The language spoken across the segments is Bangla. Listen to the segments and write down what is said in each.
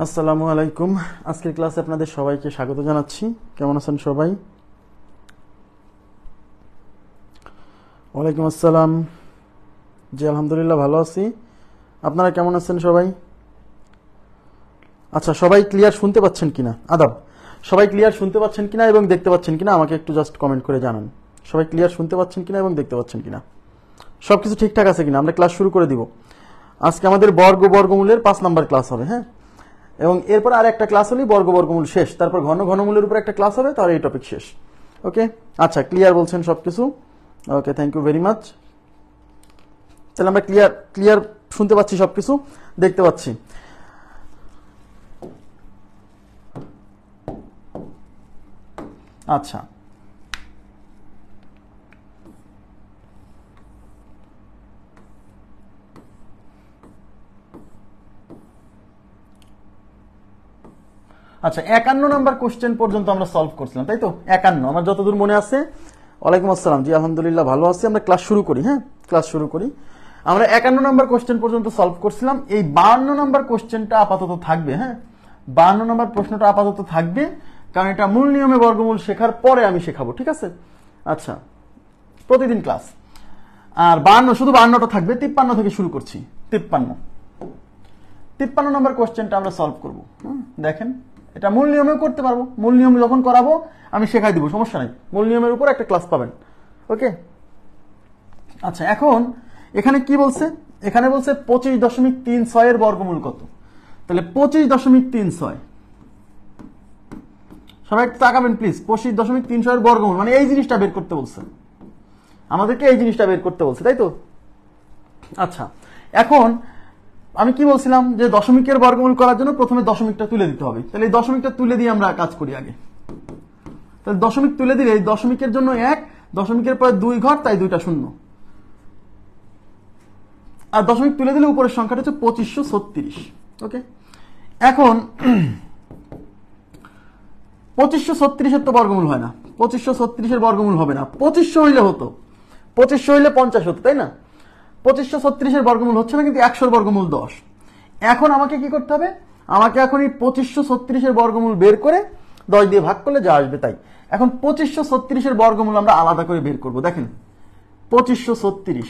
আসসালামু আলাইকুম। আজকের ক্লাসে আপনাদের সবাইকে স্বাগত জানাচ্ছি। কেমন আছেন সবাই? ওয়ালাইকুম আসসালাম। জি আলহামদুলিল্লাহ ভালো আছি। আপনারা কেমন আছেন সবাই? আচ্ছা, সবাই ক্লিয়ার শুনতে পাচ্ছেন কিনা? আদাব। সবাই ক্লিয়ার শুনতে পাচ্ছেন কিনা এবং দেখতে পাচ্ছেন কিনা আমাকে একটু জাস্ট কমেন্ট করে জানান। সবাই ক্লিয়ার শুনতে পাচ্ছেন কিনা এবং দেখতে পাচ্ছেন কিনা, সবকিছু ঠিকঠাক আছে কিনা। আমরা ক্লাস শুরু করে দিব। আজকে আমাদের বর্গমূলের 5 নাম্বার ক্লাস হবে, হ্যাঁ। এবং এরপর আর একটা ক্লাস হলেই বর্গমূল শেষ, তারপর ঘনমূলের উপর একটা ক্লাস হবে, তাহলে এই টপিক শেষ। ওকে, আচ্ছা, ক্লিয়ার বলছেন সবকিছু। ওকে, থ্যাংক ইউ ভেরি মাচ। তাহলে আমরা ক্লিয়ার শুনতে পাচ্ছি, সবকিছু দেখতে পাচ্ছি। আচ্ছা, আচ্ছা 51 নাম্বার কোশ্চেন পর্যন্ত আমরা সলভ করছিলাম, তাই তো? 51 আমার যতদূর মনে আছে। ওয়ালাইকুম আসসালাম। জি আলহামদুলিল্লাহ ভালো আছি। আমরা ক্লাস শুরু করি, হ্যাঁ, ক্লাস শুরু করি। আমরা 51 নাম্বার কোশ্চেন পর্যন্ত সলভ করছিলাম। এই 52 নাম্বার কোশ্চেনটা আপাতত থাকবে, হ্যাঁ। 52 নাম্বার প্রশ্নটা আপাতত থাকবে, কারণ এটা মূল নিয়মে বর্গমূল শেখার পরে আমি শেখাবো, ঠিক আছে? আচ্ছা, প্রতিদিন ক্লাস। আর 52 শুধু 52টা থাকবে। 53 থেকে শুরু করছি। 53 নম্বর কোশ্চেনটা আমরা সলভ করবো। দেখেন, এটা মূল নিয়মেও করতে পারবো। মূল নিয়ম যখন করাবো আমি শেখাই দিব, সমস্যা নেই। মূল নিয়মের উপর একটা ক্লাস পাবেন। ওকে, আচ্ছা, এখন এখানে কি বলছে? এখানে বলছে 25.36 এর বর্গমূল কত? তাহলে 25.36, সবাই একটু তাকাবেন প্লিজ। 25.36 এর বর্গমূল মানে এই জিনিসটা বের করতে বলছে আমাদেরকে, এই জিনিসটা বের করতে বলছে, তাই তো? আচ্ছা, এখন আমি কি বলছিলাম যে দশমিকের বর্গমূল করার জন্য প্রথমে দশমিকটা তুলে দিতে হবে। তাহলে এই দশমিকটা তুলে দিয়ে আমরা কাজ করি আগে। তাহলে দশমিক তুলে দিলে এই দশমিকের জন্য 1, দশমিকের পরে 2 ঘর, তাই 2টা শূন্য। আর দশমিক তুলে দিলে উপরের সংখ্যাটা হচ্ছে 2536। ওকে, এখন 2536 এর তো বর্গমূল হয় না। 2536 এর বর্গমূল হবে না। 2500 হইলে হতো, 2500 হইলে 50 হতো, তাই না? 2536 এর বর্গমূল হচ্ছে না, কিন্তু 100 এর বর্গমূল 10। এখন আমাকে কি করতে হবে? আমাকে এখন এই 2536 এর বর্গমূল বের করে 10 দিয়ে ভাগ করলে যা আসবে তাই। এখন 2536 এর বর্গমূল আমরা আলাদা করে বের করব। দেখেন, 2536,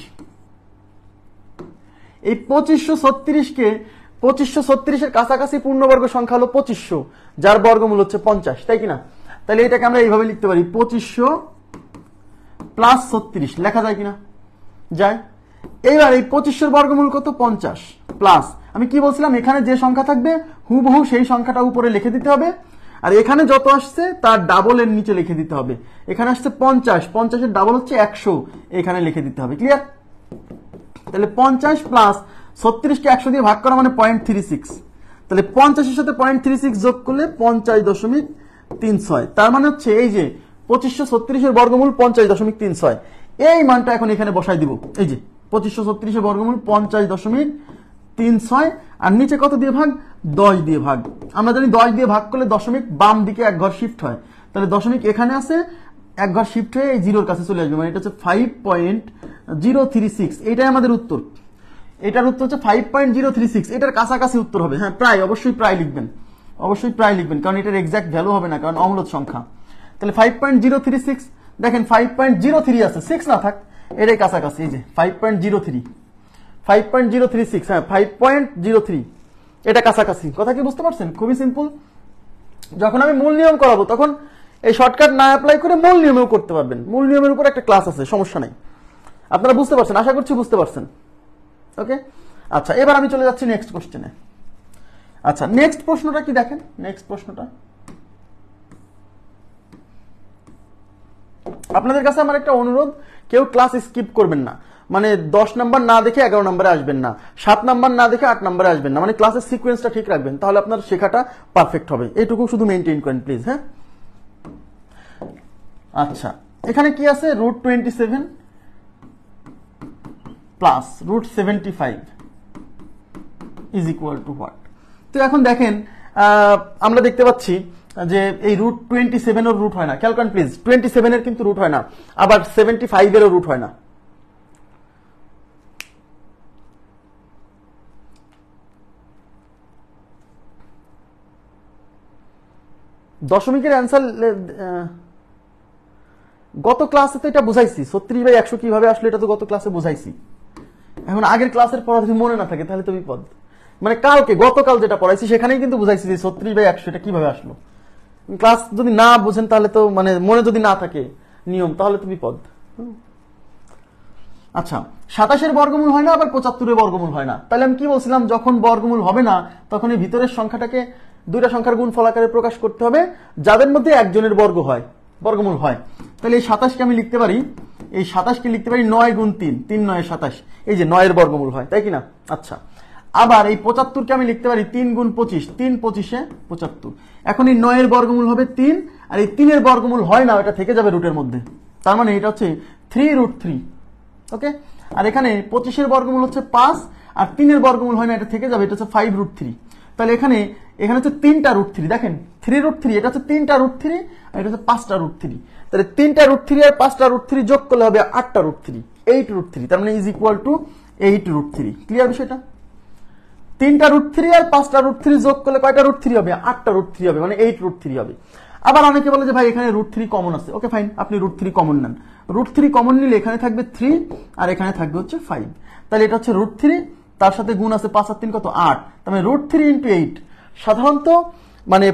এই 2536কে 2536 এর কাছাকাছি পূর্ণবর্গ সংখ্যা হলো 2500, যার বর্গমূল হচ্ছে 50, তাই কিনা? তাহলে এটাকে আমরা এইভাবে লিখতে পারি, 2500 প্লাস 36 লেখা যায় কিনা? যায়। এইবার এই 2500 বর্গমূল কত? 50 প্লাস, আমি কি বলছিলাম, এখানে যে সংখ্যা থাকবে হুবহু সেই সংখ্যাটা উপরে লিখে দিতে হবে, আর এখানে যত আসছে তার ডাবল এর নিচে লিখে দিতে হবে। এখানে আসছে 50, 50 এর ডাবল হচ্ছে 100, এখানে লিখে দিতে হবে। ক্লিয়ার? তাহলে 50 প্লাস 36কে 100 দিয়ে ভাগ করা মানে 0.36। তাহলে 50 এর সাথে 0.36 যোগ করলে 50.36। তার মানে হচ্ছে এই যে 2536 এর বর্গমূল 50.36, এই মানটা এখন এখানে বসাই দিব। এই যে 2536 এর বর্গমূল 50.36, আর নিচে কত দিয়ে ভাগ? 10 দিয়ে ভাগ। আমরা জানি 10 দিয়ে ভাগ করলে দশমিক বাম দিকে এক ঘর শিফট হয়। তাহলে দশমিক এখানে আছে, এক ঘর শিফট হয়ে এই জিরোর কাছে চলে আসবে, মানে এটা হচ্ছে 5.036। এটাই আমাদের উত্তর। এটার উত্তর হচ্ছে 5.036। এটার কাছাকাছি উত্তর হবে, হ্যাঁ, প্রায়। অবশ্যই প্রায় লিখবেন, অবশ্যই প্রায় লিখবেন, কারণ এটার এক্সাক্ট ভ্যালু হবে না, কারণ অমূলদ সংখ্যা। তাহলে 5.036, দেখেন 5.03 আছে, 6 না থাক, এটাই কাছাকাছি। এই যে 5.03, 5.036, হ্যাঁ 5.03, এটা কাছাকাছি। কথা কি বুঝতে পারছেন? খুবই সিম্পল। যখন আমি মূল নিয়ম করাবো তখন এই শর্টকাট না অ্যাপ্লাই করে মূল নিয়মেও করতে পারবেন। মূল নিয়মের উপর একটা ক্লাস আছে, সমস্যা নাই। আপনারা বুঝতে পারছেন, আশা করছি বুঝতে পারছেন। ওকে, আচ্ছা, এবার আমি চলে যাচ্ছি নেক্সট কোশ্চেনে। আচ্ছা, নেক্সট প্রশ্নটা কি দেখেন? নেক্সট প্রশ্নটা আপনাদের কাছে আমার একটা অনুরোধ, কেউ ক্লাস স্কিপ করবেন না। মানে 10 নাম্বার না দেখে 11 নম্বরে আসবেন না, 7 নাম্বার না দেখে 8 নম্বরে আসবেন না। মানে ক্লাসের সিকোয়েন্সটা ঠিক রাখবেন, তাহলে আপনার শেখাটা পারফেক্ট হবে। এইটুকু শুধু মেনটেন করেন প্লিজ, হ্যাঁ। আচ্ছা, এখানে কি আছে? √27 plus √75 is equal to what? তো এখন দেখেন, আমরা দেখতে পাচ্ছি যে এই √27 এর রুট হয় না। খেয়াল করেন প্লিজ, 27 এর কিন্তু রুট হয় না, আবার 75 এরও রুট হয় না। দশমিকের অ্যান্সার গত ক্লাসে তো এটা বুঝাইছি 36/100 কিভাবে আসলো, এটা তো গত ক্লাসে বুঝাইছি। এখন আগের ক্লাসের পড়া যদি মনে না থাকে তাহলে তো বিপদ। মানে গতকাল যেটা পড়াইছি সেখানেই কিন্তু বুঝাইছি যে 36/100 এটা কিভাবে আসলো। ক্লাস যদি না বুঝেন তাহলে তো মানে মনে যদি না থাকে নিয়ম তাহলে তো বিপদ। আচ্ছা, 27-এর বর্গমূল হয় না, আবার 75-এর বর্গমূল হয় না। তাহলে আমি কি বলছিলাম, যখন বর্গমূল হবে না তখন এই ভিতরের সংখ্যাটাকে দুইটা সংখ্যার গুণফল আকারে প্রকাশ করতে হবে যাদের মধ্যে একজনের বর্গমূল হয়। তাহলে এই 27কে আমি লিখতে পারি, এই 27কে লিখতে পারি 9 গুণ 3, 3 9 27, এই যে 9 এর বর্গমূল হয়, তাই কি না? আচ্ছা, আবার এই 75কে আমি লিখতে পারি 3 গুণ 25, 3 25 75। এখন এই 9 এর বর্গমূল হবে 3, আর এই 3 এর বর্গমূল হয় না, এটা থেকে যাবে রুটের মধ্যে, তার মানে এটা হচ্ছে 3√3। ওকে, আর এখানে 25-এর বর্গমূল হচ্ছে 5, আর 3 এর বর্গমূল হয় না, এটা থেকে যাবে, এটা হচ্ছে 5√3। তাহলে এখানে হচ্ছে 3টা √3, দেখেন 3√3, এটা হচ্ছে 3টা √3, আর এটা হচ্ছে 5টা √3। তাহলে 3টা √3 আর 5টা √3 যোগ করলে হবে 8টা √3, 8√3। তার মানে ইজ ইকুয়াল টু 8√3। ক্লিয়ার বিষয়টা? 3টা √3 আর 5টা √3 যোগ করলে কয়টা √3 হবে? 8টা √3 হবে, মানে 8√3 হবে। আবার অনেকে বলে যে ভাই এখানে √3 কমন আছে। ওকে ফাইন, আপনি √3 কমন নেন। √3 কমন নিলে এখানে থাকবে 3, আর এখানে থাকবে হচ্ছে 5। তাহলে এটা হচ্ছে √3, তার সাথে গুণ আছে 5 আর 3 কত? 8। তার মানে √3 × 8। সাধারণত মানে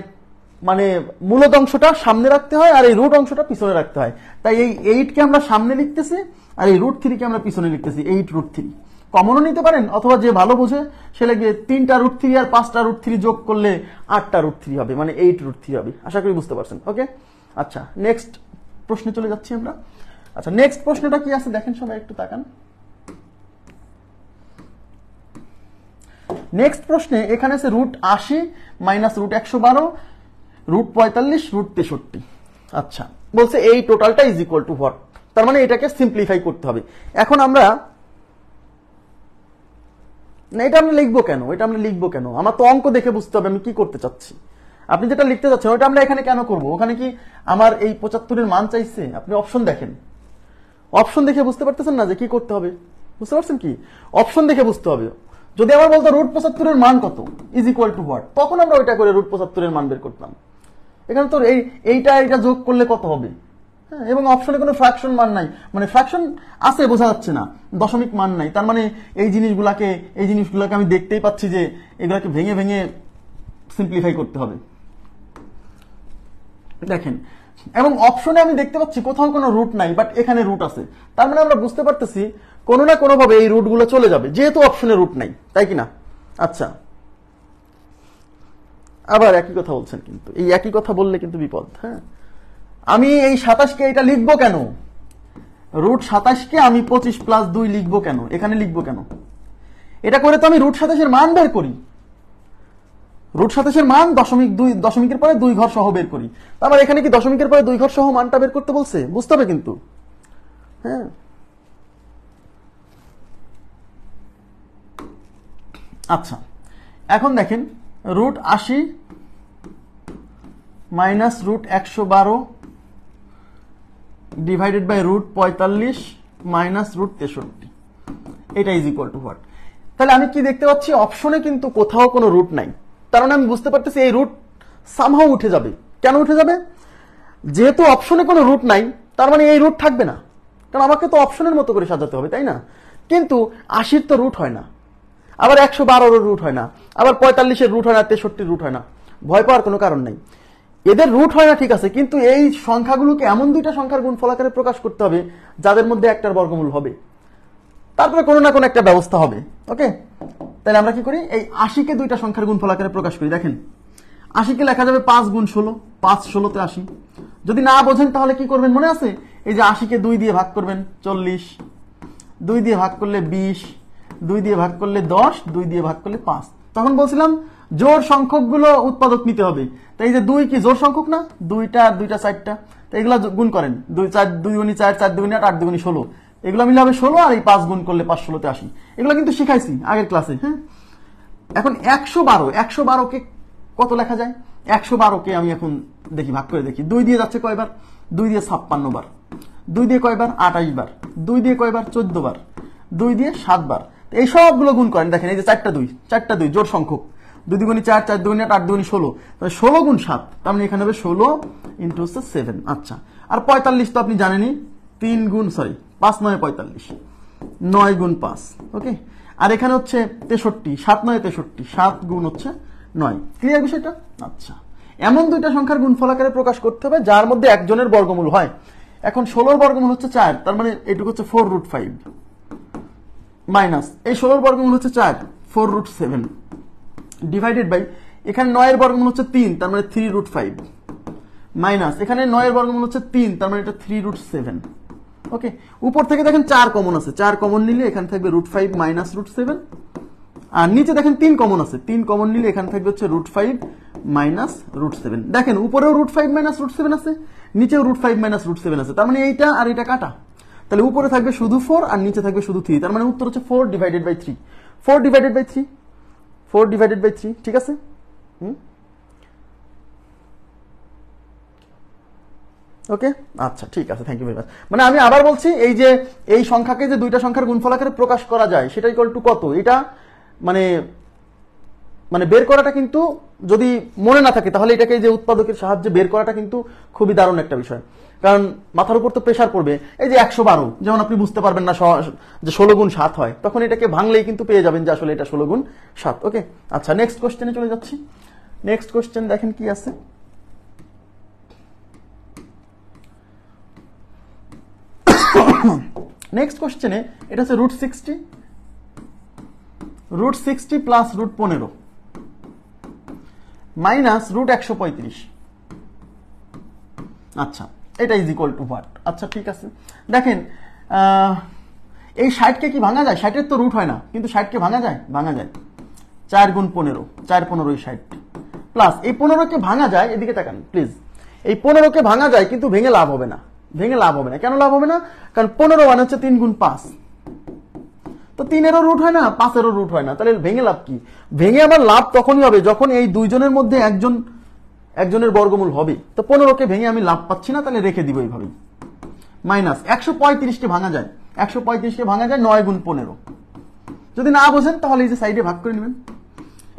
মানে মূলত অংশটা সামনে রাখতে হয় আর এই রুট অংশটা পিছনে রাখতে হয়। তাই এই 8কে আমরা সামনে লিখতেছি আর এই √3 কে আমরা পিছনে লিখতেছি, 8√3। কমনও নিতে পারেন, অথবা যে ভালো বোঝে সে লিখবে 3টা √3 আর 5টা √3 যোগ করলে 8টা √3 হবে, মানে 8√3 হবে। আশা করি বুঝতে পারছেন। ওকে, আচ্ছা নেক্সট প্রশ্নে চলে যাচ্ছি আমরা। আচ্ছা, নেক্সট প্রশ্নটা কি আছে দেখেন, সবাই একটু তাকান। নেক্সট প্রশ্নে এখানে আছে √80 মাইনাস √112, √45, √63। আচ্ছা, বলছে এই টোটালটা ইজ ইকুয়াল টু হোয়াট। তার মানে এটাকে সিম্পলিফাই করতে হবে। এখন আমরা এটা আমরা লিখবো কেন? আমার তো অঙ্ক দেখে বুঝতে হবে আমি কি করতে চাচ্ছি। আপনি যেটা লিখতে চাচ্ছেন ওটা আমরা এখানে কেন করব? ওখানে কি আমার এই 75-এর মান চাইছে? আপনি অপশন দেখেন, অপশন দেখে বুঝতে পারতেছেন না যে কি করতে হবে? বুঝতে পারছেন কি? অপশন দেখে বুঝতে হবে। যদি আমার বলতো √75-এর মান কত ইজ ইকুয়াল টু হোয়াট, তখন আমরা ওইটা করে √75-এর মান বের করতাম। এখানে তো এইটা যোগ করলে কত হবে? হ্যাঁ, এবং অপশনে কোনো ফ্র্যাকশন মান নাই, মানে ফ্র্যাকশন আছে বোঝা যাচ্ছে না, দশমিক মান নাই। তার মানে এই জিনিসগুলাকে আমি দেখতেই পাচ্ছি যে এগুলাকে ভেঙে ভেঙে সিম্পলিফাই করতে হবে। দেখেন, এবং অপশনে আমি দেখতে পাচ্ছি কোথাও কোনো রুট নাই, বাট এখানে রুট আছে। তার মানে আমরা বুঝতে পারতেছি কোনো না কোনো ভাবে এই রুটগুলো চলে যাবে, যেহেতু অপশনে রুট নাই, তাই কিনা? আচ্ছা, আবার একই কথা বলছেন, কিন্তু এই একই কথা বললে কিন্তু বিপদ। হ্যাঁ, আমি এই 27কে এটা লিখবো কেন? √27কে আমি 25 + 2 লিখবো কেন? এখানে লিখবো কেন? এটা করে তো আমি √27-এর মান বের করি। √27-এর মান দশমিকের পরে 2 ঘর সহ বের করি। তারপর এখানে কি দশমিকের পরে 2 ঘর সহ মানটা বের করতে বলছে? বুঝতে হবে কিন্তু। হ্যাঁ, আচ্ছা, এখন দেখেন √80 মাইনাস √112 ডিভাইডেড বাই √45 মাইনাস √63, এটা ইজ ইকুয়াল টু হোয়াট? তাহলে আমি কি দেখতে পাচ্ছি? অপশনে কিন্তু কোথাও কোনো রুট নাই। তার মানে আমি বুঝতে পারতেছি এই রুট সামহাও উঠে যাবে। কেন উঠে যাবে? যেহেতু অপশনে কোনো রুট নাই, তার মানে এই রুট থাকবে না, কারণ আমাকে তো অপশনের মতো করে সাজাতে হবে, তাই না? কিন্তু 80-র তো রুট হয় না, আবার 112-এর রুট হয় না, আবার 45-এর রুট হয় না, 63-র রুট হয় না। ভয় পাওয়ার কোনো কারণ নাই। এদের রুট হয় না ঠিক আছে, কিন্তু এই সংখ্যাগুলোকে এমন দুইটা সংখ্যার গুণফল আকারে প্রকাশ করতে হবে যাদের মধ্যে একটার বর্গমূল হবে, তারপরে কোনো না কোনো একটা ব্যবস্থা হবে। ওকে, তাহলে আমরা কি করি? এই 80-কে দুইটা সংখ্যার গুণফল আকারে প্রকাশ করি। দেখেন, 80-কে লেখা যাবে 5 গুণ 16, 5 16-তে 80। যদি না বোঝেন তাহলে কি করবেন মনে আছে? এই যে 80-কে 2 দিয়ে ভাগ করবেন 40, 2 দিয়ে ভাগ করলে 20, 2 দিয়ে ভাগ করলে 10, 2 দিয়ে ভাগ করলে 5। তখন বলছিলাম জোড় সংখ্যকগুলো উৎপাদক নিতে হবে। তাই এই যে 2 কি জোড় সংখ্যক না? 2টা আর 2টা 4টা, তো এগুলা গুণ করেন। 2 4 2 গুণি 4, 4 2 গুণি 8, 8 2 গুণি 16, এগুলো মিলে হবে 16, আর এই 5 গুণ করলে 5 16-তে 80। এগুলো কিন্তু শিখাইছি আগের ক্লাসে। হ্যাঁ, এখন 112-কে কত লেখা যায়? 112-কে আমি এখন দেখি, ভাগ করে দেখি। 2 দিয়ে যাচ্ছে কয়বার? 2 দিয়ে 56 বার। 2 দিয়ে কয়বার? 28 বার। 2 দিয়ে কয়বার? 14 বার। 2 দিয়ে 7 বার। এই সবগুলো গুণ করেন, দেখেন এই যে 4টা 2 জোড় সংখ্যক, 2 দুগুণী 4, 4 দুগুণী 8, 8 দুগুণী 16, তাহলে 16 গুণ 7, তার মানে এখানে হবে 16 ইন্টু হচ্ছে 7। আচ্ছা, আর 45 তো আপনি জানেনই, 5 9 45, 9 গুণ 5, ওকে। আর এখানে হচ্ছে 63, 7 9 63, 7 গুণ হচ্ছে 9। ক্লিয়ার বিষয়টা? আচ্ছা, এমন দুইটা সংখ্যার গুণফল আকারে প্রকাশ করতে হবে যার মধ্যে একজনের বর্গমূল হয়। এখন 16 বর্গমূল হচ্ছে 4, তার মানে এইটুকু হচ্ছে 4√5 মাইনাস এই 16 বর্গমূল হচ্ছে 4, 4√7 ডিভাইডেড বাই এখানে 9 এর বর্গমূল হচ্ছে 3, তার মানে 3√5 মাইনাস এখানে 9 এর বর্গমূল হচ্ছে 3, তার মানে এটা 3√7। ওকে, উপর থেকে দেখেন 4 কমন আছে, 4 কমন নিলে এখানে থাকবে √5 মাইনাস √7, আর নিচে দেখেন 3 কমন আছে, 3 কমন নিলে এখানে থাকবে হচ্ছে √5 মাইনাস √7। দেখেন উপরেও √5 মাইনাস √7 আছে, নিচেও √5 মাইনাস √7 আছে, তার মানে এইটা আর এটা কাটা, তাহলে উপরে থাকবে শুধু 4 আর নিচে থাকবে শুধু 3, তার মানে উত্তর হচ্ছে 4 divided by 3, 4 divided by 3, 4 divided by 3, ঠিক আছে। ওকে, আচ্ছা ঠিক আছে, থ্যাংক ইউ ভেরি মাচ। মানে আমি আবার বলছি, এই যে এই সংখ্যাকে যে দুইটা সংখ্যার গুণফল আকারে প্রকাশ করা যায় সেটা ইকুয়াল টু কত, এটা মানে মানে বের করাটা কিন্তু যদি মনে না থাকে তাহলে এটাকে যে উৎপাদকের সাহায্যে বের করাটা কিন্তু খুবই দারুণ একটা বিষয়, কারণ মাথার উপর তো প্রেশার পড়বে। এই যে 112, যেমন আপনি বুঝতে পারবেন না যে 16 গুণ 7 হয়, তখন এটাকে ভাঙলেই কিন্তু পেয়ে যাবেন যে আসলে এটা 16 গুণ 7। ওকে, আচ্ছা নেক্সট কোশ্চেনে চলে যাচ্ছি। নেক্সট কোশ্চেন দেখেন কি আছে। নেক্সট কোশ্চেনে এটা হচ্ছে √60 প্লাস √15 মাইনাস √135। আচ্ছা, এটা ইজ ইকুয়াল টু হোয়াট? আচ্ছা ঠিক আছে, দেখেন এই 60কে কি ভাঙা যায়? 60-এর তো রুট হয় না, কিন্তু 60কে ভাঙা যায়, ভাঙা যায়। 4 গুণ 15, 4 15 60 প্লাস এই 15কে ভাঙা যায়, এদিকে তাকান প্লিজ, এই 15কে ভাঙা যায় কিন্তু ভেঙে লাভ হবে না, ভেঙে লাভ হবে না। কেন লাভ হবে না? কারণ 15 মানে হচ্ছে 3 গুণ 5, তো 3-এরও রুট হয় না, 5-এরও রুট হয় না, তাহলে ভেঙে লাভ কি? ভেঙে আবার লাভ তখনই হবে যখন এই দুইজনের মধ্যে একজনের বর্গমূল হবে। তো 15কে ভেঙে আমি লাভ পাচ্ছি না, তাহলে রেখে দিব এইভাবেই। মাইনাস 135কে ভাঙা যায়, 135কে ভাঙা যায় 9 গুণ 15। যদি না বোঝেন তাহলে এই যে সাইডে ভাগ করে নেবেন।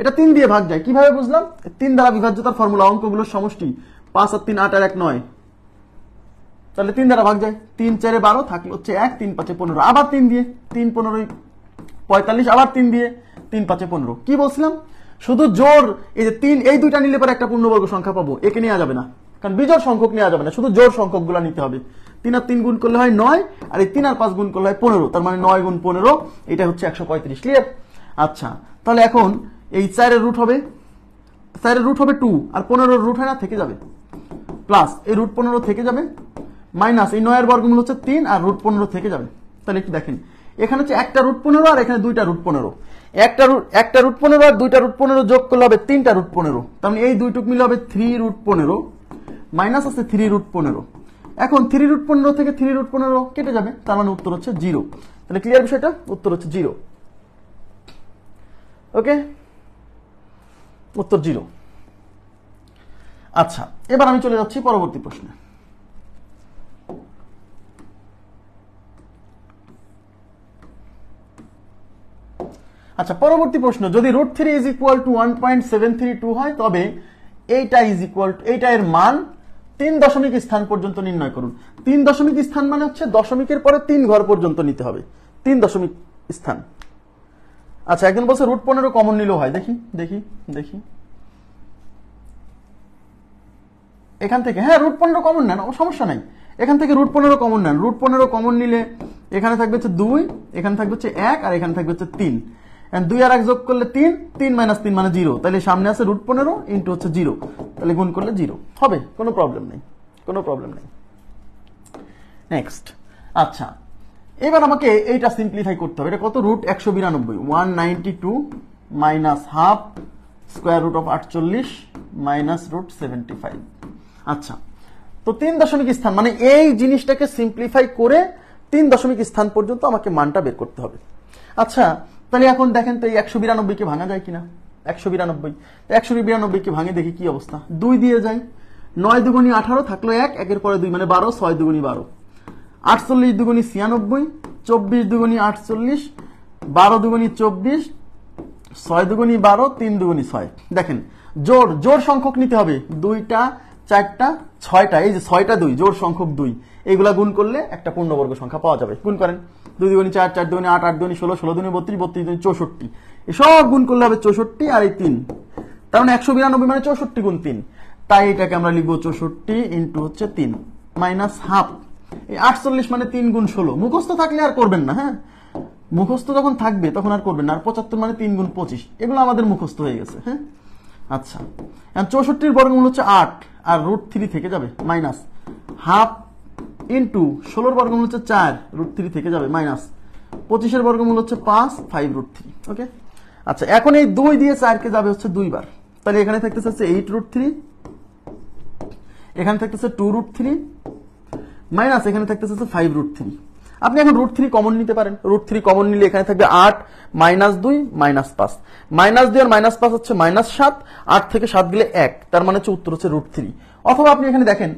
এটা 3 দিয়ে ভাগ যায়, কিভাবে বুঝলাম? 3 দ্বারা বিভাজ্যতার ফর্মুলা, অঙ্কগুলোর সমষ্টি 5 আর 3 8 আর 1 9, তাহলে 3 দ্বারা ভাগ যায়, 3 4 12 থাকলে হচ্ছে 1, 3 5 15, আবার 3 দিয়ে, 3 15 45, আবার 3 দিয়ে, 3 5 15। কি বলছিলাম? শুধু জোর এই যে 3, এই দুইটা নিলে পরে একটা পূর্ণবর্গ সংখ্যা পাবো, একে নেওয়া যাবে না, কারণ বিজোড় সংখ্যক নেওয়া যাবে না, শুধু জোড় সংখ্যকগুলো নিতে হবে। 3 আর 3 গুণ করলে হয় 9, আর এই 3 আর 5 গুণ করলে হয় 15, তার মানে 9 গুণ 15, এটা হচ্ছে 135। ক্লিয়ার? আচ্ছা, তাহলে এখন এই 4 এর রুট হবে, 4 এর রুট হবে 2, আর 15 এর রুট হয় না, থেকে যাবে, প্লাস এই √15 থেকে যাবে, মাইনাস এই 9 এর বর্গমূল হচ্ছে 3, আর √15 থেকে যাবে। তাহলে একটু দেখেন, এখানে হচ্ছে একটা √15 আর এখানে দুইটা √15, একটা √15 আর দুইটা √15 যোগ করলে হবে 3টা √15, তার মানে এই দুইটুক মিলে হবে 3√15, মাইনাস আছে 3√15। এখন 3√15 থেকে 3√15 কেটে যাবে, তার মানে উত্তর হচ্ছে 0। তাহলে ক্লিয়ার বিষয়টা? উত্তর হচ্ছে 0। ওকে, উত্তর 0। আচ্ছা, এবার আমি চলে যাচ্ছি পরবর্তী প্রশ্নে। আচ্ছা, পরবর্তী প্রশ্ন, যদি √3 ইজ ইকুয়াল টু 1.732 হয় তবে এইটা ইজ ইকুয়াল টু, এইটা এর মান 3 দশমিক স্থান পর্যন্ত নির্ণয় করুন। 3 দশমিক স্থান মানে হচ্ছে দশমিকের পরে 3 ঘর পর্যন্ত নিতে হবে, 3 দশমিক স্থান। আচ্ছা, একজন বলছে √15 কমন নিলেও হয়, দেখি দেখি দেখি এখান থেকে, হ্যাঁ √15 কমন নেন, সমস্যা নাই, এখান থেকে √15 কমন নেন। √15 কমন নিলে এখানে থাকবে হচ্ছে 2, এখানে থাকবে হচ্ছে 1, আর এখানে থাকবে হচ্ছে 3, 2 আর 1 যোগ করলে 3, 3 মাইনাস 3 মানে 0, তাহলে সামনে আছে √15 ইন্টু হচ্ছে 0, তাহলে গুণ করলে 0 হবে, কোনো প্রবলেম নেই, কোনো প্রবলেম নেই। নেক্সট, আচ্ছা এবার আমাকে এইটা সিম্পলিফাই করতে হবে। এটা কত? √192, 192 minus half square root of 48 minus √75। আচ্ছা, তো 3 দশমিক স্থান মানে এই জিনিসটাকে সিম্পলিফাই করে 3 দশমিক স্থান পর্যন্ত আমাকে মানটা বের করতে হবে। আচ্ছা, তাহলে এখন দেখেন তো এই 192 কে ভাঙা যায় কিনা। 192 কে ভাঙে দেখি কি অবস্থা। 2 দিয়ে যাই, 9 দুগুণী 18 থাকলো 1, 1-এর পরে 2 মানে 12, 6 দুগুণী 12, 48 দুগুণী 96, 24 দুগুণী 48, 12 দুগুণী 24, 6 দুগুণী 12, 3 দুগুণী 6। দেখেন জোড় জোড় সংখ্যক নিতে হবে, 2টা 4টা 6টা, এই যে 6টা 2 জোড় সংখ্যক 2, এইগুলা গুণ করলে একটা পূর্ণবর্গ সংখ্যা পাওয়া যাবে। গুণ করেন, 2 দুগুণী 4, 4 দুগুণী 8, 8 দুগুণী 16, 16 দুগুণী 32, 32 দুগুণী 64, এসব গুণ করলে হবে 64 আর এই 3, তার মানে 192 মানে 64 গুণ 3, তাই এটাকে আমরা লিখবো 64 ইন্টু হচ্ছে 3 মাইনাস হাফ। এই 48 মানে 3 গুণ 16, মুখস্থ থাকলে আর করবেন না, হ্যাঁ মুখস্থ যখন থাকবে তখন আর করবেন না। আর 75 মানে 3 গুণ 25, এগুলো আমাদের মুখস্থ হয়ে গেছে, হ্যাঁ। আচ্ছা, 64 বর্গমূল হচ্ছে 8 আর √3 থেকে যাবে মাইনাস হাফ ইন্টু 16 বর্গমূল হচ্ছে 4, √3 থেকে যাবে মাইনাস 25 বর্গমূল হচ্ছে 5, 5 √3। ওকে, আচ্ছা এখন এই 2 দিয়ে 4 কে যাবে হচ্ছে 2 বার, তাহলে এখানে থাকতেছে হচ্ছে 8 √3, এখানে থাকতেছে 2 √3 মাইনাস এখানে থাকতেছে 5 √3। আপনি এখন √3 কমন নিতে পারেন, √3 কমন নিলে এখানে থাকবে 8 মাইনাস 2 মাইনাস 5, মাইনাস 2 আর মাইনাস 5 হচ্ছে মাইনাস 7, 8 থেকে 7 গেলে 1, তার মানে হচ্ছে উত্তর হচ্ছে √3। অথবা আপনি এখানে দেখেন,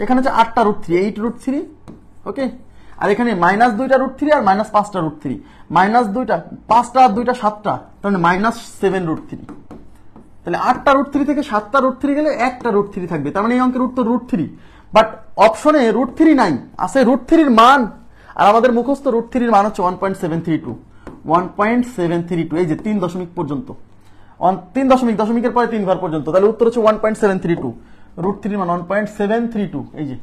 এখানে হচ্ছে 8টা √3, 8 √3, ওকে, আর এখানে মাইনাস 2টা √3 আর মাইনাস 5টা √3, মাইনাস 2টা 5টা আর 2টা 7টা, তাহলে মাইনাস 7 √3। তাহলে 8টা √3 থেকে 7টা √3 গেলে 1টা √3 থাকবে, তার মানে এই অঙ্কের উত্তর √3। বাট অপশনে √3 নাই, আছে √3 এর মান, আর আমাদের মুখস্থ √3 এর মান হচ্ছে 1.732, 1.732, এই যে 3 দশমিক পর্যন্ত, 3 দশমিক, দশমিকের পরে 3 ঘর পর্যন্ত, তাহলে উত্তর হচ্ছে 1.732, √3 এর মান 1.732, এই যে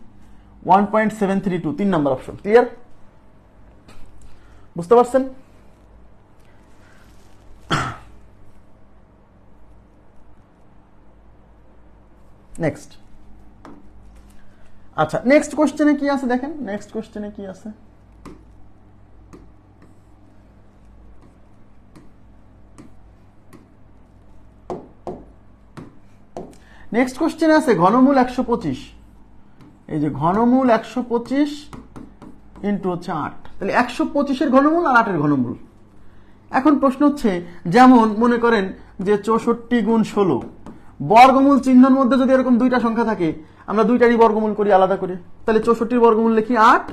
1.732, 3 নাম্বার অপশন। ক্লিয়ার? বুঝতে পারছেন? নেক্সট, আচ্ছা নেক্সট কোশ্চেনে কি আছে দেখেন, নেক্সট কোশ্চেনে কি আছে, নেক্সট কোশ্চেনে আছে ঘনমূল 125, এই যে ঘনমূল 125 ইন্টু হচ্ছে 8, তাহলে 125 এর ঘনমূল আর 8 এর ঘনমূল। এখন প্রশ্ন হচ্ছে, যেমন মনে করেন যে 64 গুণ 16, বর্গমূল চিহ্নের মধ্যে যদি এরকম দুইটা সংখ্যা থাকে, আমরা দুইটারই বর্গমূল করি আলাদা করে, তাহলে 64 বর্গমূল লিখি 8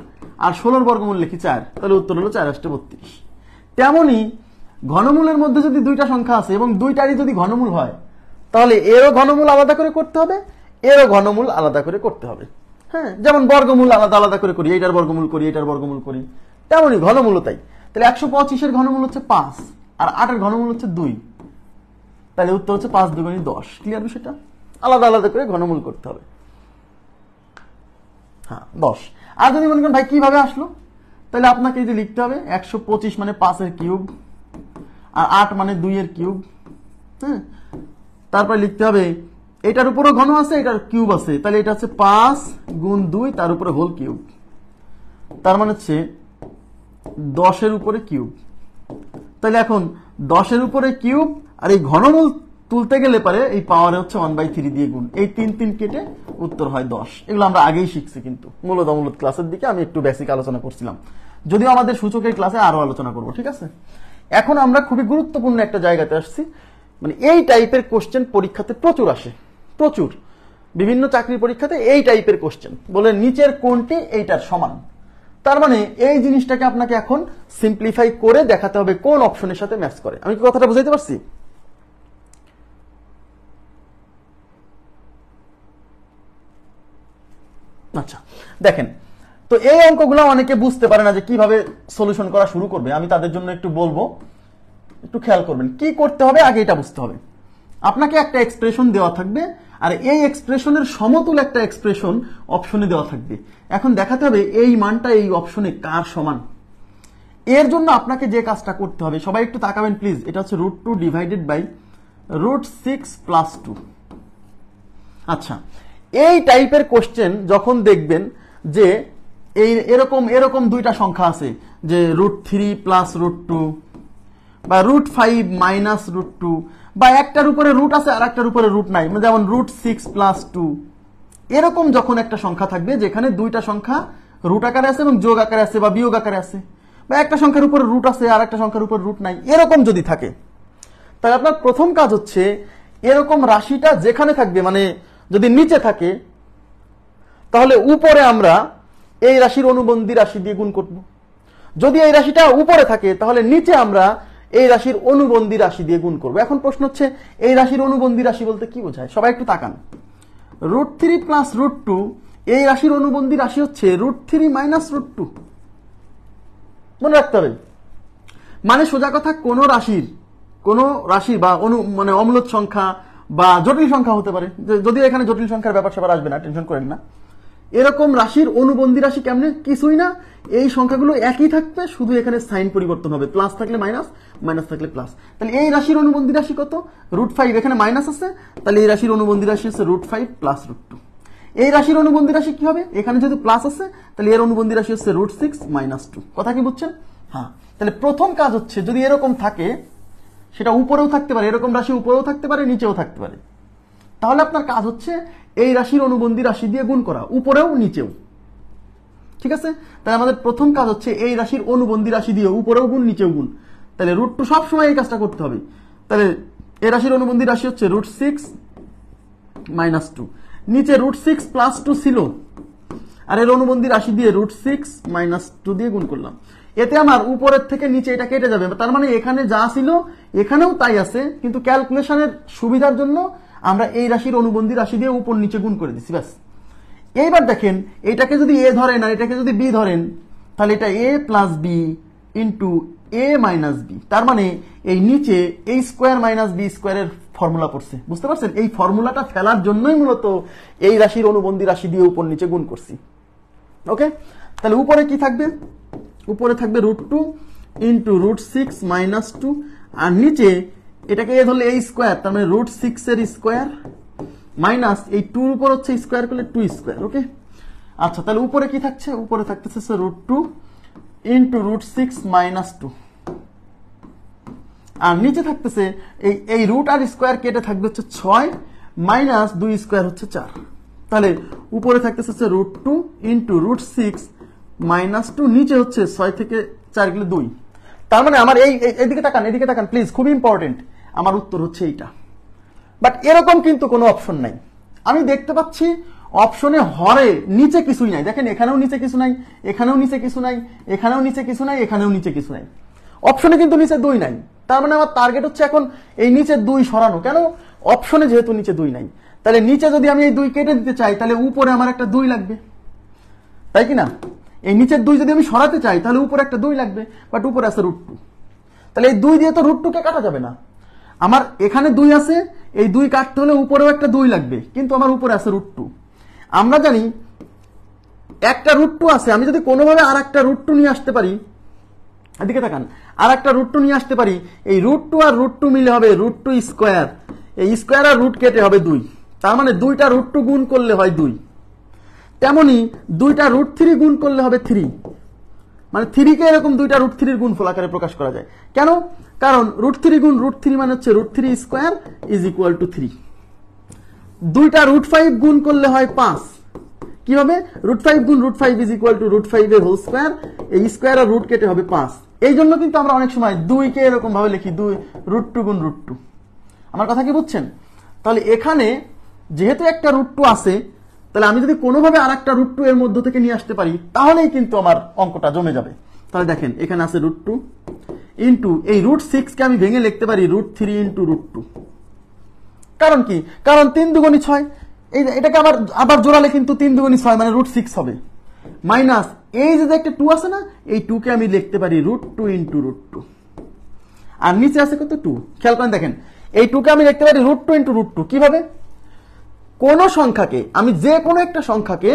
আর 16 বর্গমূল লিখি 4, তাহলে উত্তর হলো 4 8 32। তেমনি ঘনমূলের মধ্যে যদি দুইটা সংখ্যা আছে এবং দুইটারই যদি ঘনমূল হয়, তাহলে এরও ঘনমূল আলাদা করে করতে হবে, এরও ঘনমূল আলাদা করে করতে হবে, হ্যাঁ। যেমন বর্গমূল আলাদা আলাদা করে করি, এইটার বর্গমূল করি, এইটার বর্গমূল করি, তেমনই ঘনমূল তাই। তাহলে 125 এর ঘনমূল হচ্ছে 5 আর 8 এর ঘনমূল হচ্ছে 2, তাহলে উত্তর হচ্ছে 5 দুগুণী 10। ক্লিয়ার বিষয়টা? আলাদা আলাদা করে ঘনমূল করতে হবে, হ্যাঁ 10। আর যদি মনে করেন ভাই কিভাবে আসলো, তাহলে আপনাকে এই যে লিখতে হবে 125 মানে 5 এর কিউব আর 8 মানে 2 এর কিউব, হ্যাঁ। তারপরে লিখতে হবে এটার উপরও ঘন আছে, এটার কিউব আছে, তাহলে এটা হচ্ছে 5 গুণ 2 তার উপরে হোল কিউব, তার মানে হচ্ছে 10 এর উপরে কিউব। তাহলে এখন 10 এর উপরে কিউব আর এই ঘনমূল তুলতে গেলে পারে এই পাওয়ারে হচ্ছে 1/3 দিয়ে গুণ, এই 3 3 কেটে উত্তর হয় 10। এগুলো আমরা আগেই শিখছি, কিন্তু মূলত ক্লাসের দিকে আমি একটু বেসিক আলোচনা করছিলাম, যদিও আমাদের সূচকের ক্লাসে আরো আলোচনা করব, ঠিক আছে। এখন আমরা খুবই গুরুত্বপূর্ণ একটা জায়গাতে আসছি, মানে এই টাইপের কোশ্চেন পরীক্ষাতে প্রচুর আসে, প্রচুর, বিভিন্ন চাকরির পরীক্ষাতে এই টাইপের কোশ্চেন বলে নিচের কোনটি এইটার সমান। তার মানে এই জিনিসটাকে আপনাকে এখন সিম্পলিফাই করে দেখাতে হবে কোন অপশনের সাথে ম্যাচ করে। আমি কি কথাটা বুঝাইতে পারছি? আচ্ছা দেখেন, তো এই অঙ্কগুলো অনেকে বুঝতে পারে না যে কিভাবে সলিউশন করা শুরু করবে, আমি তাদের জন্য একটু বলবো, একটু খেয়াল করবেন কি করতে হবে। আগে এটা বুঝতে হবে, আপনাকে একটা এক্সপ্রেশন দেওয়া থাকবে আর এই এক্সপ্রেশনের সমতুল একটা এক্সপ্রেশন অপশনে দেওয়া থাকবে। এখন দেখাতে হবে এই মানটা এই অপশনে কার সমান। এর জন্য আপনাকে যে কাজটা করতে হবে, সবাই একটু তাকাবেন প্লিজ, এটা হচ্ছে √2 ডিভাইডেড বাই √6 প্লাস 2। আচ্ছা, এই টাইপের কোশ্চেন যখন দেখবেন যে এই এরকম এরকম দুইটা সংখ্যা আছে, যে √3 প্লাস √2 বা √5 মাইনাস √2, বা একটার উপরে রুট আছে আর একটার উপরে রুট নাই, যেমন √6 প্লাস 2, এরকম যখন একটা সংখ্যা থাকবে যেখানে দুইটা সংখ্যা রুট আকারে আছে এবং যোগ আকারে আছে বা বিয়োগ আকারে আছে, বা একটা সংখ্যার উপরে রুট আছে আর একটা সংখ্যার উপরে রুট নাই, এরকম যদি থাকে, তাহলে আপনার প্রথম কাজ হচ্ছে এরকম রাশিটা যেখানে থাকবে, মানে যদি নিচে থাকে, তাহলে উপরে আমরা এই রাশির অনুবন্ধী রাশি দিয়ে গুণ করব। যদি এই রাশিটা উপরে থাকে তাহলে নিচে আমরা এই রাশির অনুবন্ধী রাশি দিয়ে গুণ করব। এখন প্রশ্ন হচ্ছে এই রাশির অনুবন্ধী রাশি বলতে কি বোঝায়? সবাই একটু তাকান। √3 প্লাস √2, এই রাশির অনুবন্ধী রাশি হচ্ছে √3 মাইনাস √2। মনে রাখতে হবে, মানে সোজা কথা কোন রাশি বা মানে অম্লত সংখ্যা বা জটিল সংখ্যা হতে পারে, যদিও এখানে জটিল সংখ্যার ব্যাপার স্যাপার আসবে না, টেনশন করেন না। এরকম রাশির অনুবন্ধী রাশি কেমনে? কিছুই না, এই সংখ্যাগুলো একই থাকবে, শুধু এখানে সাইন পরিবর্তন হবে, প্লাস থাকলে মাইনাস, মাইনাস থাকলে প্লাস। তাহলে এই রাশির অনুবন্ধী রাশি কত? √5, এখানে মাইনাস আছে, তাহলে এই রাশির অনুবন্ধী রাশি হচ্ছে √5 প্লাস √2। এই রাশির অনুবন্ধী রাশি কি হবে? এখানে যদি প্লাস আছে তাহলে এর অনুবন্ধী রাশি হচ্ছে √6 মাইনাস 2। কথা কি বুঝছেন? হ্যাঁ, তাহলে প্রথম কাজ হচ্ছে যদি এরকম থাকে, সেটা উপরেও থাকতে পারে, এরকম রাশি উপরেও থাকতে পারে, নিচেও থাকতে পারে, তাহলে আপনার কাজ হচ্ছে এই রাশির অনুবন্ধী রাশি দিয়ে গুণ করা, উপরেও নিচেও। ঠিক আছে? তাহলে আমাদের প্রথম কাজ হচ্ছে এই রাশির অনুবন্ধী রাশি দিয়ে উপরেও গুণ নিচেও গুণ। তাহলে √2 সবসময় এই কাজটা করতে হবে। তাহলে এই রাশির অনুবন্ধী রাশি হচ্ছে √6 মাইনাস 2, নিচে √6 প্লাস 2 ছিল, আর এর অনুবন্ধী রাশি দিয়ে √6 মাইনাস 2 দিয়ে গুণ করলাম। এতে আমার উপরের থেকে নিচে এটা কেটে যাবে, তার মানে এখানে যা ছিল এখানেও তাই আছে, কিন্তু ক্যালকুলেশনের সুবিধার জন্য আমরা এই রাশির অনুবন্ধী রাশি দিয়ে উপর নিচে গুণ করে দিচ্ছি, ব্যাস। এইবার দেখেন, এটাকে যদি এ ধরেন আর এটাকে যদি বি ধরেন, তাহলে এটা a plus B into a minus B, তার মানে এই নিচে a স্কোয়ার মাইনাস বি স্কোয়ারের ফর্মুলা পড়ছে, বুঝতে পারছেন? এই ফর্মুলাটা ফেলার জন্যই মূলত এই রাশির অনুবন্ধী রাশি দিয়ে উপর নিচে গুণ করছি। ওকে, তাহলে উপরে কি থাকবে? উপরে থাকবে √2 ইন্টু √6 মাইনাস 2, আর নিচে এটাকে এ ধরলে a স্কোয়ার, তার মানে √6 এর স্কোয়ার মাইনাস এই 2 উপর হচ্ছে স্কোয়ার করলে 2 স্কোয়ার। ওকে, আচ্ছা, তাহলে উপরে কি থাকছে? উপরে থাকতেছে √2 ইন্টু √6 মাইনাস 2, আর নিচে থাকতেছে এই রুট আর স্কোয়ার কেটে থাকবে হচ্ছে 6 মাইনাস 2 স্কোয়ার হচ্ছে 4। তাহলে উপরে থাকতেছে √2 ইন্টু √6 মাইনাস 2, নিচে হচ্ছে 6 থেকে 4 গেলে 2। তার মানে আমার এইদিকে তাকান, এদিকে তাকান প্লিজ, খুব ইম্পর্টেন্ট। আমার উত্তর হচ্ছে এইটা। বাট এরকম কিন্তু কোনো অপশন নাই। আমি দেখতে পাচ্ছি অপশনে হরে নিচে কিছুই নাই। দেখেন, এখানেও নিচে কিছু নাই, এখানেও নিচে কিছু নাই, এখানেও নিচে কিছু নাই, এখানেও নিচে কিছু নাই। অপশনে কিন্তু নিচে 2 নাই। তার মানে আমার টার্গেট হচ্ছে এখন এই নিচে 2 সরানো। কেন? অপশনে যেহেতু নিচে 2 নাই, তাহলে নিচে যদি আমি এই 2 কেটে দিতে চাই, তাহলে উপরে আমার একটা 2 লাগবে, তাই কি না? এই নিচের 2 যদি আমি সরাতে চাই, তাহলে উপরে একটা 2 লাগবে, বাট উপরে আছে √2। তাহলে এই 2 দিয়ে তো √2 কে কাটা যাবে না। আমার এখানে 2 আছে, এই 2 কাটতে হলে উপরেও একটা 2 লাগবে, কিন্তু আমার উপরে আছে √2। আমরা জানি একটা √2 আছে, আমি যদি কোনোভাবে আর একটা √2 নিয়ে আসতে পারি, এদিকে তাকান, আর একটা √2 নিয়ে আসতে পারি, এই √2 আর √2 মিলে হবে √2 স্কোয়ার, এই স্কোয়ার আর রুট কেটে হবে 2, তার মানে 2টা √2 গুণ করলে হয় 2। তেমনি 2টা √3 গুণ করলে হবে 3, মানে 3 কে এরকম 2টা √3 এর গুণফল আকারে প্রকাশ করা যায়। কেন? কারণ √3 গুণ √3 মানে হচ্ছে √3 স্কোয়ার ইজ ইকুয়াল টু 3। 2টা √5 গুণ করলে হয় 5, কিভাবে? √5 গুণ √5 ইজ ইকুয়াল টু √5 এর হোল স্কোয়ার, এই স্কোয়ার আর রুট কেটে হবে 5। এই জন্য কিন্তু আমরা অনেক সময় 2 কে এরকম ভাবে লিখি, 2 √2 গুণ √2। আমার কথা কি বুঝছেন? তাহলে এখানে যেহেতু একটা √2 আছে, তাহলে আমি যদি কোনোভাবে আর একটা √2 এর মধ্য থেকে নিয়ে আসতে পারি, তাহলেই কিন্তু আমার অঙ্কটা জমে যাবে। তাহলে দেখেন, এখানে আছে √2 ইন্টু এই √6 কে আমি ভেঙে লিখতে পারি √3 ইন্টু √2। কারণ কি? কারণ 3 দুগুণী 6, এটাকে আবার জোড়ালে কিন্তু 3 দুগুণী 6 মানে √6 হবে, মাইনাস এই যে একটা 2 আছে না, এই 2 কে আমি লিখতে পারি √2 ইন্টু √2, আর নিচে আছে কত? 2। খেয়াল করেন, দেখেন, এই 2 কে আমি লিখতে পারি √2 ইন্টু √2। কিভাবে? কোন সংখ্যাকে, আমি যে কোনো একটা সংখ্যাকে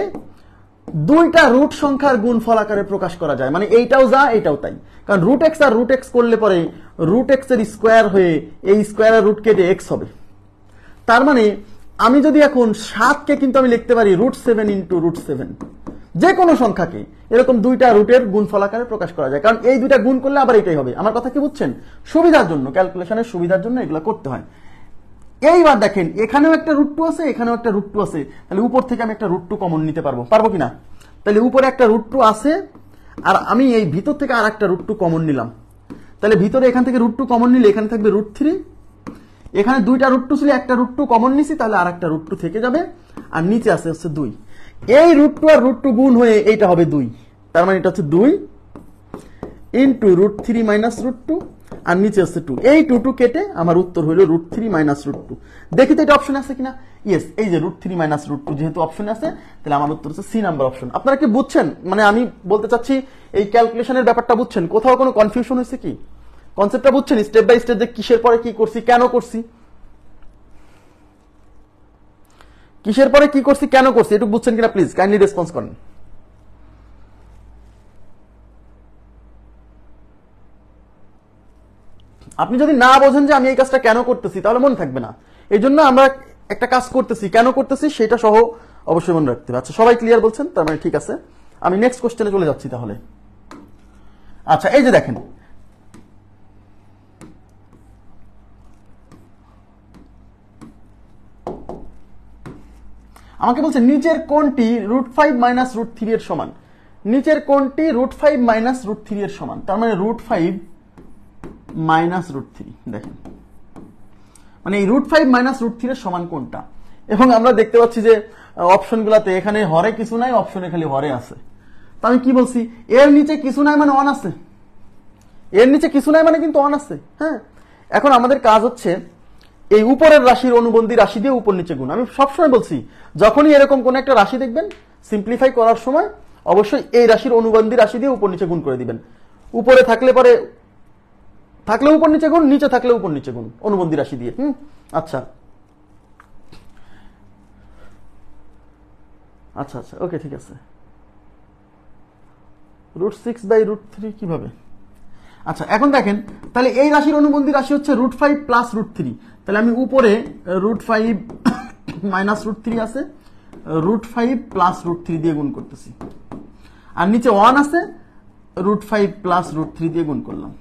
2টা রুট সংখ্যার গুণফল আকারে প্রকাশ করা যায়, মানে এইটাও যা এইটাও তাই। কারণ √x আর √x করলে পরে √x এর স্কোয়ার হয়ে এই স্কোয়ার আর রুট কেটে x হবে। তার মানে আমি যদি এখন 7 কে কিন্তু আমি লিখতে পারি √7 ইন্টু √7। যে কোনো সংখ্যাকে এরকম 2টা রুটের গুণফল আকারে প্রকাশ করা যায়, কারণ এই 2টা গুণ করলে আবার এটাই হবে। আমার কথা কি বুঝছেন? সুবিধার জন্য, ক্যালকুলেশনের সুবিধার জন্য এগুলো করতে হয়। এইবার দেখেন, এখানেও একটা √2 আছে, এখানেও একটা √2 আছে, তাহলে উপর থেকে আমি একটা √2 কমন নিতে পারবো কিনা? তাহলে উপরে একটা √2 আছে, আর আমি এই ভিতর থেকে আর একটা √2 কমন নিলাম। তাহলে ভিতরে এখান থেকে √2 কমন নিলে এখানে থাকবে √3, এখানে 2টা √2 ছিল, একটা √2 কমন নিছি, তাহলে আর একটা √2 থেকে যাবে, আর নিচে আছে হচ্ছে 2। এই √2 আর √2 গুণ হয়ে এইটা হবে 2, তার মানে এটা হচ্ছে 2। ইন্টু √3 মাইনাস √2 আর নিচে হচ্ছে 2। এই 2 কেটে আমার উত্তর হইল √3 মাইনাস √2। দেখি তো এটা অপশন আছে কিনা। ইয়েস, এই যে √3 মাইনাস √2 যেহেতু অপশন আছে, তাহলে আমার উত্তর হচ্ছে সি নাম্বার অপশন। আপনারা কি বুঝছেন? মানে আমি বলতে চাচ্ছি এই ক্যালকুলেশনের ব্যাপারটা বুঝছেন? কোথাও কোনো কনফিউশন হয়েছে কি? কনসেপ্টটা বুঝছেন স্টেপ বাই স্টেপ, যে কিসের পরে কি করছি, কেন করছি, কিসের পরে কি করছি, কেন করছি, একটু বুঝছেন কিনা প্লিজ কাইন্ডলি রেসপন্স করেন। আপনি যদি না বোঝেন যে আমি এই কাজটা কেন করতেছি, তাহলে মনে থাকবে না। এই জন্য আমরা একটা কাজ করতেছি, কেন করতেছি সেটা সহ অবশ্যই মনে রাখতে হবে। আচ্ছা, সবাই ক্লিয়ার বলছেন? তার মানে ঠিক আছে, আমি নেক্সট কোশ্চেনে চলে যাচ্ছি তাহলে। আচ্ছা, এই যে দেখেন, আমাকে বলছে নিচের কোণটি √5 মাইনাস √3 এর সমান। নিচের কোণটি √5 মাইনাস √3 এর সমান, তার মানে √5 মাইনাস √3। দেখেন, মানে এই √5 মাইনাস √3 এর সমান কোনটা? এবং আমরা দেখতে পাচ্ছি যে অপশন গুলাতে এখানে হরে কিছু নাই, অপশনে খালি হরে আছে। তো আমি কি বলছি, এর নিচে কিছু নাই মানে অন আছে, এর নিচে কিছু নাই মানে কিন্তু অন আছে। হ্যাঁ, এখন আমাদের কাজ হচ্ছে এই উপরের রাশির অনুবন্ধী রাশি দিয়ে উপর নিচে গুণ। আমি সবসময় বলছি, যখনই এরকম কোন একটা রাশি দেখবেন সিম্পলিফাই করার সময় অবশ্যই এই রাশির অনুবন্ধী রাশি দিয়ে উপর নিচে গুণ করে দিবেন। উপরে থাকলে পরে থাকলে উপর নিচে গুণ, নিচে থাকলে উপর নিচে গুণ অনুবন্ধী রাশি দিয়ে। আচ্ছা আচ্ছা আচ্ছা, ওকে, ঠিক আছে। √6 বাই √3 কিভাবে? আচ্ছা, এখন দেখেন, তাহলে এই রাশির অনুবন্ধী রাশি হচ্ছে √5 প্লাস √3। তাহলে আমি উপরে √5 মাইনাস √3 আছে, √5 প্লাস √3 দিয়ে গুণ করতেছি, আর নিচে 1 আছে, √5 প্লাস √3 দিয়ে গুণ করলাম।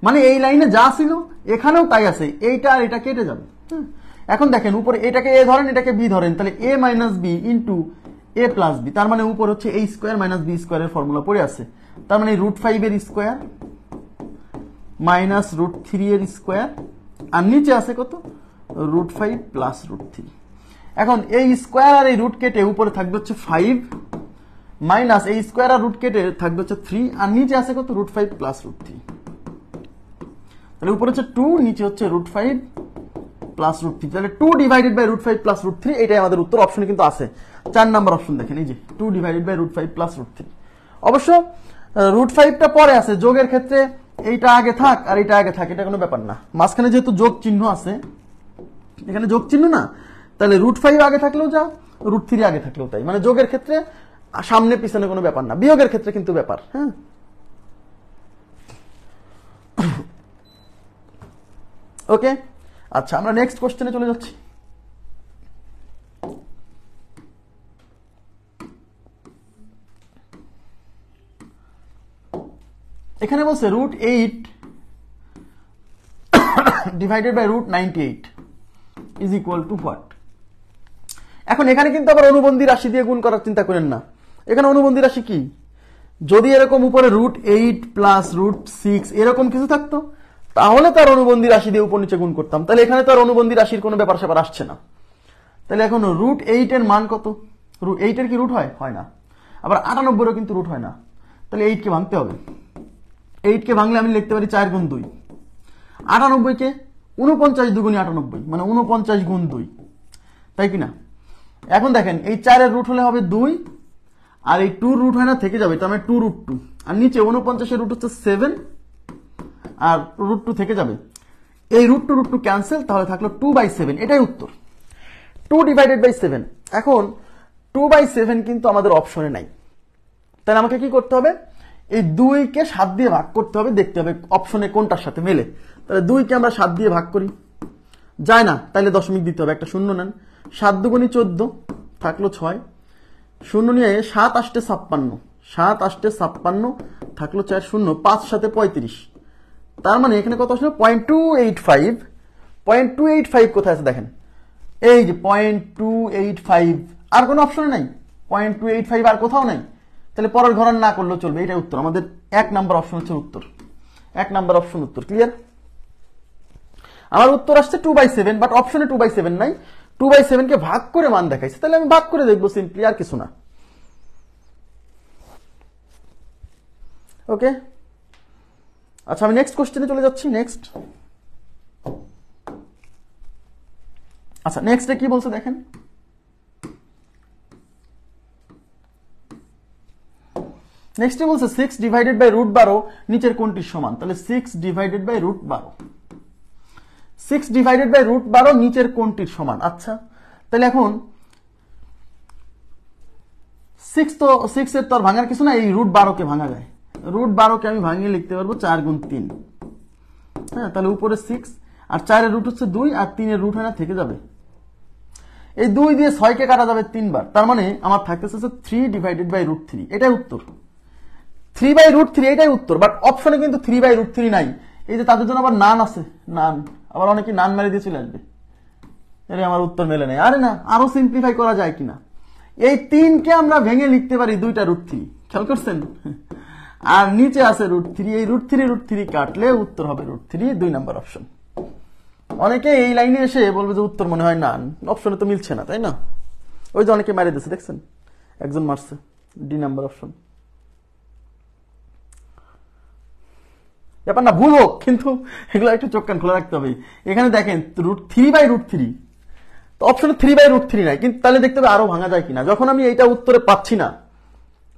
মানে এই লাইনে যা ছিল এখানেও তাই আছে, এইটা আর এটা কেটে যাবে। এখন দেখেন, উপরে এটাকে এ ধরেন, এটাকে বি ধরেন, তাহলে a minus B into a plus B, তার মানে উপর হচ্ছে a স্কোয়ার মাইনাস বি স্কোয়ারের ফর্মুলা পড়ে আছে। তার মানে √5 এর স্কোয়ার মাইনাস √3 এর স্কোয়ার, আর নিচে আছে কত? √5 প্লাস √3। এখন এই স্কোয়ার আর এই রুট কেটে উপরে থাকবে হচ্ছে 5 মাইনাস এই স্কোয়ার আর রুট কেটে থাকবে হচ্ছে 3, আর নিচে আছে কত? √5 প্লাস √3। তাহলে উপরে হচ্ছে 2, নিচে হচ্ছে √5 প্লাস √3। তাহলে 2 ডিভাইডেড বাই √5 প্লাস √3, এটাই আমাদের উত্তর। অপশনে কিন্তু আছে 4 নাম্বার অপশন, দেখেন এই যে 2 ডিভাইডেড বাই √5 প্লাস √3। অবশ্য √5টা পরে আছে, যোগের ক্ষেত্রে এইটা আগে থাক আর এইটা আগে থাক, এটা কোনো ব্যাপার না। মাঝখানে যেহেতু যোগ চিহ্ন আছে, এখানে যোগ চিহ্ন না, তাহলে √5 আগে থাকলেও যা, √3 আগে থাকলেও তাই। মানে যোগের ক্ষেত্রে সামনে পিছনে কোনো ব্যাপার না, বিয়োগের ক্ষেত্রে কিন্তু ব্যাপার। হ্যাঁ, ওকে। আচ্ছা, আমরা নেক্সট কোশ্চেনে চলে যাচ্ছি। এখানে বলছে √8 divided by √98 is equal to what? এখন এখানে কিন্তু আবার অনুবন্ধী রাশি দিয়ে গুণ করার চিন্তা করেন না। এখানে অনুবন্ধী রাশি কি? যদি এরকম উপরে √8 প্লাস √6 এরকম কিছু থাকতো, তাহলে তার অনুবন্ধী রাশি দিয়ে উপর নিচে গুণ করতাম। তাহলে এখানে তো আর অনুবন্ধী রাশির কোনো ব্যাপার স্যাপার আসছে না। তাহলে এখন √8 এর মান কত? √8 এর কি রুট হয়? হয় না। আবার 98 কিন্তু রুট হয় না। তাহলে 8 কে ভাঙতে হবে। 8 কে ভাঙলে আমি লিখতে পারি 4 গুণ 2। 98 কে 49 দুগুণী 98, মানে 49 গুণ 2, তাই কিনা? এখন দেখেন, এই 4 এর রুট হলে হবে 2, আর এই 2 রুট হয় না, থেকে যাবে, তার মানে 2√2, আর নিচে 49 এর রুট হচ্ছে 7, আর √2 থেকে যাবে। এই √2 ক্যান্সেল, তাহলে থাকলো 2/7। এটাই উত্তর, 2 ডিভাইডেড বাই 7। এখন 2/7 কিন্তু আমাদের অপশনে নাই, তাহলে আমাকে কি করতে হবে? এই 2 কে 7 দিয়ে ভাগ করতে হবে, দেখতে হবে অপশনে কোনটার সাথে মেলে। তাহলে 2 কে আমরা 7 দিয়ে ভাগ করি, যায় না, তাহলে দশমিক দিতে হবে, একটা শূন্য নেন। 7 দুগুণী 14, থাকলো 6, শূন্য নিয়ে 7 8 56, 7 8 56, থাকলো 4 শূন্য, 5 7 35। তার মানে এখানে কত আসলে? 0.285। 0.285 কোথায় আছে দেখেন, এই যে 0.285, আর কোনো অপশনে নাই। 0.285 আর কোথাও নাই। তাহলে পরের ঘর না করলেও চলবে, এটাই উত্তর। আমাদের 1 নাম্বার অপশন হচ্ছে উত্তর, 1 নাম্বার অপশন উত্তর। ক্লিয়ার? আমার উত্তর আসছে 2/7, বাট অপশনে 2/7 নাই। 2/7 কে ভাগ করে মান দেখাইছে, তাহলে আমি ভাগ করে দেখবো সিম্পলি, আর কিছু না। ওকে, আচ্ছা, আমি নেক্সট কোশ্চেনে চলে যাচ্ছি। নেক্সট, আচ্ছা নেক্সটে কি বলছে দেখেন, নেক্সটে বলছে 6 ডিভাইডেড বাই রুট 12 নিচের কোনটির সমান। তাহলে 6 divided by root 12, 6 divided by root 12 নিচের কোনটির সমান। আচ্ছা, তাহলে এখন 6 তো 6 এর তো আর ভাঙার কিছু না, এই রুট 12 কে ভাঙা যায়। রুট 12 কে আমি ভাঙিয়ে লিখতে পারবো 4 গুণ 3। হ্যাঁ, তাহলে উপরে 6 আর 4 এর রুট হচ্ছে 2 আর 3 এর রুট হয় না, থেকে যাবে। এই 2 দিয়ে 6 কে কাটা যাবে 3 বার, তার মানে আমার থাকতেছে 3 ডিভাইডেড বাই রুট 3। এটাই উত্তর, 3 বাই রুট 3 এটাই উত্তর। বাট অপশনে কিন্তু 3 বাই রুট 3 নাই। এই যে তাদের জন্য আবার নান আছে, নান আবার অনেকে নান মেরে দিয়ে চলে আসবে, আরে আমার উত্তর মেলে নেই। আরে না, আরো সিম্পলিফাই করা যায় কিনা, এই 3 কে আমরা ভেঙে লিখতে পারি 2টা রুট 3, খেয়াল করছেন? আর নিচে আছে রুট 3, এই রুট 3 কাটলে উত্তর হবে রুট 3, 2 নাম্বার অপশন। অনেকে এই লাইনে এসে বলবে যে উত্তর মনে হয় নান, অপশনে তো মিলছে না, তাই না? ওই যে অনেকে মারে দিচ্ছে, দেখছেন? একজন মারছে, ডি নাম্বার অপশন। ব্যাপার না ভুল হোক, কিন্তু এগুলো একটু চোখ কান খোলা রাখতে হবে। এখানে দেখেন রুট 3 বাই রুট 3, তো অপশনে 3 বাই রুট 3 নাই, কিন্তু তাহলে দেখতে হবে আরো ভাঙা যায় কিনা। যখন আমি এইটা উত্তরে পাচ্ছি না,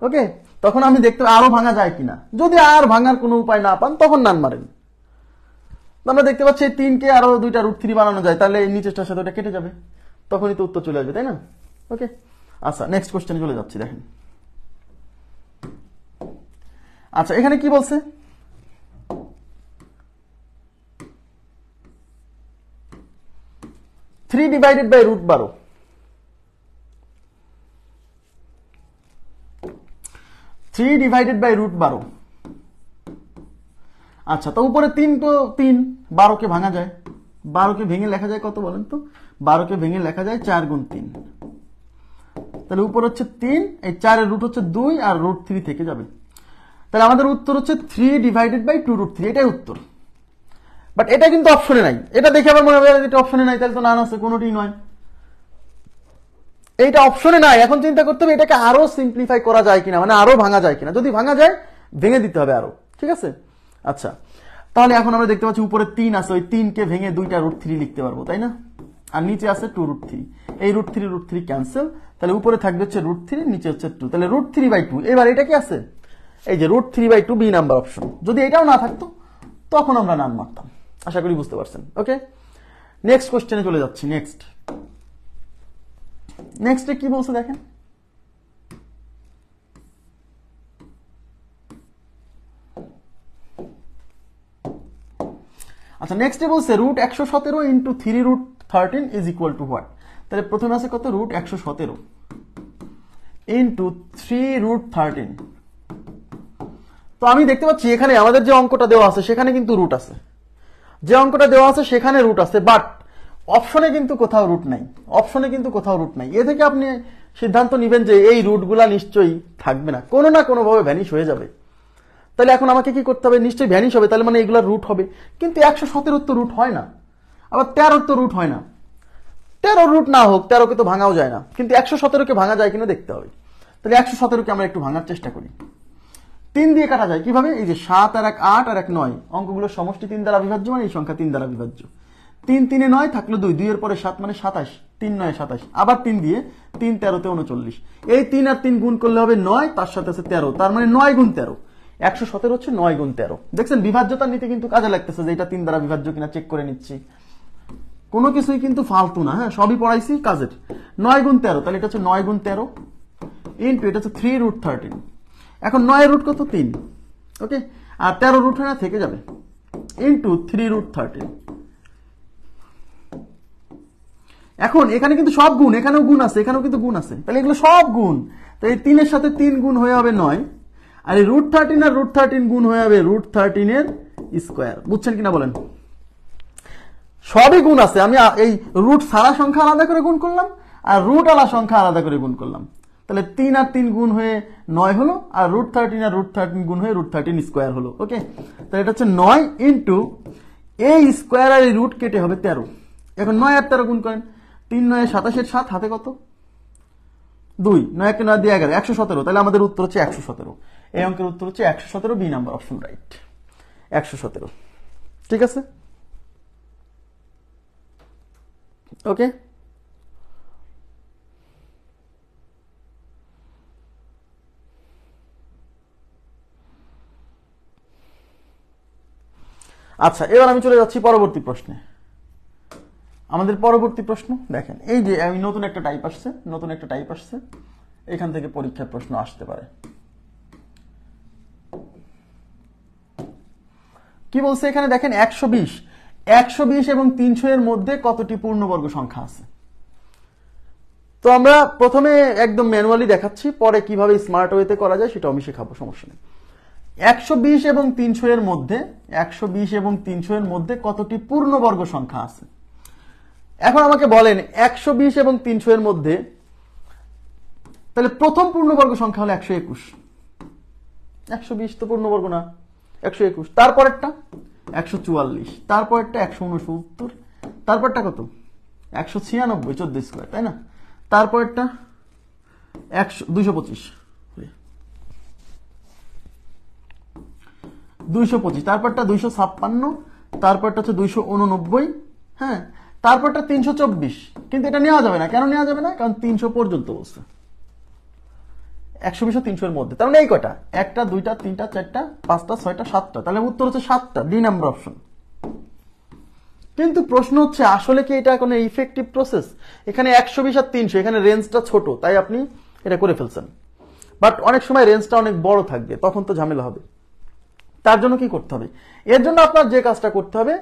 ওকে, তখন আমি দেখতে হবে আরো ভাঙা যায় কিনা। যদি আর ভাঙার কোনো উপায় না পান, তখন নান মারেন। আমরা দেখতে পাচ্ছি এই 3 কে আরো 2টা রুট 3 বানানো যায়, তাহলে এই নিচেরটার সাথে ওটা কেটে যাবে, তখনই তো উত্তর চলে আসবে, তাই না? ওকে, আচ্ছা নেক্সট কোশ্চেনে চলে যাচ্ছি। দেখেন, আচ্ছা এখানে কি বলছে, three divided by root 12, 3 divided by root 12। আচ্ছা, তো উপরে 3 তো 3, 12 কে ভাঙা যায়, 12 কে ভেঙে লেখা যায় কত বলেন তো? 12 কে ভেঙে লেখা যায় 4 গুণ 3। তাহলে উপর হচ্ছে 3, এই 4 এর রুট হচ্ছে 2 আর রুট 3 থেকে যাবে। তাহলে আমাদের উত্তর হচ্ছে 3 ডিভাইডেড বাই 2 রুট 3, এটাই উত্তর। বাট এটা কিন্তু অপশনে নাই। এটা দেখে আবার মনে হবে এটা অপশনে নাই, তাহলে তো নান আছে, কোনোটি নয়। এইটা অপশনে নাই। এখন চিন্তা করতে হবে এটাকে আরো সিম্পলিফাই করা যায় কিনা, মানে আরো ভাঙা যায় কিনা। যদি ভাঙা যায়, ভেঙে দিতে হবে আরো, ঠিক আছে? আচ্ছা, তাহলে এখন আমরা দেখতে পাচ্ছি উপরে 3 আছে, ওই 3 কে ভেঙে 2টা রুট 3 লিখতে পারবো, তাই না? আর নিচে আছে 2 রুট 3, এই রুট 3 ক্যান্সেল, তাহলে উপরে থাকবে হচ্ছে রুট 3, নিচে হচ্ছে 2, তাহলে রুট 3 বাই 2। এবার এটা কি আছে, এই যে root 3 by 2, B number option. যদি এটাও না থাকতো, তখন আমরা নান মারতাম। আশা করি বুঝতে পারছেন। ওকে, নেক্সট কোশ্চেনে চলে যাচ্ছি। নেক্সটে কি বলছে দেখেন, আচ্ছা নেক্সটে বলছে root 117 into 3 root 13 is equal to what. তাহলে প্রথমে আছে কত, রুট 117 ইন্টু 3 রুট 13। তো আমি দেখতে পাচ্ছি এখানে আমাদের যে অঙ্কটা দেওয়া আছে সেখানে কিন্তু রুট আছে, যে অঙ্কটা দেওয়া আছে সেখানে রুট আছে, বাট অপশনে কিন্তু কোথাও রুট নাই। অপশনে কিন্তু কোথাও রুট নাই। এ থেকে আপনি সিদ্ধান্ত নেবেন যে এই রুটগুলা নিশ্চয়ই থাকবে না, কোনো না কোনো ভাবে ভ্যানিশ হয়ে যাবে। তাহলে এখন আমাকে কি করতে হবে, নিশ্চয়ই ভ্যানিশ হবে, তাহলে মানে এগুলোর রুট হবে। কিন্তু 117 তো রুট হয় না, আবার 13 তো রুট হয় না। 13 রুট না হোক, 13 কে তো ভাঙাও যায় না, কিন্তু 117 কে ভাঙা যায় কিনা দেখতে হবে। তাহলে 117 কে আমরা একটু ভাঙার চেষ্টা করি। 3 দিয়ে কাটা যায় কিভাবে, এই যে 7 আর 1 8 আর 1 9, অঙ্কগুলোর সমষ্টি 3 দ্বারা বিভাজ্য, মানে এই সংখ্যা 3 দ্বারা বিভাজ্য। 3 3 9 থাকলো 2, 2 এর পরে 7 মানে 27, 3 9 27, আবার 3 দিয়ে 3 13 তে 39। এই 3 আর 3 গুণ করলে হবে 9, তার সাথে আছে 13, তার মানে 9 গুণ 13, 117 হচ্ছে 9 গুণ 13। দেখছেন বিভাজ্যতার নীতি কিন্তু কাজে লাগতেছে, যে এটা 3 দ্বারা বিভাজ্য কিনা চেক করে নিচ্ছি। কোনো কিছুই কিন্তু ফালতু না, হ্যাঁ সবই পড়াইছি কাজের। 9 গুণ 13, তাহলে এটা হচ্ছে 9 গুণ 13 ইন্টু এটা হচ্ছে 3 রুট 13। এখন 9 এর রুট কত, 3, ওকে, আর 13 রুট হয় না, থেকে যাবে, ইন্টু 3 রুট 13। এখন এখানে কিন্তু সব গুণ, এখানেও গুণ আছে, এখানেও কিন্তু গুণ আছে, তাহলে এগুলো সব গুণ। তো এই 3 এর সাথে 3 গুণ হয়ে হবে 9, আর এই রুট 13 আর রুট 13 গুণ হয়ে হবে রুট 13 এর স্কোয়ার। বুঝছেন কিনা বলেন? সবই গুণ আছে, আমি এই রুট সারা সংখ্যা আলাদা করে গুণ করলাম, আর রুট আলা সংখ্যা আলাদা করে গুণ করলাম। তাহলে 3 আর 3 গুণ হয়ে 9 হলো, আর রুট 13 আর রুট 13 গুণ হয়ে রুট 13 স্কোয়ার হলো। ওকে, তাহলে এটা হচ্ছে 9 ইন্টু এই স্কোয়ার আর এই রুট কেটে হবে 13। এখন 9 আর 13 গুণ করেন, 3 9 27 7, হাতে কত 2, 9 কে 9 দিয়ে 11, 117। তাহলে আমাদের উত্তর হচ্ছে 117। এই অঙ্কের উত্তর হচ্ছে 117, বি নাম্বার অপশন রাইট। 117। ঠিক আছে, ওকে। আচ্ছা, এবার আমি চলে যাচ্ছি পরবর্তী প্রশ্নে। আমাদের পরবর্তী প্রশ্ন দেখেন, এই যে আমি নতুন একটা টাইপ আসছে, এখান থেকে পরীক্ষার প্রশ্ন আসতে পারে। কি বলছে এখানে দেখেন, 120 এবং 300 এর মধ্যে কতটি পূর্ণবর্গ সংখ্যা আছে। তো আমরা প্রথমে একদম ম্যানুয়ালি দেখাচ্ছি, পরে কিভাবে স্মার্ট ওয়েতে করা যায় সেটা আমি শেখাবো, সমস্যা নেই। 120 এবং 300 এর মধ্যে 120 এবং 300 এর মধ্যে কতটি পূর্ণবর্গ সংখ্যা আছে। এখন আমাকে বলেন 120 এবং 300 এর মধ্যে, তাহলে প্রথম পূর্ণবর্গ সংখ্যা হলো 121। 120 তো পূর্ণবর্গ না, 121। তারপরেরটা 144, তারপরেরটা 169, তারপরটা কত 196, 14 স্কয়ার, তাই না? তারপরেরটা 225, 225, তারপরটা 256, তারপরটা হচ্ছে 289, হ্যাঁ, তারপরটা 324। কিন্তু এটা নেওয়া যাবে না, কেন নেওয়া যাবে না? কারণ 300 পর্যন্ত বলছে। 120 ও 300 এর মধ্যে, তার মানে এই কয়টা, 1, 2, 3, 4, 5, 6, 7টা, তাহলে উত্তর হচ্ছে 7টা, ডি নাম্বার অপশন। কিন্তু প্রশ্ন হচ্ছে আসলে কি এটা কোনো ইফেক্টিভ প্রসেস? এখানে 120 আর 300, এখানে রেঞ্জটা ছোট, তাই আপনি এটা করে ফেলছেন। বাট অনেক সময় রেঞ্জটা অনেক বড় থাকবে, তখন তো ঝামেলা হবে। তার জন্য কি করতে হবে? এর জন্য আপনার যে কাজটা করতে হবে,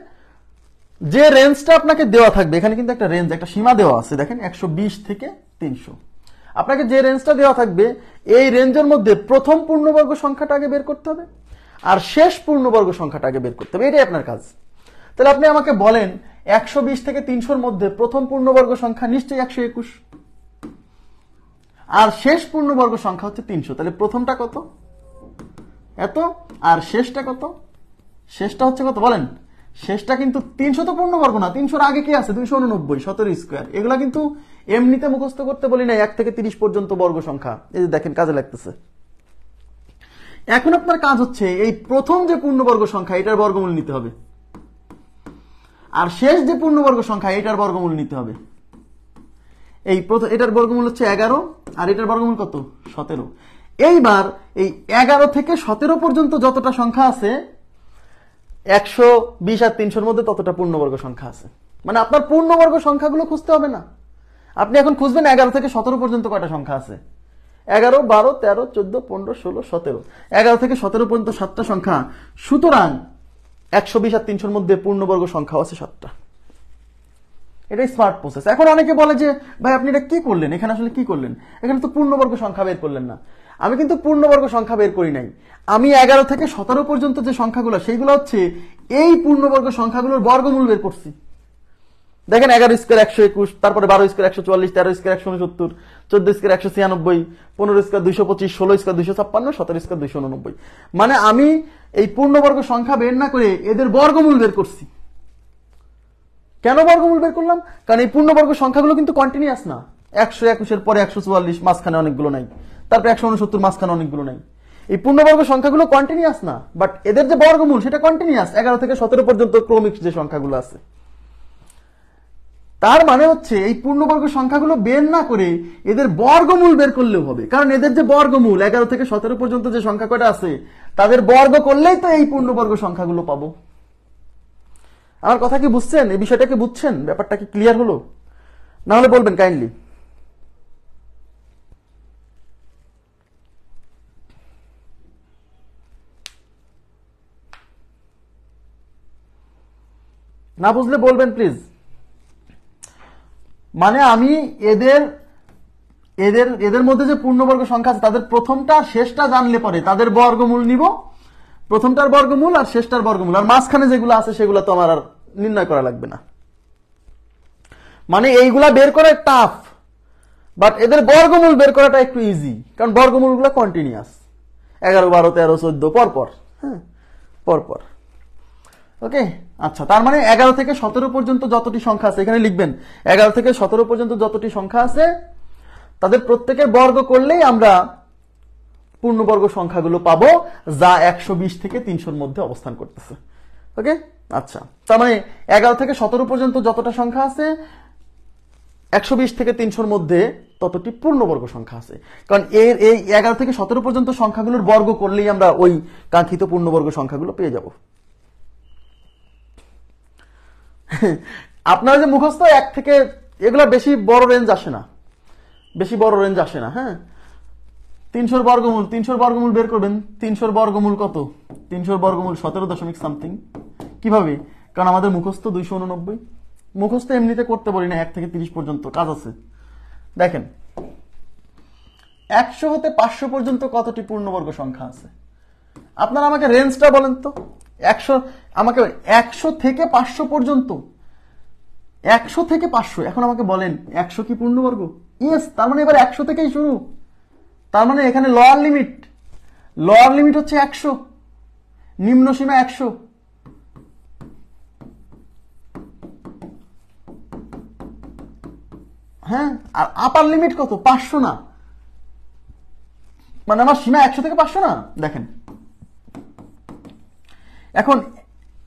যে রেঞ্জটা আপনাকে দেওয়া থাকবে, এখানে কিন্তু একটা রেঞ্জ, একটা সীমা দেওয়া আছে দেখেন, 120 থেকে 300। আপনাকে যে রেঞ্জটা দেওয়া থাকবে, এই রেঞ্জের মধ্যে প্রথম পূর্ণবর্গ সংখ্যাটা আগে বের করতে হবে, আর শেষ পূর্ণবর্গ সংখ্যাটা আগে বের করতে হবে। এটাই আপনার কাজ। তাহলে আপনি আমাকে বলেন 120 থেকে 300 মধ্যে প্রথম পূর্ণবর্গ সংখ্যা নিশ্চয়ই 121, আর শেষ পূর্ণবর্গ সংখ্যা হচ্ছে 300। তাহলে প্রথমটা কত? এত। আর শেষটা কত? শেষটা হচ্ছে কত বলেন? শেষটা কিন্তু 300 তো পূর্ণবর্গ না, 300 আগে কি আছে? 289, 17 স্কয়ার। এগুলা কিন্তু এমনিতে মুখস্থ করতে বলি না, 1 থেকে 30 পর্যন্ত বর্গ সংখ্যা। এই যে দেখেন, কাজে লাগতেছে। এখন আপনার কাজ হচ্ছে এই প্রথম যে পূর্ণবর্গ সংখ্যা, এটার বর্গমূল নিতে হবে, আর শেষ যে পূর্ণবর্গ সংখ্যা, এটার বর্গমূল নিতে হবে। এই প্রথম, এটার বর্গমূল হচ্ছে 11, আর এটার বর্গমূল কত? 17। এইবার এই 11 থেকে 17 পর্যন্ত যতটা সংখ্যা আছে, 120 আর 300 মধ্যে ততটা পূর্ণবর্গ সংখ্যা আছে। মানে আপনার পূর্ণবর্গ সংখ্যাগুলো খুঁজতে হবে না, আপনি এখন খুঁজবেন 11 থেকে 17 পর্যন্ত কয়টা সংখ্যা আছে। 11, 12, 13, 14, 15, 16, 17। 11 থেকে 17 পর্যন্ত 7টা সংখ্যা। সুতরাং 120 আর 300 মধ্যে পূর্ণবর্গ সংখ্যা আছে 7টা। এটাই স্মার্ট প্রসেস। এখন অনেকে বলে যে ভাই আপনি এটা কি করলেন, এখানে আসলে কি করলেন? এখানে তো পূর্ণবর্গ সংখ্যা বের করলেন না। আমি কিন্তু পূর্ণবর্গ সংখ্যা বের করি নাই, আমি 11 থেকে 17 পর্যন্ত যে সংখ্যাগুলো, সেইগুলো হচ্ছে এই পূর্ণবর্গ সংখ্যাগুলোর বর্গমূল বের করছি। দেখেন 11 স্কয়ার 121, তারপরে 12 square 144, 13 square 169, 14 square 196, 15 square 225, 16 square 256, 17 square 289। মানে আমি এই পূর্ণবর্গ সংখ্যা বের না করে এদের বর্গমূল বের করছি। কেন বর্গমূল বের করলাম? কারণ এই পূর্ণবর্গ সংখ্যাগুলো কিন্তু কন্টিনিউয়াস না। 121 এর পরে 144, মাঝখানে অনেকগুলো নাই, তারপরে 169, মাঝখানে অনেকগুলো নাই। এই পূর্ণবর্গ সংখ্যাগুলো কন্টিনিউয়াস না, বাট এদের যে বর্গমূল সেটা কন্টিনিউয়াস। 11 থেকে 17 পর্যন্ত ক্রমিক যে সংখ্যাগুলো আছে, তার মানে হচ্ছে এই পূর্ণবর্গ সংখ্যাগুলো বের না করে এদের বর্গমূল বের করলেও হবে। কারণ এদের যে বর্গমূল 11 থেকে 17 পর্যন্ত যে সংখ্যা কয়টা আছে, তাদের বর্গ করলেই তো এই পূর্ণবর্গ সংখ্যাগুলো পাবো। আমার কথা কি বুঝছেন? এই বিষয়টাকে বুঝছেন? ব্যাপারটা কি ক্লিয়ার হলো? না হলে বলবেন কাইন্ডলি। না বুঝলে বলবেন প্লিজ। মানে আমি এদের এদের এদের মধ্যে যে পূর্ণবর্গ সংখ্যা আছে, তাদের প্রথমটা শেষটা জানলে পরে তাদের বর্গমূল নিব, প্রথমটার বর্গমূল আর শেষটার বর্গমূল, আর মাঝখানে যেগুলো আছে সেগুলো তো আমার আর নির্ণয় করা লাগবে না। মানে এইগুলা বের করা টাফ, বাট এদের বর্গমূল বের করাটা একটু ইজি, কারণ বর্গমূলগুলো কন্টিনিউয়াস। 11, 12, 13, 14 পরপর, হ্যাঁ পরপর। ওকে, আচ্ছা, তার মানে 11 থেকে 17 পর্যন্ত যতটি সংখ্যা আছে, এখানে লিখবেন 11 থেকে 17 পর্যন্ত যতটি সংখ্যা আছে, তাদের প্রত্যেকের বর্গ করলেই আমরা পূর্ণবর্গ সংখ্যাগুলো পাবো যা 120 থেকে 300-র মধ্যে অবস্থান করতেছে। ওকে, আচ্ছা, তার মানে 11 থেকে 17 পর্যন্ত যতটা সংখ্যা আছে 120 থেকে 300-র মধ্যে ততটি পূর্ণবর্গ সংখ্যা আছে, কারণ এই 11 থেকে 17 পর্যন্ত সংখ্যাগুলোর বর্গ করলেই আমরা ওই কাঙ্ক্ষিত পূর্ণবর্গ সংখ্যাগুলো পেয়ে যাব। আপনারা যে মুখস্থ 1 থেকে, এগুলা বেশি বড় রেঞ্জ আসে না, হ্যাঁ। 300-র বর্গমূল বের করবেন। 300-র বর্গমূল কত? 300-র বর্গমূল 17 কিভাবে? কারণ আমাদের মুখস্থ 289। মুখস্থ এমনিতে করতে পারি না 1 থেকে 30 পর্যন্ত, কাজ আছে। দেখেন 100 হতে 500 পর্যন্ত কতটি পূর্ণবর্গ সংখ্যা আছে? আপনারা আমাকে রেঞ্জটা বলেন তো। 100 থেকে 500 পর্যন্ত, 100 থেকে 500, এখন আমাকে বলেন 100 কি পূর্ণবর্গ? ইয়েস, তার মানে এবার 100 থেকেই শুরু। তার মানে এখানে লোয়ার লিমিট হচ্ছে 100, নিম্ন সীমা 100। হ্যাঁ, আর আপার লিমিট কত? 500 না, মানে আমার সীমা 100 থেকে 500 না। দেখেন এখন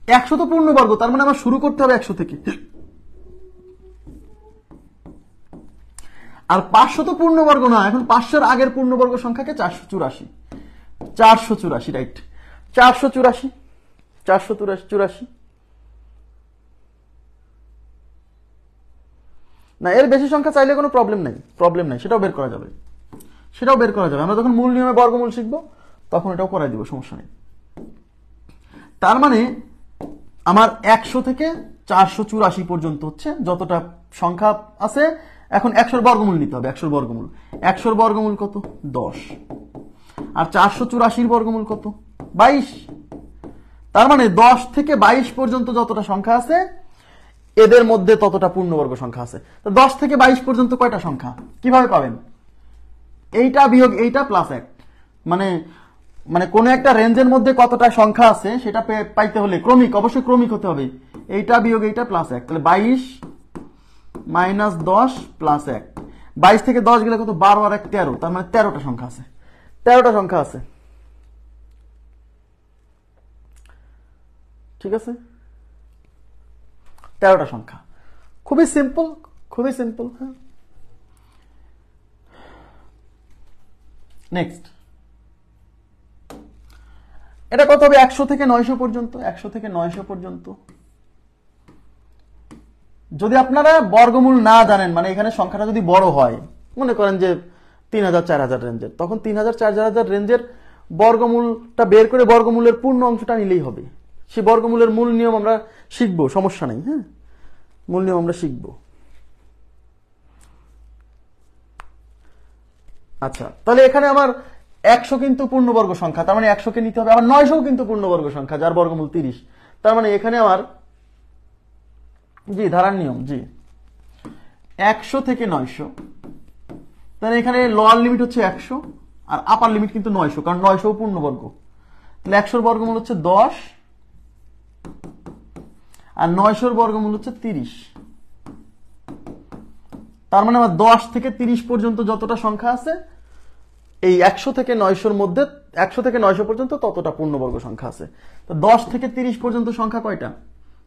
100 তো পূর্ণবর্গ, তার মানে আমার শুরু করতে হবে 100 থেকে। আর 500 তো পূর্ণবর্গ না, এখন 500-র আগের পূর্ণবর্গ সংখ্যাকে 484, রাইট। 484 না, এর বেশি সংখ্যা চাইলে কোনো প্রবলেম নাই, সেটাও বের করা যাবে। আমরা যখন মূল নিয়মে বর্গমূল শিখবো তখন এটাও করাই দিব, সমস্যা নেই। তার মানে আমার 100 থেকে 484 পর্যন্ত হচ্ছে যতটা সংখ্যা আছে। এখন 100-র বর্গমূল নিতে হবে। 100-র বর্গমূল কত? 10। আর 484-র বর্গমূল কত? 22। তার মানে 10 থেকে 22 পর্যন্ত যতটা সংখ্যা আছে এদের মধ্যে ততটা পূর্ণবর্গ সংখ্যা আছে। তো 10 থেকে 22 পর্যন্ত কয়টা সংখ্যা কিভাবে পাবেন? এইটা বিয়োগ এইটা প্লাস 1, মানে কোন একটা রেঞ্জের মধ্যে কতটা সংখ্যা আছে সেটা পাইতে হলে অবশ্যই ক্রমিক হতে হবে। এইটা বিয়োগ এইটা প্লাস 1, তাহলে 22 মাইনাস 10 প্লাস 1। 22 থেকে 10 গেলে কত? 12 আর 1 13, তার মানে 13টা সংখ্যা আছে। ঠিক আছে, 13টা সংখ্যা। খুবই সিম্পল। হ্যাঁ, নেক্সট এটা কত হবে? 100 থেকে 900 পর্যন্ত। যদি আপনারা বর্গমূল না জানেন, মানে এখানে সংখ্যাটা যদি বড় হয়, মনে করেন যে 3000 4000 রেঞ্জের, তখন 3000 4000 রেঞ্জের বর্গমূলটা বের করে বর্গমূলের পূর্ণ অংশটা নিলেই হবে। সেই বর্গমূলের মূল নিয়ম আমরা শিখবো, সমস্যা নেই। হ্যাঁ, মূল নিয়ম আমরা শিখবো। আচ্ছা, তাহলে এখানে আমার 100 কিন্তু পূর্ণবর্গ সংখ্যা, তার মানে 100-কে নিতে হবে। আবার 900 কিন্তু পূর্ণবর্গ সংখ্যা, যার বর্গমূল 30। তার মানে এখানে আমার ধারার নিয়ম 100 থেকে 900, তাহলে এখানে লোয়ার লিমিট হচ্ছে 100 আর আপার লিমিট কিন্তু 900, কারণ 900 পূর্ণবর্গ। তাহলে 100-র বর্গমূল হচ্ছে 10 আর 900-র বর্গমূল হচ্ছে 30। তার মানে আমার 10 থেকে 30 পর্যন্ত যতটা সংখ্যা আছে এই 100 থেকে 900-র মধ্যে, 100 থেকে 900 পর্যন্ত ততটা পূর্ণবর্গ সংখ্যা আছে। তো 10 থেকে 30 পর্যন্ত সংখ্যা কয়টা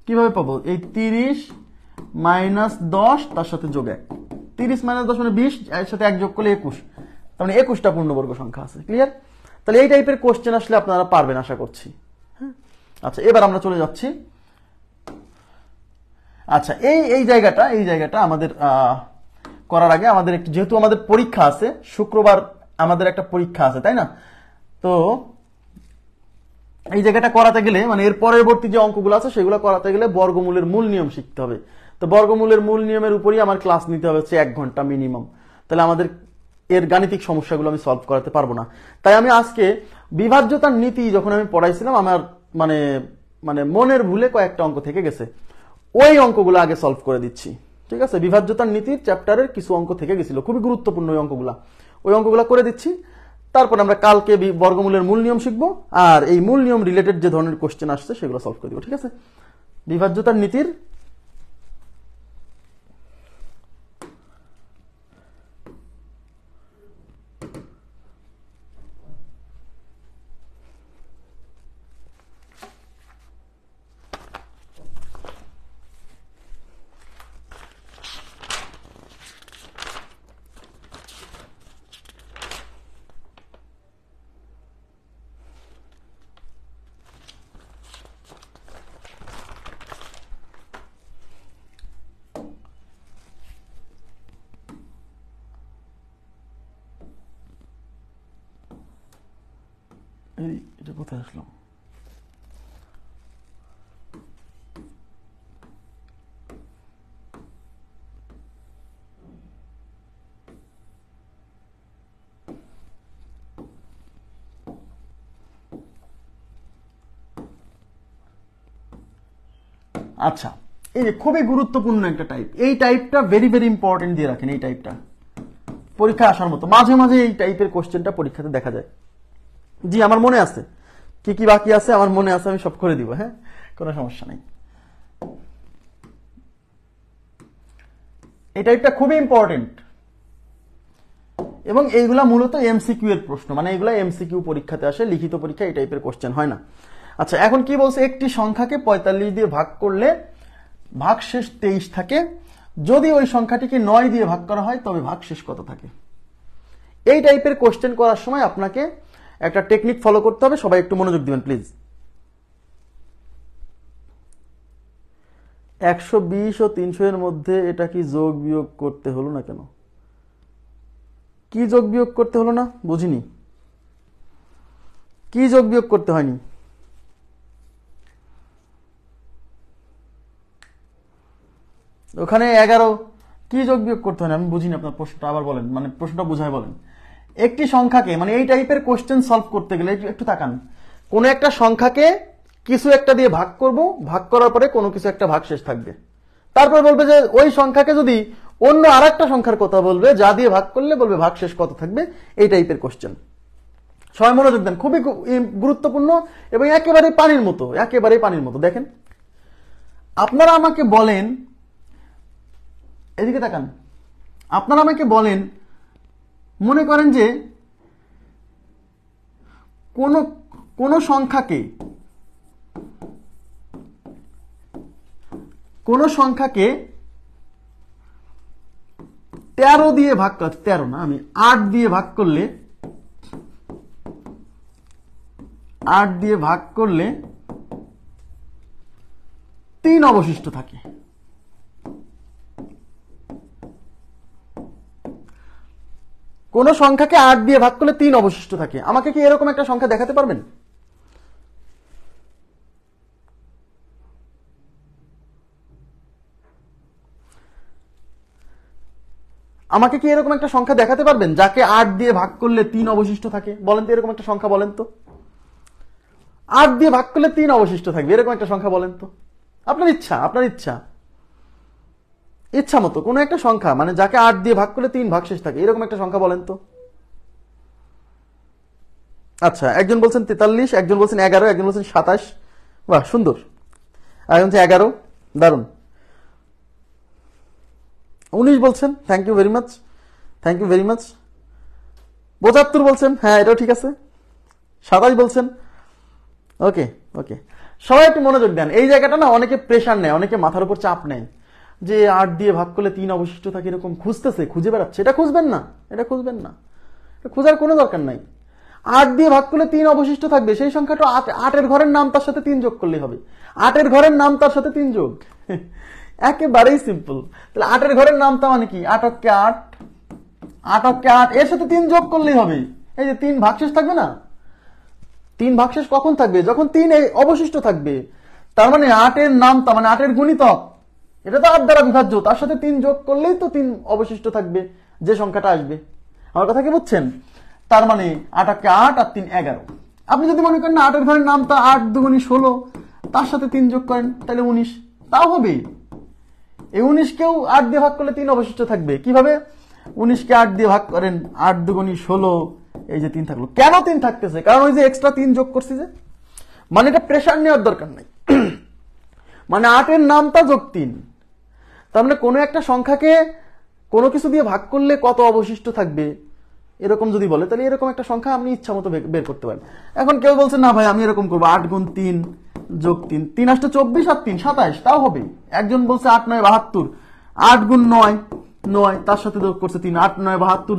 কিভাবে পাবো? এই 30 মাইনাস 10 তার সাথে যোগ 1, 30 মাইনাস 10 মানে 20, এর সাথে 1 যোগ করলে 21, তার মানে 21টা পূর্ণবর্গ সংখ্যা আছে। ক্লিয়ার? তাহলে এই টাইপের কোশ্চেন আসলে আপনারা পারবেন আশা করছি। হ্যাঁ, আচ্ছা, এবার আমরা চলে যাচ্ছি। আচ্ছা, এই জায়গাটা আমাদের করার আগে আমাদের একটু, যেহেতু আমাদের পরীক্ষা আছে শুক্রবার, আমাদের একটা পরীক্ষা আছে, তাই না? তো এই জায়গাটা করাতে গেলে, মানে এর পরবর্তী যে অঙ্কগুলো আছে সেগুলো করাতে গেলে বর্গমূলের মূল নিয়ম শিখতে হবে। তো বর্গমূলের মূল নিয়মের উপরই আমার ক্লাস নিতে হবে হচ্ছে 1 ঘন্টা মিনিমাম। তাহলে আমাদের এর গাণিতিক সমস্যাগুলো আমি সলভ করাতে পারবো না। তাই আমি আজকে বিভাজ্যতার নীতি যখন আমি পড়াইছিলাম, আমার মানে মনের ভুলে কয়েকটা অঙ্ক থেকে গেছে, ওই অঙ্কগুলো আগে সলভ করে দিচ্ছি। ঠিক আছে, বিভাজ্যতার নীতির চ্যাপ্টারের কিছু অঙ্ক থেকে গেছিল, খুবই গুরুত্বপূর্ণ ওই অঙ্কগুলা করে দিচ্ছি। তারপর আমরা কালকে বর্গমূলের মূল নিয়ম শিখবো, আর এই মূল নিয়ম রিলেটেড যে ধরনের কোশ্চেন আসছে সেগুলো সলভ করে দিব। ঠিক আছে, বিভাজ্যতার নীতির এটা কোথায় আসলো? আচ্ছা, এই যে খুবই গুরুত্বপূর্ণ একটা টাইপ, এই টাইপটা ভেরি ভেরি ইম্পর্টেন্ট দিয়ে রাখেন। এই টাইপটা পরীক্ষা আসার মতো, মাঝে মাঝে এই টাইপের কোশ্চেনটা পরীক্ষাতে দেখা যায়। জি, আমার মনে আছে কি কি বাকি আছে, আমার মনে আছে, আমি সব করে দিব। হ্যাঁ, কোনো সমস্যা নাই। এই টাইপটা খুবই ইম্পর্টেন্ট এবং এইগুলা মূলত এমসিকিউ এর প্রশ্ন, মানে এইগুলা এমসিকিউ পরীক্ষাতে আসে, লিখিত পরীক্ষা এই টাইপের কোশ্চেন হয় না। আচ্ছা, এখন কি বলছে, একটি সংখ্যাকে 45 দিয়ে ভাগ করলে ভাগশেষ 23 থাকে, যদি ওই সংখ্যাটিকে 9 দিয়ে ভাগ করা হয় তবে ভাগশেষ কত থাকে। এই টাইপের কোশ্চেন করার সময় আপনাকে একটা টেকনিক ফলো করতে হবে, সবাই একটু মনোযোগ দিবেন প্লিজ। 120 ও 300 এর মধ্যে এটা কি যোগ বিয়োগ করতে হলো না কেন? কি যোগ বিয়োগ করতে হলো না বুঝিনি, কি যোগ বিয়োগ করতে হয়নি? ওখানে 11 কি যোগ বিয়োগ করতে হয় না, আমি বুঝিনি আপনার প্রশ্নটা, আবার বলেন, মানে প্রশ্নটা বুঝায় বলেন। একটি সংখ্যাকে, মানে এই টাইপের কোশ্চেন সলভ করতে গেলে একটু তাকান, কোন একটা সংখ্যাকে কিছু একটা দিয়ে ভাগ করব, ভাগ করার পরে কোনো কিছু একটা ভাগশেষ থাকবে, তারপর বলবে যে ওই সংখ্যাকে যদি অন্য আর একটা সংখ্যার কথা বলবে, যা দিয়ে ভাগ করলে বলবে ভাগশেষ কত থাকবে। এই টাইপের কোশ্চেন সবাই মনোযোগ দেন, খুবই গুরুত্বপূর্ণ এবং একেবারে পানির মতো, একেবারে পানির মতো। দেখেন, আপনারা আমাকে বলেন, এদিকে তাকান, আপনারা আমাকে বলেন, মনে করেন যে কোন সংখ্যাকে 13 দিয়ে ভাগ করা, 13 না, আমি 8 দিয়ে ভাগ করলে 3 অবশিষ্ট থাকে। কোন সংখ্যাকে 8 দিয়ে ভাগ করলে 3 অবশিষ্ট থাকে, আমাকে কি এরকম একটা সংখ্যা দেখাতে পারবেন? আমাকে কি এরকম একটা সংখ্যা দেখাতে পারবেন যাকে 8 দিয়ে ভাগ করলে 3 অবশিষ্ট থাকে? বলেন তো, এরকম একটা সংখ্যা বলেন তো, 8 দিয়ে ভাগ করলে 3 অবশিষ্ট থাকবে, এরকম একটা সংখ্যা বলেন তো। আপনার ইচ্ছা, ইচ্ছা মতো কোন একটা সংখ্যা, মানে যাকে 8 দিয়ে ভাগ করলে 3 ভাগশেষ থাকে, এরকম একটা সংখ্যা বলেন তো। আচ্ছা, একজন বলছেন 43, একজন বলছেন 11, একজন বলছেন 27। বাহ, সুন্দর। একজন বলছেন 11, দারুণ। 19 বলছেন, থ্যাংক ইউ ভেরি মাচ, 75 বলছেন, হ্যাঁ এটাও ঠিক আছে। 27 বলছেন, ওকে। সবাই একটু মনোযোগ দেন, এই জায়গাটা না অনেকে প্রেশার নেয়, অনেকে মাথার উপর চাপ নেয় যে 8 দিয়ে ভাগ করলে 3 অবশিষ্ট থাকে, এরকম খুঁজে বেড়াচ্ছে। এটা খুঁজবেন না, খোঁজার কোনো দরকার নাই। 8 দিয়ে ভাগ করলে 3 অবশিষ্ট থাকবে, সেই সংখ্যাটা 8 এর ঘরের নাম তার সাথে 3 যোগ করলেই হবে। 8 এর ঘরের নাম তার সাথে 3 যোগ, একেবারেই সিম্পল। তাহলে 8 এর ঘরের নামটা মানে কি, 8 অক্কে 8, 8 অক্কে 8, এর সাথে 3 যোগ করলেই হবে। এই যে 3 ভাগশেষ থাকবে না, 3 ভাগশেষ কখন থাকবে, যখন 3 অবশিষ্ট থাকবে। তার মানে 8 এর নামটা, মানে 8 এর গুণিতক, এটা তো 8 দ্বারা বিভাজ্য, তার সাথে 3 যোগ করলেই তো 3 অবশিষ্ট থাকবে, যে সংখ্যাটা আসবে। আমার কথা কি বুঝছেন? তার মানে 8 অক্কে 8 আর 3 11। আপনি যদি মনে করেন না 8 এর ঘরের নামটা 8 দুগুণী 16, তার সাথে 3 যোগ করেন, তাহলে 19, তাও হবে। এই 19 কেও 8 দিয়ে ভাগ করলে 3 অবশিষ্ট থাকবে। কিভাবে? 19 কে 8 দিয়ে ভাগ করেন, 8 দুগুণী 16, এই যে 3 থাকলো। কেন 3 থাকতেছে? কারণ ওই যে এক্সট্রা 3 যোগ করছি যে, মানে এটা প্রেশার নেওয়ার দরকার নাই। মানে 8 এর নামটা যোগ 3। তার মানে কোনো একটা সংখ্যাকে কোনো কিছু দিয়ে ভাগ করলে কত অবশিষ্ট থাকবে, এরকম যদি বলে, তাহলে এরকম একটা সংখ্যা আপনি ইচ্ছা মতো বের করতে পারেন। এখন কেউ বলছে না ভাই আমি এরকম করবো, 8 গুণ 3 যোগ 3, 3 আসতে 24 আর 3 27, তাও হবে। একজন বলছে 8 9 72, 8 গুণ 9, তার সাথে যোগ করছে 3, 8 9 72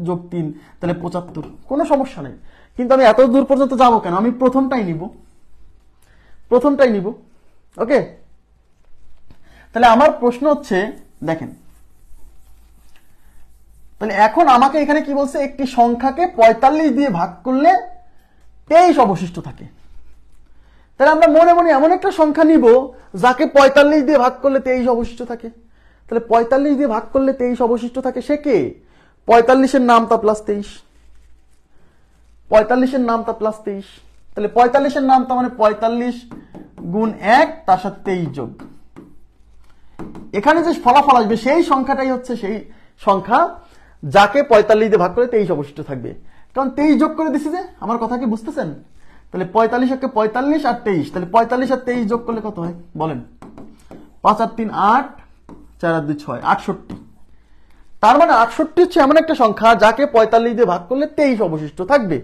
যোগ 3, তাহলে 75, কোনো সমস্যা নেই। কিন্তু আমি এত দূর পর্যন্ত যাবো কেন? আমি প্রথমটাই নিব। ওকে, তাহলে আমার প্রশ্ন হচ্ছে, দেখেন, তাহলে এখন আমাকে এখানে কি বলছে, একটি সংখ্যাকে 45 দিয়ে ভাগ করলে 23 অবশিষ্ট থাকে। তাহলে আমরা মনে মনে এমন একটা সংখ্যা নিব যাকে 45 দিয়ে ভাগ করলে 23 অবশিষ্ট থাকে। তাহলে 45 দিয়ে ভাগ করলে 23 অবশিষ্ট থাকে, সে কে? 45 এর নামতা প্লাস 23, 45 এর নামতা প্লাস 23। তাহলে 45 এর নামতা মানে 45 গুণ 1 তার সাথে 23 যোগ। এখানে যে ফলাফল আসবে সেই সংখ্যাটাই হচ্ছে সেই সংখ্যা যাকে 45 দিয়ে ভাগ করে 23 অবশিষ্ট থাকবে। কারণ 23 যোগ করে দিছি যে, আমার কথা কি বুঝতেছেন? তাহলে 45 একে 45 আর 23, তাহলে 45 আর 23 যোগ করলে কত হয় বলেন? 5 আর 3 8, 4 আর 2 6, 68। তার মানে 68 হচ্ছে এমন একটা সংখ্যা যাকে 45 দিয়ে ভাগ করলে 23 অবশিষ্ট থাকবে।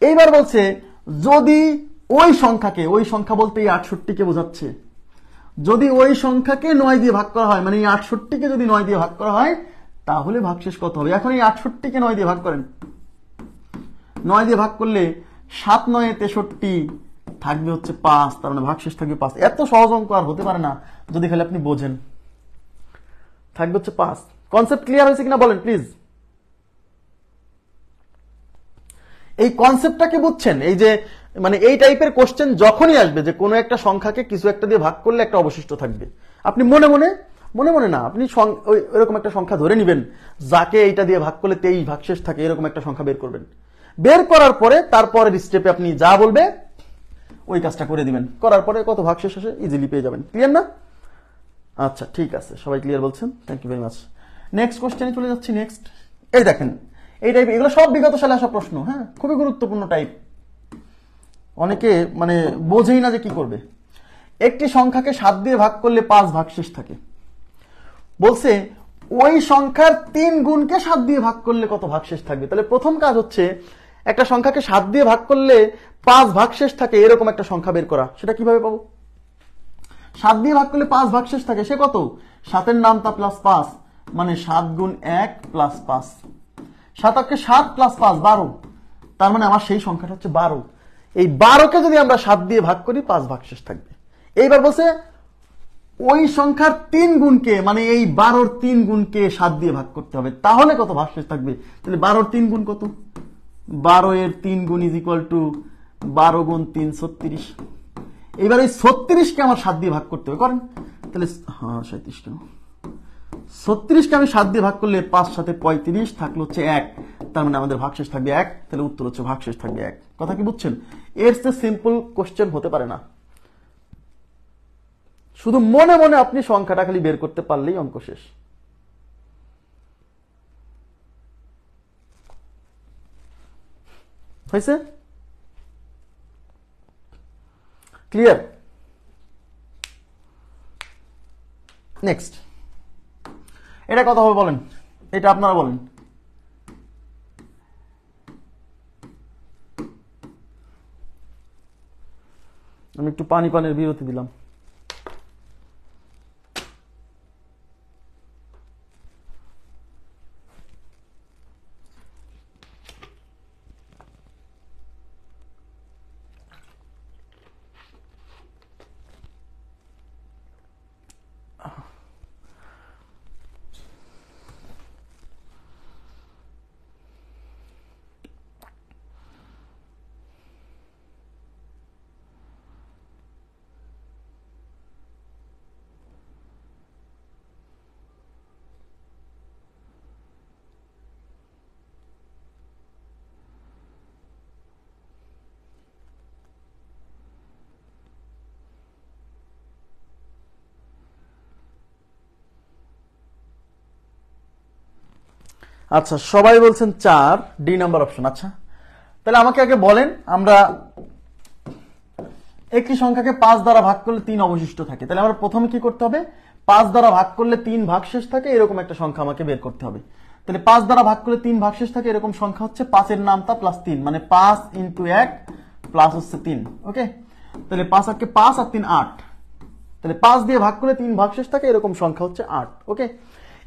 এইবার বলছে যদি ওই সংখ্যাকে, ওই সংখ্যা বলতে এই 68 কে বোঝাচ্ছে, যদি ওই সংখ্যাকে 9 দিয়ে ভাগ করা হয়, মানে এই 68 কে যদি 9 দিয়ে ভাগ করা হয় তাহলে ভাগশেষ কত হবে? এখন এই 68 কে 9 দিয়ে ভাগ করেন, 9 দিয়ে ভাগ করলে 7 9 63 থাকবে হচ্ছে 5, তার মানে ভাগশেষ থাকবে 5। এত সহজ অঙ্ক আর হতে পারে না যদি খালি আপনি বোঝেন। থাকবে হচ্ছে 5। কনসেপ্ট ক্লিয়ার হয়েছে কিনা বলেন প্লিজ? এই কনসেপ্টটাকে বুঝছেন? এই যে মানে এই টাইপের কোশ্চেন যখনই আসবে যে কোনো একটা সংখ্যাকে কিছু একটা দিয়ে ভাগ করলে একটা অবশিষ্ট থাকবে, আপনি মনে মনে না, আপনি এরকম একটা সংখ্যা ধরে নেবেন যাকে এইটা দিয়ে ভাগ করলে 23 ভাগশেষ থাকে, এরকম একটা সংখ্যা বের করবেন। বের করার পরে তারপরের স্টেপে আপনি যা বলবে ওই কাজটা করে দিবেন, করার পরে কত ভাগশেষ আসে ইজিলি পেয়ে যাবেন। ক্লিয়ার না? আচ্ছা ঠিক আছে, সবাই ক্লিয়ার বলছেন, thank you very much. Next কোশ্চেনে চলে যাচ্ছি। নেক্সট এই দেখেন, এই টাইপ, এগুলো সব বিগত সালে আসা প্রশ্ন, হ্যাঁ, খুবই গুরুত্বপূর্ণ টাইপ। অনেকে মানে বোঝেই না যে কি করবে। একটি সংখ্যাকে 7 দিয়ে ভাগ করলে 5 ভাগশেষ থাকে। বলছে ওই সংখ্যার 3 গুণকে 7 দিয়ে ভাগ করলে কত ভাগশেষ থাকবে। তাহলে প্রথম কাজ হচ্ছে একটা সংখ্যাকে 7 দিয়ে ভাগ করলে 5 ভাগশেষ থাকে এরকম একটা সংখ্যা বের করা। সেটা কিভাবে পাবো? 7 দিয়ে ভাগ করলে 5 ভাগশেষ থাকে, সে কত? 7 এর নামতা প্লাস 5, মানে 7 গুণ 1 প্লাস 5। 7 কে 7 প্লাস 5 12, তার মানে আমার সেই সংখ্যাটা হচ্ছে 12। এই 12কে যদি আমরা 7 দিয়ে ভাগ করি 5 ভাগশেষ থাকবে। এইবার বলছে ওই সংখ্যার 3 গুণকে, মানে এই 12-র 3 গুণকে 7 দিয়ে ভাগ করতে হবে, তাহলে কত ভাগশেষ থাকবে? তাহলে 12-র 3 গুণ কত? 12 এর 3 গুণ ইজ ইকুয়াল টু 12 গুণ 3 36। এবার এই 36কে আমার 7 দিয়ে ভাগ করতে হবে, করেন। তাহলে হ্যাঁ 37 কেন, 36কে আমি 7 দিয়ে ভাগ করলে 5 সাথে 35 থাকলো হচ্ছে 1, তার মানে আমাদের ভাগশেষ থাকবে 1। তাহলে উত্তর হচ্ছে ভাগশেষ থাকবে 1। কথা কি বুঝছেন? এর চেয়ে সিম্পল কোশ্চেন হতে পারে না। শুধু মনে মনে আপনি সংখ্যাটা খালি বের করতে পারলেই অঙ্ক শেষ। হয়েছে? ক্লিয়ার? নেক্সট এটা কথা হবে বলেন, এটা আপনারা বলেন। আমি একটু পানির বিরতি দিলাম। আচ্ছা সবাই বলছেন 4, ডি নাম্বার অপশন। আচ্ছা তাহলে আমাকে আগে বলেন, আমরা একটি সংখ্যাকে 5 দ্বারা ভাগ করলে 3 অবশিষ্ট থাকে, তাহলে আমরা প্রথমে কি করতে হবে? 5 দ্বারা ভাগ করলে 3 ভাগশেষ থাকে এরকম একটা সংখ্যা আমাকে বের করতে হবে। তাহলে 5 দ্বারা ভাগ করলে 3 ভাগশেষ থাকে এরকম সংখ্যা হচ্ছে 5 এর নামতা প্লাস 3, মানে 5 ইন্টু 1 প্লাস হচ্ছে 3। ওকে, তাহলে 5 আর 5 আর 3 8, তাহলে 5 দিয়ে ভাগ করলে 3 ভাগশেষ থাকে এরকম সংখ্যা হচ্ছে 8। ওকে,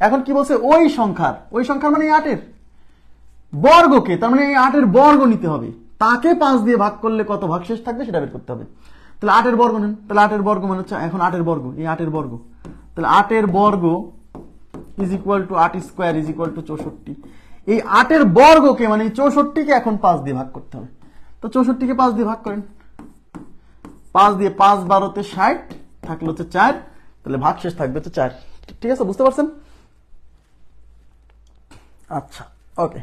এখন কি বলছে? ওই সংখ্যার মানে 8 এর বর্গকে, তার মানে এই 8 এর বর্গ নিতে হবে, তাকে 5 দিয়ে ভাগ করলে কত ভাগশেষ থাকবে সেটা বের করতে হবে। তাহলে 8 এর বর্গ নেন, তাহলে 8 এর বর্গ মানে হচ্ছে এখন 8 এর বর্গ, এই 8 এর বর্গ, তাহলে 8 এর বর্গ is equal two 8 square is equal two 64। এই 8 এর বর্গকে মানে 64কে এখন 5 দিয়ে ভাগ করতে হবে। তো 64 কে 5 দিয়ে ভাগ করেন, 5 দিয়ে 5 12 60 থাকলো হচ্ছে 4, তাহলে ভাগশেষ থাকবে হচ্ছে 4। ঠিক আছে, বুঝতে পারছেন? আচ্ছা, ওকে,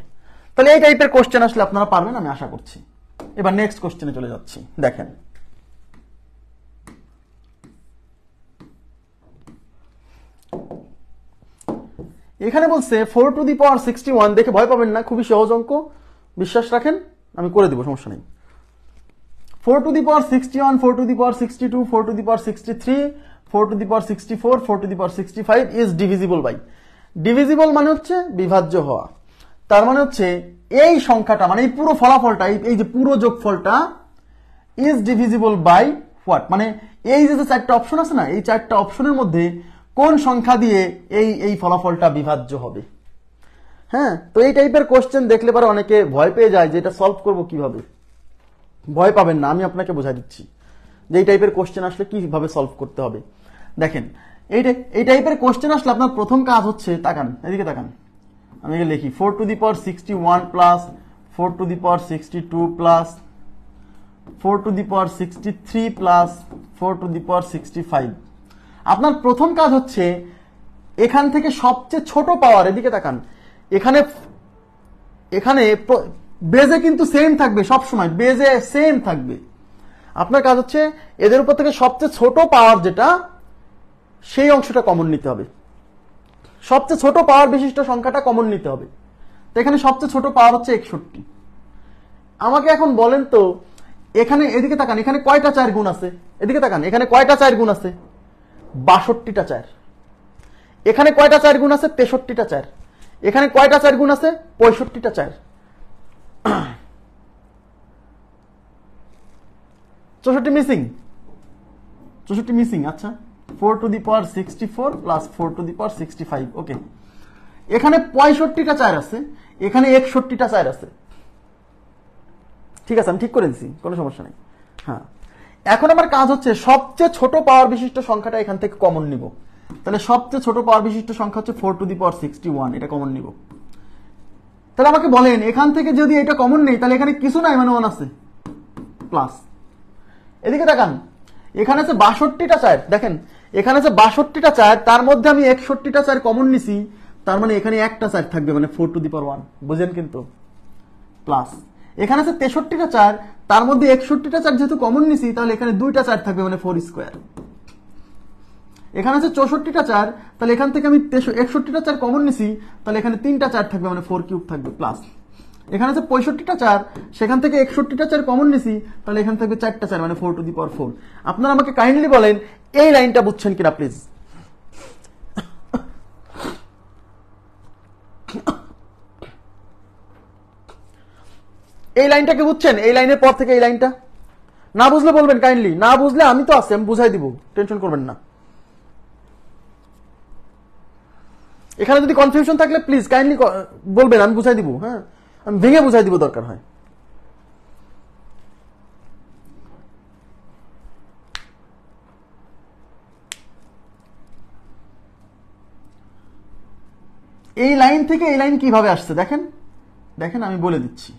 তাহলে এই টাইপের কোশ্চেন আসলে আপনারা পারবেন আমি আশা করছি। এবার নেক্সট কোশ্চেনে চলে যাচ্ছি। দেখেন, এখানে বলছে 4 টু দি পাওয়ার 61, দেখে ভয় পাবেন না, খুবই সহজ অঙ্ক, বিশ্বাস রাখেন, আমি করে দিব, সমস্যা নেই। 4 to the power 61, 4 to the power 62, 4 to the power 63, 4 to the power 64, 4 to the power 65 is divisible by. Divisible মানে হচ্ছে বিভাজ্য হওয়া, তার মানে হচ্ছে এই সংখ্যাটা, মানে এই পুরো ফলাফলটা, এই যে পুরো যোগফলটা ইজ ডিভিজিবল বাই হোয়াট, মানে এই যে চারটা অপশন আছে না, এই চারটা অপশনের মধ্যে কোন সংখ্যা দিয়ে এই ফলাফলটা বিভাজ্য হবে। হ্যাঁ, তো এই টাইপের কোশ্চেন দেখলে পরে অনেকে ভয় পেয়ে যায় যে এটা সলভ করবো কিভাবে। ভয় পাবেন না, আমি আপনাকে বোঝাই দিচ্ছি যে এই টাইপের কোশ্চেন আসলে কিভাবে সলভ করতে হবে। দেখেন, এই টাইপের কোশ্চেন আসলে আপনার প্রথম কাজ হচ্ছে, তাকান এদিকে তাকান, আমি লিখি 4 to the power 61 plus 4 to the power 62 plus 4 to the power 63 plus 4 to the power 65। আপনার প্রথম কাজ হচ্ছে এখান থেকে সবচেয়ে ছোট পাওয়ার, এদিকে তাকান, এখানে বেজে কিন্তু সেম থাকবে, সব সময় বেজে সেম থাকবে। আপনার কাজ হচ্ছে এদের উপর থেকে সবচেয়ে ছোট পাওয়ার যেটা, সেই অংশটা কমন নিতে হবে, সবচেয়ে ছোট পাওয়ার বিশিষ্ট সংখ্যাটা কমন নিতে হবে। তো এখানে সবচেয়ে ছোট পাওয়ার হচ্ছে 61। আমাকে এখন বলেন তো, এখানে এদিকে তাকান, এখানে কয়টা 4 গুণ আছে, এদিকে তাকান, এখানে কয়টা 4 গুণ আছে, 62টা 4। এখানে কয়টা 4 গুণ আছে, 63টা 4। এখানে কয়টা 4 গুণ আছে, 65টা 4। 64 মিসিং, 64 মিসিং। আচ্ছা, 4 to the power 64 plus 4 to the power 65, okay. এখানে 65টা 4 আছে, এখানে 61টা 4 আছে। ঠিক আছে, আমি ঠিক করে দিচ্ছি, কোনো সমস্যা নেই। হ্যাঁ, এখন আমার কাজ হচ্ছে সবচেয়ে ছোট পাওয়ার বিশিষ্ট সংখ্যাটা এখান থেকে কমন নিব। তাহলে সবচেয়ে ছোট পাওয়ার বিশিষ্ট সংখ্যা হচ্ছে 4 টু দি পাওয়ার 61, এটা কমন নিব। তাহলে আমাকে বলেন, এখান থেকে যদি এটা কমন নেই, তাহলে এখানে কিছু নাই, মানে 1 আছে প্লাস। এদিকে তাকান, এখানে আছে 62টা 4, দেখেন এখানে আছে 62টা 4, তার মধ্যে আমি 61টা 4 কমন নিছি, তার মানে এখানে একটা 4 থাকবে, মানে 4 টু দি পাওয়ার 1, বুঝেন কিন্তু, প্লাস। এখানে আছে 63টা 4, তার মধ্যে 61টা 4 যেহেতু কমন নিছি, তাহলে এখানে 2টা 4 থাকবে, মানে 4 স্কয়ার। এখানে আছে 64টা 4, তাহলে এখান থেকে আমি 61টা 4 কমন নিছি, তাহলে এখানে 3টা 4 থাকবে, মানে 4 কিউব থাকবে, প্লাস। এখানে আছে 65টা 4, সেখান থেকে 61টা 4 কমন নিছি, তাহলে এখানে থাকবে 4টা 4, মানে 4 টু দি পাওয়ার 4। আপনারা আমাকে কাইন্ডলি বলেন এই লাইনটা বুঝছেন কিনা প্লিজ। এই লাইনটাকে বুঝছেন? এই লাইনের পর থেকে এই লাইনটা না বুঝলে বলবেন কাইন্ডলি, না বুঝলে আমি তো আছি, আমি বুঝাই দিব, টেনশন করবেন না। এখানে যদি কনফিউশন থাকলে প্লিজ কাইন্ডলি বলবেন, আমি বুঝাই দিব। হ্যাঁ, আমি ভেঙে বুঝাই দিব দরকার হয়। এই লাইন থেকে এই লাইন কিভাবে আসছে দেখেন, দেখেন আমি বলে দিচ্ছি,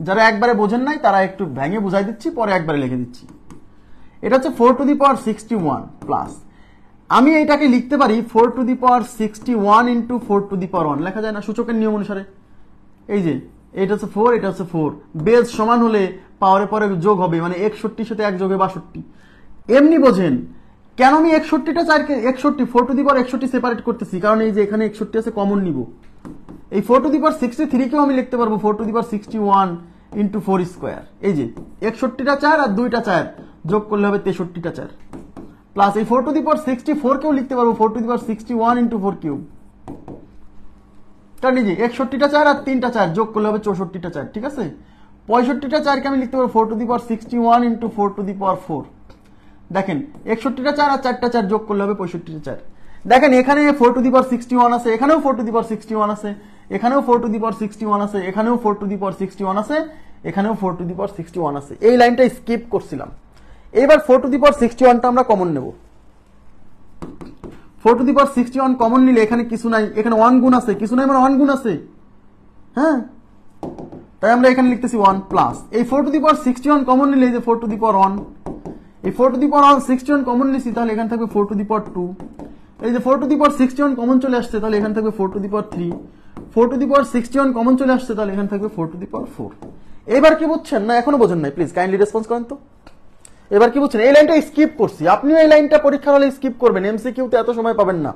যারা একবারে বোঝেন নাই তারা একটু ভেঙে বুঝাই দিচ্ছি, পরে একবারে লিখে দিচ্ছি। এটা হচ্ছে 4 টু দি পাওয়ার 61 প্লাস, আমি এটাকে লিখতে পারি 4 to the power 61 into 4 to the power 1, লেখা যায় না সূচকের নিয়ম অনুসারে। এই যে এটা হচ্ছে 4, এটা হচ্ছে 4, বেজ সমান হলে পাওয়ারে পরে যোগ হবে, মানে 61 সাথে 1 যোগে 62। এমনি বোঝেন কেন আমি 61টা 4কে 61 4 টু দি পাওয়ার 61 সেপারেট করতেছি, কারণ এই যে এখানে 61 আছে, কমন নিব। এই 4 টু দি পাওয়ার 63 কেও আমি লিখতে পারবো 4 to the power 61 into 4 square. এই যে 61টা 4 আর 2টা 4 যোগ করলে হবে 63টা 4, প্লাস এই 4 টু দি পাওয়ার 64 কেও লিখতে পারবো 4 to the power 61 into 4 cube. কারণ এই যে 61টা 4 আর 3টা 4 যোগ করলে হবে 64টা 4, ঠিক আছে। 65টা 4 কে আমি লিখতে পারবো 4 to the power 61 into 4 to the power 4। দেখেন 61টা 4 আর 4টা 4 যোগ করলে হবে 65টা 4। দেখেন এখানে 4 টু দি পাওয়ার 61 আছে, এখানেও 4 টু দি পাওয়ার 61 আছে, এখানেও 4 টু দি পাওয়ার 61 আছে, এখানেও 4 টু দি পাওয়ার 61 আছে, এখানেও 4 টু দি পাওয়ার 61 আছে। এই লাইনটা স্কিপ করছিলাম। এবার 4 টু দি পাওয়ার 61টা আমরা কমন নেব। 4 টু দি পাওয়ার 61 কমন নিলে এখানে কিছু নাই, এখানে 1 গুণ আছে, কিছু নাই মানে 1 গুণ আছে। হ্যাঁ, তাই আমরা এখানে লিখতেছি 1 প্লাস এই 4 টু দি পাওয়ার 61 কমন নিলে এই যে 4 টু দি পাওয়ার 1, এই 4 টু দি পাওয়ার 61 কমন নিছি, তাহলে এখানে থাকবে 4 টু দি পাওয়ার 2, এই যে 4 টু দি পাওয়ার 61 কমন চলে আসছে, তাহলে এখানে থাকবে 4 to the power 3, 4 to the power 61 common চলে আসছে, তাহলে এখানে থাকবে 4 টু দি পাওয়ার 4। এবার কি বুঝছেন না এখনো বোঝেন নাই? প্লিজ কাইন্ডলি রেসপন্স করেন তো। এবার কি বুঝছেন? এই লাইনটা স্কিপ করছি, আপনিও এই লাইনটা পরীক্ষার হলে স্কিপ করবেন, এমসিকিউতে এত সময় পাবেন না।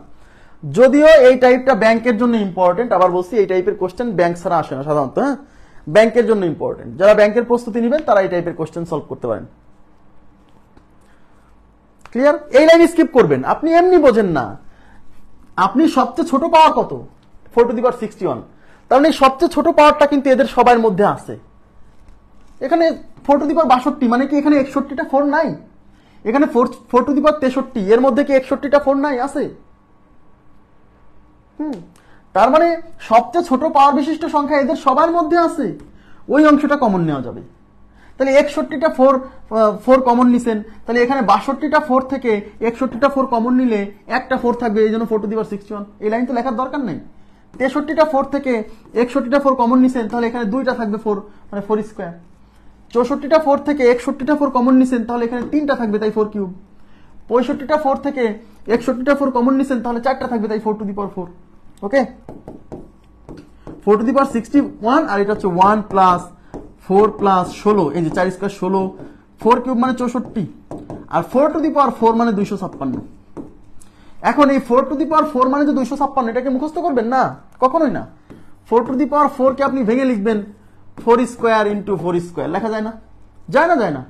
যদিও এই টাইপটা ব্যাংকের জন্য ইম্পর্টেন্ট, আবার বলছি এই টাইপের কোশ্চেন ব্যাংক ছাড়া আসে না সাধারণত, হ্যাঁ ব্যাংকের জন্য ইম্পর্টেন্ট। যারা ব্যাংকের প্রস্তুতি নেবেন তারা এই টাইপের কোশ্চেন সলভ করতে পারেন। ক্লিয়ার? এই লাইন স্কিপ করবেন, আপনি এমনি বোঝেন না। আপনি সবচেয়ে ছোট পাওয়ার কত? 4 টু দি পাওয়ার 61, তার মানে সবচেয়ে ছোট পাওয়ারটা কিন্তু এদের সবার মধ্যে আছে। এখানে 4 টু দি পাওয়ার 62, মানে কি এখানে 61টা 4 নাই? এখানে 4 টু দি পাওয়ার 63, এর মধ্যে কি 61টা 4 নাই? আছে। তার মানে সবচেয়ে ছোট পাওয়ার বিশিষ্ট সংখ্যা এদের সবার মধ্যে আছে, ওই অংশটা কমন নেওয়া যাবে। তাহলে 61টা 4 কমন নিছেন, তাহলে এখানে 62টা 4 থেকে 61টা 4 কমন নিলে একটা 4 থাকবে, এই জন্য 4 টু দি পাওয়ার 61। এই লাইন তো লেখার দরকার নেই। 63টা 4 থেকে 61টা 4 কমন নিছেন, তাহলে এখানে 2টা থাকবে 4, মানে 4 স্কয়ার। 64টা 4 থেকে 61টা 4 কমন নিছেন, তাহলে এখানে 3টা থাকবে, তাই 4 কিউব। 65টা 4 থেকে 61টা 4 কমন নিছেন, তাহলে 4টা থাকবে, তাই 4 to the power 4। Okay, 4 to the power 61, আর এটা হচ্ছে 1 প্লাস 4 প্লাস 16, এই যে 4 স্কয়ার 16, 4 কিউব মানে 64, আর 4 টু দি পাওয়ার 4 মানে 256। এখন এই 4 টু দি পাওয়ার 4 মানে যে 256, এটাকে মুখস্থ করবেন না, কখনোই না। 4 টু দি পাওয়ার 4 কে আপনি ভেঙে লিখবেন 4 স্কয়ার ইন্টু 4 স্কয়ার, লেখা যায় না? যায় না? যায় না?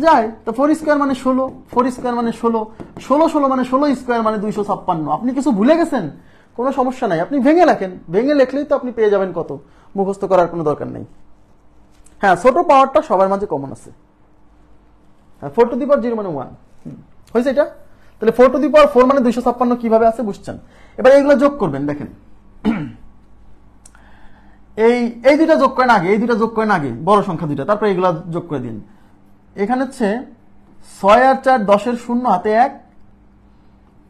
যায়। তো 4 স্কয়ার মানে 16, 4 স্কয়ার মানে 16, 16 মানে 16 স্কয়ার মানে 256। আপনি কিছু ভুলে গেছেন? কোনো সমস্যা নাই, আপনি ভেঙে লেখেন, ভেঙে লেখলেই তো আপনি পেয়ে যাবেন কত, মুখস্থ করার কোনো দরকার নেই। হ্যাঁ, ছোট পাওয়ারটা সবার মাঝে কমন আছে। হ্যাঁ, 4 টু দি পাওয়ার 0 মানে 1 হয়েছে এটা। তাহলে 4 টু দি পাওয়ার 4 মানে 256 কিভাবে আছে বুঝছেন? এবার এইগুলো যোগ করবেন, দেখেন এই দুইটা যোগ করেন আগে, এই দুইটা যোগ করেন আগে, বড় সংখ্যা দুইটা, তারপরে এগুলা যোগ করে দিন। এখানে হচ্ছে 6 আর 4 10 এর 0 হাতে 1,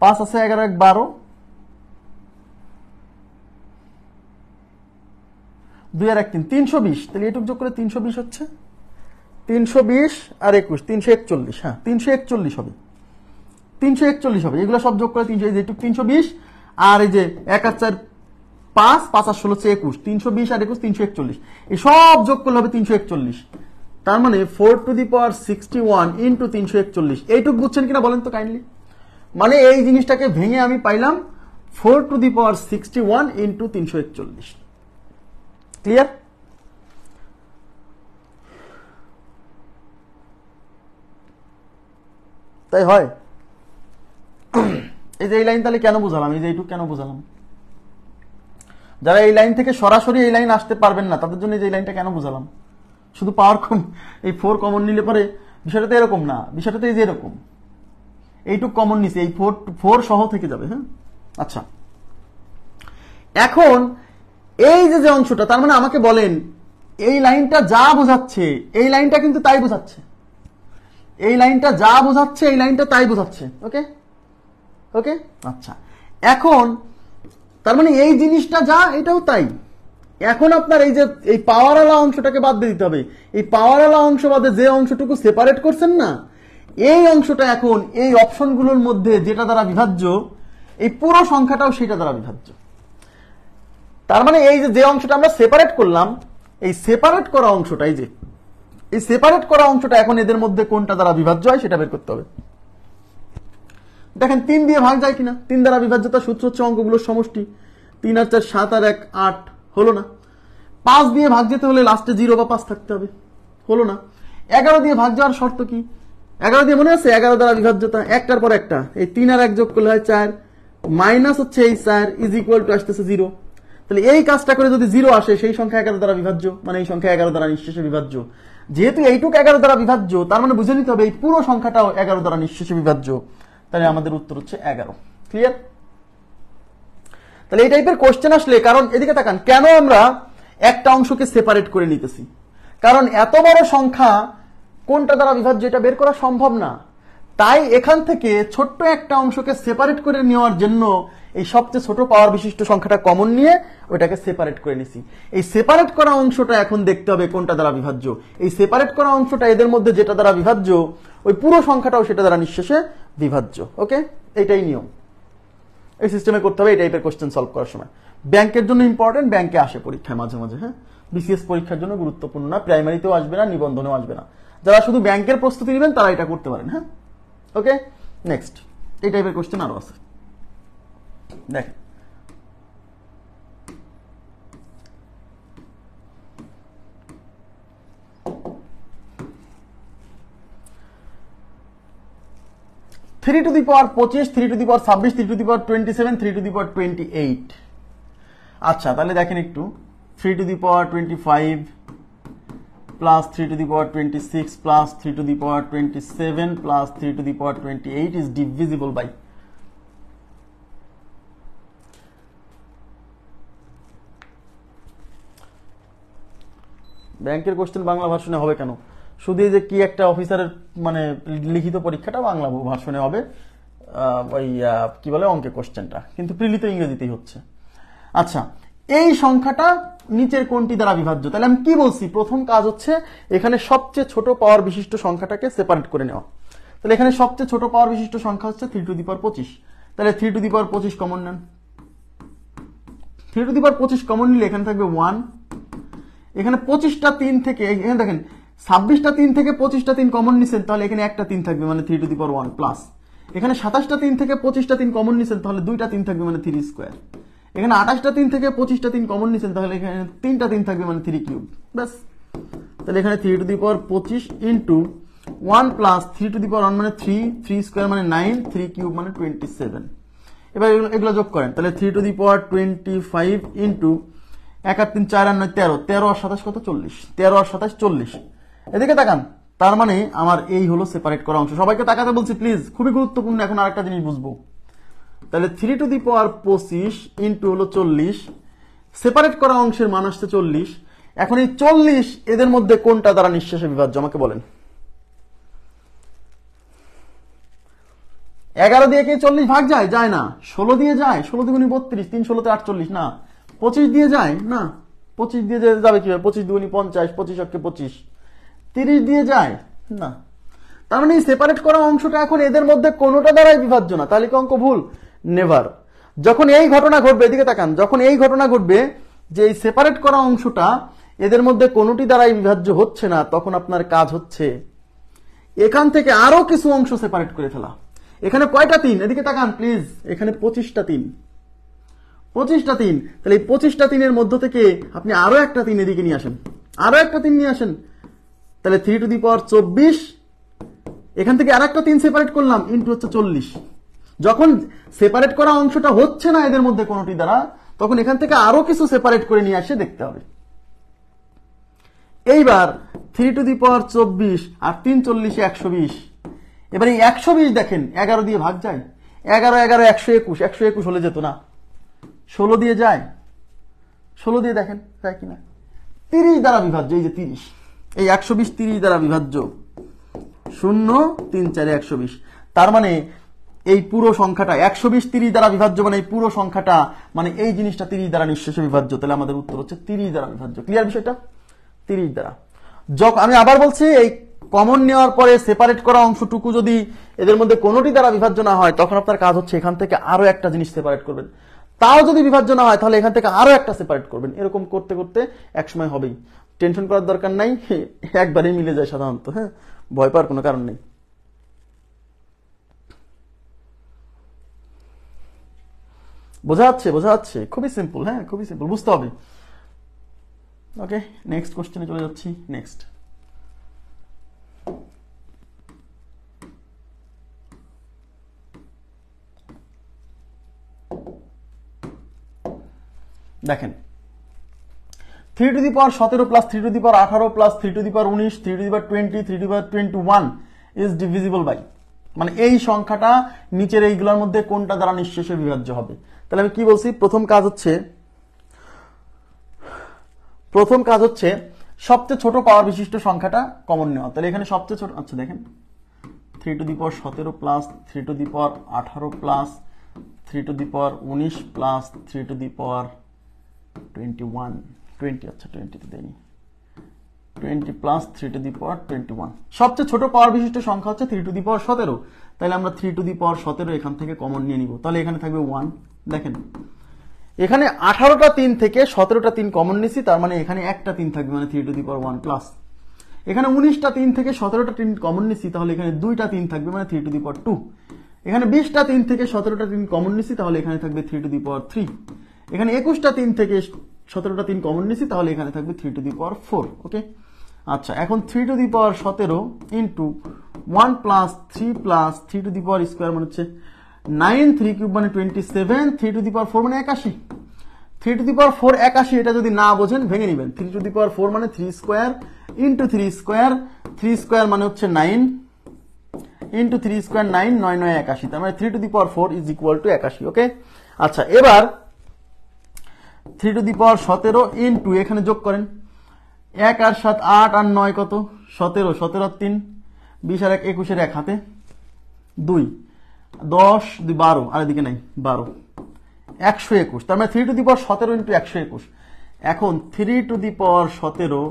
5 আছে 11 1 12, 2 আর 1 3, 320। তাহলে এটুক যোগ করে 320 হচ্ছে, 320 আর 21 341। হ্যাঁ 341 হবে, 341 হবে। এগুলো সব যোগ করে 300, এই যে এটুক 320, আর এই যে 1 আর 4 5, 5 আর 16 21, 320 আর 21 341, এই সব যোগ করলে হবে 341। তার মানে 4 টু দি পাওয়ার 61 ইন্টু 341। এইটুক বুঝছেন কিনা বলেন তো কাইন্ডলি? মানে এই জিনিসটাকে ভেঙে আমি পাইলাম 4 to the power 61 into 341। Clear? তাই হয়। এই যে এই লাইন তাহলে কেন বুঝালাম, এই যে এইটুক কেন বুঝালাম? যারা এই লাইন থেকে সরাসরি এই লাইন আসতে পারবেন না তাদের জন্য এই লাইনটা কেন বুঝালাম? শুধু পাওয়ার কম, এই 4 কমন নিলে পরে বিষয়টা তো এরকম না, বিষয়টা তো এই যে এরকম, এইটুক কমন নিছে, এই 4 সহ থেকে যাবে। হ্যাঁ, আচ্ছা এখন এই যে অংশটা, তার মানে আমাকে বলেন এই লাইনটা যা বোঝাচ্ছে এই লাইনটা কিন্তু তাই বোঝাচ্ছে, এই লাইনটা যা বোঝাচ্ছে এই লাইনটা তাই বোঝাচ্ছে। ওকে ওকে, আচ্ছা এখন তার মানে এই জিনিসটা যা এটাও তাই। এখন আপনার এই যে এই পাওয়ারওয়ালা অংশটাকে বাদ দিয়ে দিতে হবে, এই পাওয়ারওয়ালা অংশ বাদে যে অংশটুকু সেপারেট করছেন না, এই অংশটা এখন এই অপশনগুলোর মধ্যে যেটা দ্বারা বিভাজ্য, এই পুরো সংখ্যাটাও সেটা দ্বারা বিভাজ্য। তার মানে এই যে অংশটা আমরা সেপারেট করলাম, এই সেপারেট করা অংশটা, এই যে এই সেপারেট করা অংশটা এখন এদের মধ্যে কোনটা দ্বারা বিভাজ্য হয় সেটা বের করতে হবে। দেখেন 3 দিয়ে ভাগ যায় কিনা? 3 দ্বারা বিভাজ্যতা সূত্র হচ্ছে অঙ্কগুলোর সমষ্টি, 3 আর 4 7 আর 1 8, হলো না। 5 দিয়ে ভাগ যেতে হলে লাস্টে 0 বা 5 থাকতে হবে, হলো না। 11 দিয়ে ভাগ যাওয়ার শর্ত কি? 11 দিয়ে মনে আছে 11 দ্বারা বিভাজ্যতা, একটার পর একটা, এই 3 আর 1 যোগ করলে হয় 4, মাইনাস হচ্ছে এই 4 ইজ ইকুয়াল টু আসতেছে 0। তাহলে এই কাজটা করে যদি 0 আসে সেই সংখ্যা 11 দ্বারা বিভাজ্য, মানে এই সংখ্যা 11 দ্বারা নিঃশেষে বিভাজ্য। যেহেতু এইটুক 11 দ্বারা বিভাজ্য, তার মানে বুঝে নিতে হবে এই পুরো সংখ্যাটাও 11 দ্বারা নিঃশেষে বিভাজ্য। তাহলে আমাদের উত্তর হচ্ছে 11। ক্লিয়ার? তাহলে এই টাইপের কোশ্চেন আসলে, কারণ এদিকে তাকান, কেন আমরা একটা অংশকে সেপারেট করে নিতেছি? কারণ এত বড় সংখ্যা কোনটা দ্বারা বিভাজ্য এটা বের করা সম্ভব না। তাই এখান থেকে ছোট্ট একটা অংশকে সেপারেট করে নেওয়ার জন্য এই সবচেয়ে ছোট পাওয়ার বিশিষ্ট সংখ্যাটা কমন নিয়ে ওইটাকে সেপারেট করে নিছি। এই সেপারেট করা অংশটা এখন দেখতে হবে কোনটা দ্বারা বিভাজ্য। এই সেপারেট করা অংশটা এদের মধ্যে যেটা দ্বারা বিভাজ্য, ওই পুরো সংখ্যাটাও সেটা দ্বারা নিঃশেষে বিভাজ্য। ওকে, এইটাই নিয়ম। এই সিস্টেমে করতে হবে এই টাইপের কোশ্চেন সলভ করার সময়। ব্যাংকের জন্য ইম্পর্টেন্ট, ব্যাংকে আসে পরীক্ষায় মাঝে মাঝে। হ্যাঁ, বিসিএস পরীক্ষার জন্য গুরুত্বপূর্ণ না, প্রাইমারিতেও আসবে না, নিবন্ধনেও আসবে না। যারা শুধু ব্যাংকের প্রস্তুতি নেবেন তারা এটা করতে পারেন। হ্যাঁ, ওকে, নেক্সট। এই টাইপের কোশ্চেন আরো আছে, দেখেন। Three to the power 25, 3 to the power 26, 3 to the power 27, 3 to the power 28। আচ্ছা, তাহলে দেখেন একটু, 3 to the power 25 plus 3 to the power 26 plus 3 to the power 27 plus 3 to the power 28 is divisible by, ব্যাংকের কোশ্চেন বাংলা ভার্সনে হবে কেন? শুধু এই যে কি একটা অফিসারের মানে লিখিত পরীক্ষাটা বাংলা ভার্সনে হবে, ওই কি বলে অঙ্কের কোশ্চেনটা, কিন্তু প্রিলি তো ইংরেজিতেই হচ্ছে। আচ্ছা, এই সংখ্যাটা নিচের কোনটি দ্বারা বিভাজ্য? তাহলে আমি কি বলছি, প্রথম কাজ হচ্ছে এখানে সবচেয়ে ছোট পাওয়ার বিশিষ্ট সংখ্যাটাকে সেপারেট করে নেওয়া। তাহলে এখানে সবচেয়ে ছোট পাওয়ার বিশিষ্ট সংখ্যা হচ্ছে 3 টু দি পাওয়ার 25। তাহলে 3 টু দি পাওয়ার 25 কমন নেন। 3 টু দি পাওয়ার 25 কমন নিলে এখানে থাকবে 1। এখানে 25টা 3 থেকে, এখানে দেখেন 26টা 3 থেকে 25টা 3 কমন নিছেন, তাহলে এখানে একটা 3 থাকবে, মানে 3 টু দি পাওয়ার 1 প্লাস। এখানে 27টা 3 থেকে 25টা 3 কমন নিছেন, তাহলে দুইটা 3 থাকবে, মানে 3 স্কোয়ার। এখানে 28টা 3 থেকে 25টা 3 কমন নিছেন, তাহলে এখানে 3টা 3 থাকবে, মানে 3 কিউব। ব্যাস, তাহলে এখানে 3 to the power 25 into 1 plus 3 to the power 1 মানে 3, 3 স্কোয়ার মানে 9, 3 কিউব মানে 27। এবার এগুলো যোগ করেন, তাহলে 3 টু দি পাওয়ার 25 ইন্টু 1 আর 3 4 আর 9 13, 13 আর 27 কত? 40, 13 আর 27 40। এদিকে তাকান, তার মানে আমার এই হলো সেপারেট করা অংশ। সবাইকে তাকাতে বলছি প্লিজ, খুবই গুরুত্বপূর্ণ। এখন আরেকটা জিনিস বুঝবো, তাহলে 3 টু দি পাওয়ার 25 ইন্টু হলো 40, সেপারেট করা অংশের মান আসছে 40। এখন এই 40 এদের মধ্যে কোনটা দ্বারা নিঃশেষে বিভাজ্য আমাকে বলেন। 11 দিয়ে কি 40 ভাগ যায়? যায় না। 16 দিয়ে যায়? 16 দুগুণী 32, 3 16 48 না। 25 দিয়ে যায় না, 25 দিয়ে যাবে কিভাবে? 25 দুগুণী 50, 25 অক্ষে 25। 30 দিয়ে যায় না। তার মানে এই সেপারেট করা অংশটা এখন এদের মধ্যে কোনোটা দ্বারাই বিভাজ্য না। তাহলে কি অঙ্ক ভুল? নেভার। যখন এই ঘটনা ঘটবে, এদিকে তাকান, যখন এই ঘটনা ঘটবে যে এই সেপারেট করা অংশটা এদের মধ্যে কোনোটি দ্বারাই বিভাজ্য হচ্ছে না, তখন আপনার কাজ হচ্ছে এখান থেকে আরো কিছু অংশ সেপারেট করে ফেলা। এখানে কয়টা 3? এদিকে তাকান প্লিজ, এখানে 25টা 3, 25টা 3। তাহলে এই 25টা 3-এর মধ্য থেকে আপনি আরো একটা 3 এদিকে নিয়ে আসেন, আরো একটা 3 নিয়ে আসেন। তাহলে 3 টু দি পাওয়ার 24, এখান থেকে আরেকটা 3 সেপারেট করলাম, ইন্টু হচ্ছে 40। যখন সেপারেট করা অংশটা হচ্ছে না এদের মধ্যে কোনোটি দ্বারা, তখন এখান থেকে আরো কিছু সেপারেট করে নিয়ে আসে দেখতে হবে। এইবার 3 টু দি পাওয়ার 24 আর 3 40 120। এবার এই 120 দেখেন 11 দিয়ে ভাগ যায়? 11 11 121, 121 হলে যেত না। 16 দিয়ে যায়? 16 দিয়ে দেখেন যায় কিনা? 30 দ্বারা বিভাজ্য। এই যে 30, এই 120 30 দ্বারা বিভাজ্য। 0 3 4 120। তার মানে এই পুরো সংখ্যাটা 120 30 দ্বারা বিভাজ্য, মানে এই পুরো সংখ্যাটা, মানে এই জিনিসটা 30 দ্বারা নিঃশেষে বিভাজ্য। তাহলে আমাদের উত্তর হচ্ছে 30 দ্বারা বিভাজ্য। ক্লিয়ার বিষয়টা? 30 দ্বারা। আমি আবার বলছি, এই কমন নেওয়ার পরে সেপারেট করা অংশটুকু যদি এদের মধ্যে কোনোটি দ্বারা বিভাজ্য না হয়, তখন আপনার কাজ হচ্ছে এখান থেকে আরো একটা জিনিস সেপারেট করবেন। তাও যদি বিভাজ্য না হয়, তাহলে এখান থেকে আরো একটা সেপারেট করবেন। এরকম করতে করতে একসময় হবেই। টেনশন করার দরকার নাই, একবারেই মিলে যায় সাধারণত। হ্যাঁ, ভয় পাওয়ার কোনো কারণ নেই। বোঝা যাচ্ছে? বোঝা যাচ্ছে? খুবই সিম্পল। হ্যাঁ, খুবই সিম্পল, বুঝতে হবে। ওকে, নেক্সট কোশ্চেনে চলে যাচ্ছি। নেক্সট, দেখেন 3 to the power 17 plus 3 to the power 18 plus 3 to the power 19, 3 to the power 20, 3 to the power 21 is divisible by, মানে এই সংখ্যাটা নিচের এইগুলোর মধ্যে কোনটা দ্বারা নিঃশেষে বিভাজ্য হবে। তাহলে আমি কি বলছি, প্রথম কাজ হচ্ছে সবচেয়ে ছোট পাওয়ার বিশিষ্ট সংখ্যাটা কমন নেওয়া। তাহলে এখানে সবচেয়ে ছোট, আচ্ছা দেখেন 3 to the power 17 plus 3 to the power 18 plus 3 to the power 19 plus 3 to the power 21 20 আচ্ছা 20 তো দেয়নি 20 প্লাস 3 টু দি পাওয়ার 21 সবচেয়ে ছোট পাওয়ার বিশিষ্ট সংখ্যা হচ্ছে 3 টু দি পাওয়ার 17 তাহলে আমরা 3 টু দি পাওয়ার 17 এখান থেকে কমন নিয়ে নিব তাহলে এখানে থাকবে 1 দেখেন এখানে 18টা 3 থেকে 17টা 3 কমন নিছি তার মানে এখানে একটা 3 থাকবে মানে 3 টু দি পাওয়ার 1 প্লাস এখানে 19টা 3 থেকে 17টা 3 কমন নিছি তাহলে এখানে দুইটা 3 থাকবে মানে 3 টু দি পাওয়ার 2 এখানে 20টা 3 থেকে 17টা 3 কমন নিছি তাহলে এখানে থাকবে 3 টু দি পাওয়ার 3 এখানে 21টা 3 থেকে 17টা 3 কমন নিছি তাহলে এখানে থাকবে 3 টু দি পাওয়ার 4 ওকে আচ্ছা এখন 3 to the power 17 into 1 plus 3 plus 3 to the power square মানে হচ্ছে 9 3 কিউব মানে 27 3 টু দি পাওয়ার 4 মানে 81 3 টু দি পাওয়ার 4 81 এটা যদি না বোঝেন ভেঙে নেবেন 3 টু দি পাওয়ার 4 মানে 3 স্কয়ার ইনটু 3 স্কয়ার 3 স্কয়ার মানে হচ্ছে 9 ইনটু 3 স্কয়ার 9 9 9 81 তার মানে 3 to the power 4 is equal two 81 ওকে আচ্ছা এবার 3 টু দি পাওয়ার 17 ইনটু এখানে যোগ করেন 1 আর 7 8 আর 9 কত 17 17 আর 3 20 আর 1 21 এর এক হাতে 2 10 2 12 আর এদিকে নাই 12 121 তার মানে 3 টু দি পাওয়ার 17 ইনটু 121 এখন 3 টু দি পাওয়ার 17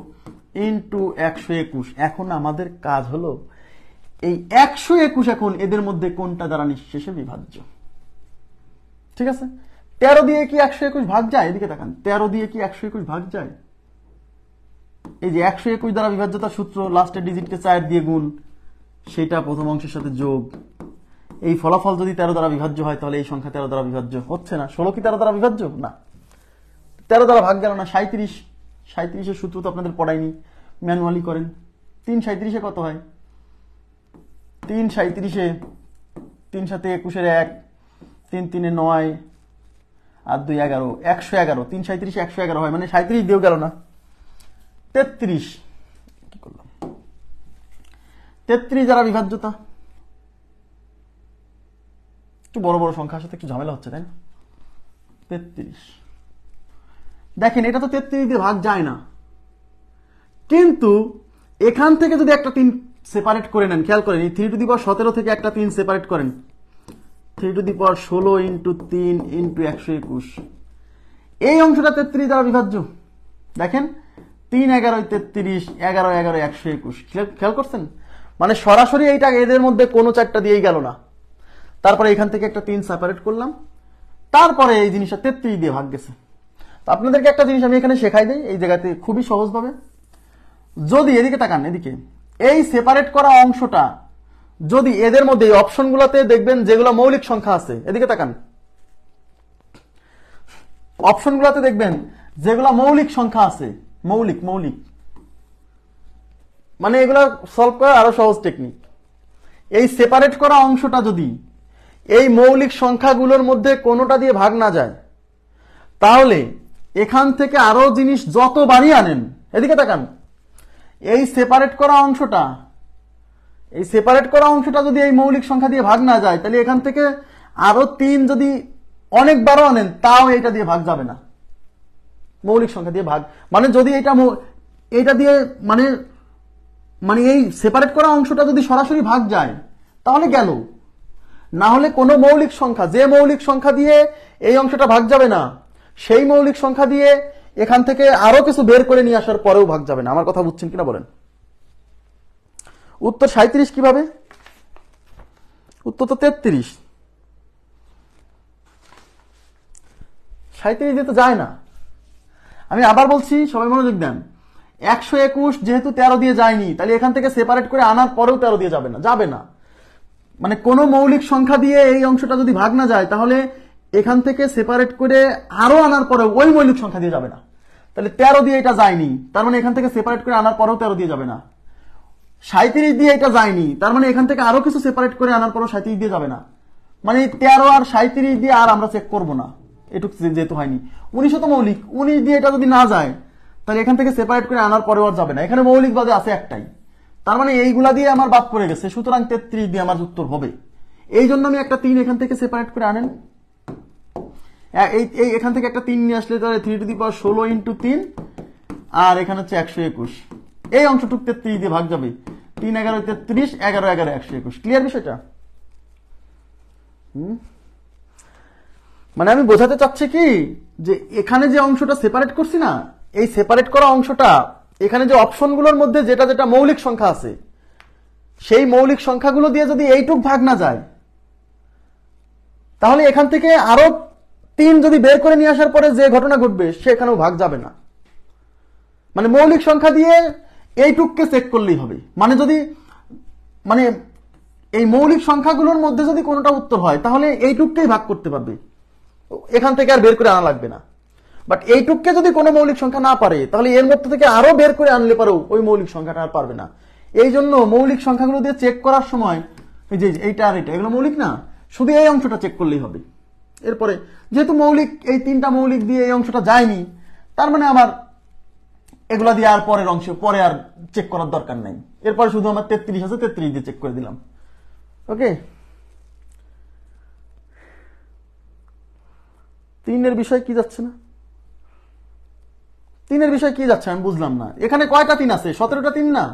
ইনটু 121 এখন আমাদের কাজ হলো এই 121 এখন এদের মধ্যে কোনটা দ্বারা নিঃশেষে বিভাজ্য ঠিক আছে 13 দিয়ে কি 121 ভাগ যায় এদিকে তাকান 13 দিয়ে কি 121 ভাগ যায় এই যে 121 দ্বারা বিভাজ্যতার সূত্র লাস্টের ডিজিটকে 4 দিয়ে গুণ সেটা প্রথম অংশের সাথে যোগ এই ফলাফল যদি 13 দ্বারা বিভাজ্য হয় তাহলে এই সংখ্যা 13 দ্বারা বিভাজ্য হচ্ছে না 16 কি 13 দ্বারা বিভাজ্য না 13 দ্বারা ভাগ গেল না 37 এর সূত্র তো আপনাদের পড়াইনি ম্যানুয়ালি করেন 3 37 এ কত হয় 3 37 এ 3 7 21 এর 1 3 3 এ 9 আর 2 11 111 3 37 এ 111 হয় মানে 37 দিয়েও গেল না 33 কি করলাম 33 দ্বারা বিভাজ্যতা একটু বড় বড় সংখ্যার সাথে একটু ঝামেলা হচ্ছে তাই না 33 দেখেন এটা তো 33 দিয়ে ভাগ যায় না কিন্তু এখান থেকে যদি একটা 3 সেপারেট করে নেন খেয়াল করেন এই 3 টু দি পাওয়ার 17 থেকে একটা 3 সেপারেট করেন 3 to the power 16 into 3 into 121 এই অংশটা 33 দ্বারা বিভাজ্য দেখেন 3 11 33 11 11 121 খেয়াল করছেন মানে সরাসরি এইটা এদের মধ্যে কোনো চারটা দিয়েই গেল না তারপরে এখান থেকে একটা 3 সেপারেট করলাম তারপরে এই জিনিসটা 33 দিয়ে ভাগ গেছে তো আপনাদেরকে একটা জিনিস আমি এখানে শেখাই দেই এই জায়গাতে খুবই সহজভাবে যদি এদিকে তাকান এদিকে এই সেপারেট করা অংশটা যদি এদের মধ্যে এই অপশনগুলোতে দেখবেন যেগুলো মৌলিক সংখ্যা আছে এদিকে তাকান অপশনগুলোতে দেখবেন যেগুলো মৌলিক সংখ্যা আছে মৌলিক মানে এগুলা সলভ করা আরো সহজ টেকনিক এই সেপারেট করা অংশটা যদি এই মৌলিক সংখ্যাগুলোর মধ্যে কোনোটা দিয়ে ভাগ না যায় তাহলে এখান থেকে আরো জিনিস যত বাড়িয়ে আনেন এদিকে তাকান এই সেপারেট করা অংশটা যদি এই মৌলিক সংখ্যা দিয়ে ভাগ না যায় তাহলে এখান থেকে আরো 3 যদি অনেক বড় আনেন তাও এটা দিয়ে ভাগ যাবে না মৌলিক সংখ্যা দিয়ে ভাগ মানে যদি এটা দিয়ে মানে এই সেপারেট করা অংশটা যদি সরাসরি ভাগ যায় তাহলে গেল না হলে কোনো মৌলিক সংখ্যা যে মৌলিক সংখ্যা দিয়ে এই অংশটা ভাগ যাবে না সেই মৌলিক সংখ্যা দিয়ে এখান থেকে আরো কিছু বের করে নিয়ে আসার পরেও ভাগ যাবে না আমার কথা বুঝছেন কিনা বলেন উত্তর 37 কিভাবে উত্তর তো 33 37 দিয়ে তো যায় না আমি আবার বলছি সবাই মনোযোগ দেন 121 যেহেতু 13 দিয়ে যায়নি তাহলে এখান থেকে সেপারেট করে আনার পরেও 13 দিয়ে যাবে না মানে কোন মৌলিক সংখ্যা দিয়ে এই অংশটা যদি ভাগ না যায় তাহলে এখান থেকে সেপারেট করে আরো আনার পরেও ওই মৌলিক সংখ্যা দিয়ে যাবে না তাহলে 13 দিয়ে এটা যায়নি তার মানে এখান থেকে সেপারেট করে আনার পরেও 13 দিয়ে যাবে না 37 দিয়ে এটা যায়নি তার মানে এখান থেকে আরো কিছু সেপারেট করে আনার পরেও 37 দিয়ে যাবে না মানে 13 আর 37 দিয়ে আর আমরা চেক করব না এটুকু যেহেতু হয়নি 19 তো মৌলিক 19 দিয়ে এটা যদি না যায় তাহলে এখান থেকে সেপারেট করে আনার পরেও আর যাবে না এখানে মৌলিক বাদে আছে একটাই তার মানে এইগুলা দিয়ে আমার বাদ পড়ে গেছে সুতরাং 33 দিয়ে আমার উত্তর হবে এই জন্য আমি একটা 3 এখান থেকে সেপারেট করে আনেন এই এখান থেকে একটা 3 নিয়ে আসলে তাহলে 3 টু দি পাওয়ার 16 ইনটু 3 আর এখানে হচ্ছে 121 এই অংশটুক 33 দিয়ে ভাগ যাবে 3 11 33 11 11 121 ক্লিয়ার বিষয়টা মানে আমি বোঝাতে চাচ্ছি কি, যে এখানে যে অংশটা সেপারেট করছি না, এই সেপারেট করা অংশটা এখানে যে অপশনগুলোর মধ্যে যেটা যেটা মৌলিক সংখ্যা আছে, সেই মৌলিক সংখ্যাগুলো দিয়ে যদি এইটুক ভাগ না যায়, তাহলে এখান থেকে আরো 3 যদি বের করে নিয়ে আসার পরে যে ঘটনা ঘটবে সেখানেও ভাগ যাবে না। মানে মৌলিক সংখ্যা দিয়ে এইটুককে চেক করলেই হবে। মানে যদি মানে এই মৌলিক সংখ্যাগুলোর মধ্যে যদি কোনোটা উত্তর হয় তাহলে এইটুককেই ভাগ করতে পারবে, এখান থেকে আর বের করে আনা লাগবে না। বাট এইটুককে যদি কোনো মৌলিক সংখ্যা না পারে তাহলে এর মধ্যে থেকে আরো বের করে আনলে পারেও ওই মৌলিক সংখ্যাটা আর পারবে না। এই জন্য মৌলিক সংখ্যাগুলো দিয়ে চেক করার সময় এই যে এইটা আর এটা, এগুলো মৌলিক না, শুধু এই অংশটা চেক করলেই হবে। এরপরে যেহেতু মৌলিক এই 3টা মৌলিক দিয়ে এই অংশটা যায়নি, তার মানে আমার এগুলা দিয়ে আর পরের অংশ পরে আর চেক করার দরকার নাই। এরপরে শুধু আমার 33 আছে, 33 দিয়ে চেক করে দিলাম। ওকে, 3-এর বিষয় কি যাচ্ছে না? 3-এর বিষয় কি যাচ্ছে আমি বুঝলাম না। এখানে কয়টা 3 আছে? 17টা 3 না?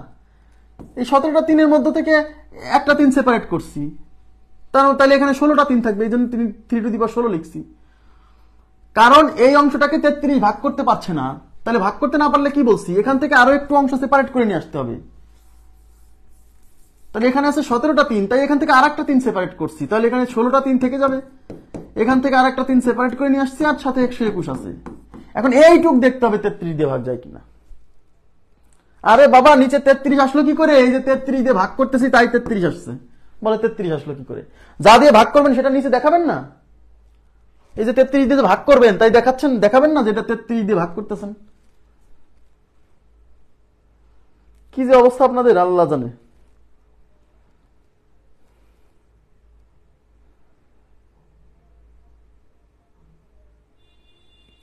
এই 17টা 3-এর মধ্যে থেকে একটা 3 সেপারেট করছি, তাহলে এখানে 16টা 3 থাকবে। এই জন্য 3^16 লিখছি, কারণ এই অংশটাকে 33 ভাগ করতে পারছে না। তাহলে ভাগ করতে না পারলে কি বলছি, এখান থেকে আরো একটু অংশ সেপারেট করে নিয়ে আসতে হবে। তাহলে এখানে আছে 17টা 3, তাই এখান থেকে আরেকটা 3 সেপারেট করছি, তাহলে এখানে 16টা 3 থেকে যাবে। এখান থেকে আরেকটা 3 সেপারেট করে নিয়ে আসছি, আর সাথে 121 আছে। এখন এইটুক দেখতে হবে 33 দিয়ে ভাগ যায় কিনা। আরে বাবা, নিচে 33 আসলো কি করে? এই যে 33 দিয়ে ভাগ করতেছি তাই 33 আসছে। বলে 33 আসলো কি করে? যা দিয়ে ভাগ করবেন সেটা নিচে দেখাবেন না? এই যে 33 দিয়ে ভাগ করবেন তাই দেখাবেন না যেটা 33 দিয়ে ভাগ করতেছেন? কি যে অবস্থা আপনাদের আল্লাহ জানে।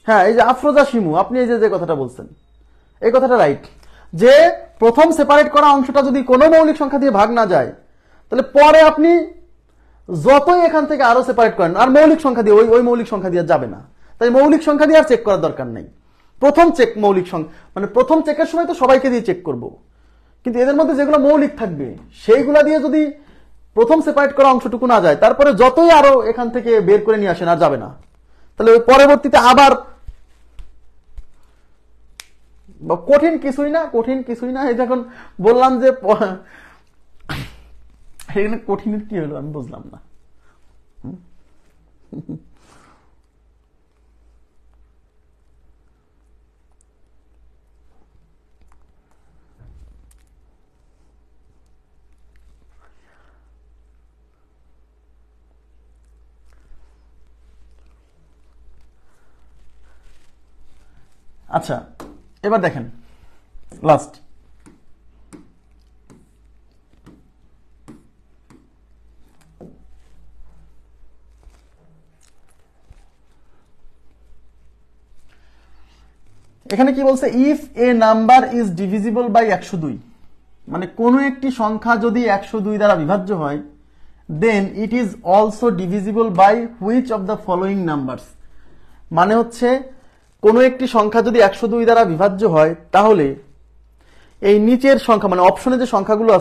হ্যাঁ, এই যে আফরোজা শিমু, আপনি এই যে কথাটা বলছেন এই কথাটা রাইট, যে প্রথম সেপারেট করা অংশটা যদি কোনো মৌলিক সংখ্যা দিয়ে ভাগ না যায়, তাহলে পরে আপনি যতই এখান থেকে আরো সেপারেট করেন আর মৌলিক সংখ্যা দিয়ে ওই মৌলিক সংখ্যা দিয়ে যাবে না। তাই মৌলিক সংখ্যা দিয়ে আর চেক করার দরকার নেই। প্রথম চেক মৌলিক সংখ্যা, মানে প্রথম চেকের সময় তো সবাইকে দিয়ে চেক করব, কিন্তু এদের মধ্যে যেগুলো মৌলিক থাকবে সেইগুলা দিয়ে যদি প্রথম সেপারেট করা অংশটুকু না যায়, তারপরে যতই আরো এখান থেকে বের করে নিয়ে আসেন আর যাবে না। তাহলে ওই পরবর্তীতে আবার কঠিন কিছুই না। এই যখন বললাম যে এখানে কঠিনের কি হলো আমি বুঝলাম না। আচ্ছা, এবার দেখেন লাস্ট, এখানে কি বলছে, if a number is divisible by 102, মানে কোন একটি সংখ্যা যদি 102 দ্বারা বিভাজ্য হয়, then it is also divisible by which of the following numbers. মানে হচ্ছে কোনো একটি সংখ্যা যদি 102 দ্বারা বিভাজ্য হয় তাহলে এই নিচের সংখ্যা, মানে অপশনে যে সংখ্যাগুলো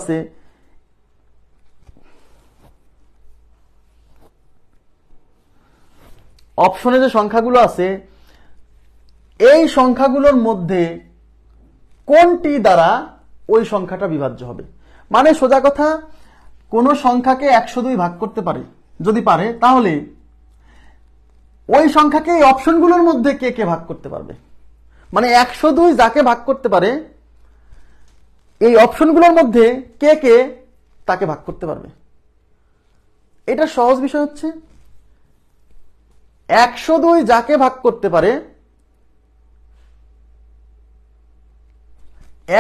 আছে, এই সংখ্যাগুলোর মধ্যে কোনটি দ্বারা ওই সংখ্যাটা বিভাজ্য হবে। মানে সোজা কথা, কোন সংখ্যাকে 102 ভাগ করতে পারে, যদি পারে তাহলে ওই সংখ্যাকে এই অপশনগুলোর মধ্যে কে কে ভাগ করতে পারবে। মানে 102 যাকে ভাগ করতে পারে এই অপশনগুলোর মধ্যে কে কে তাকে ভাগ করতে পারবে। এটা সহজ বিষয় হচ্ছে 102 যাকে ভাগ করতে পারে,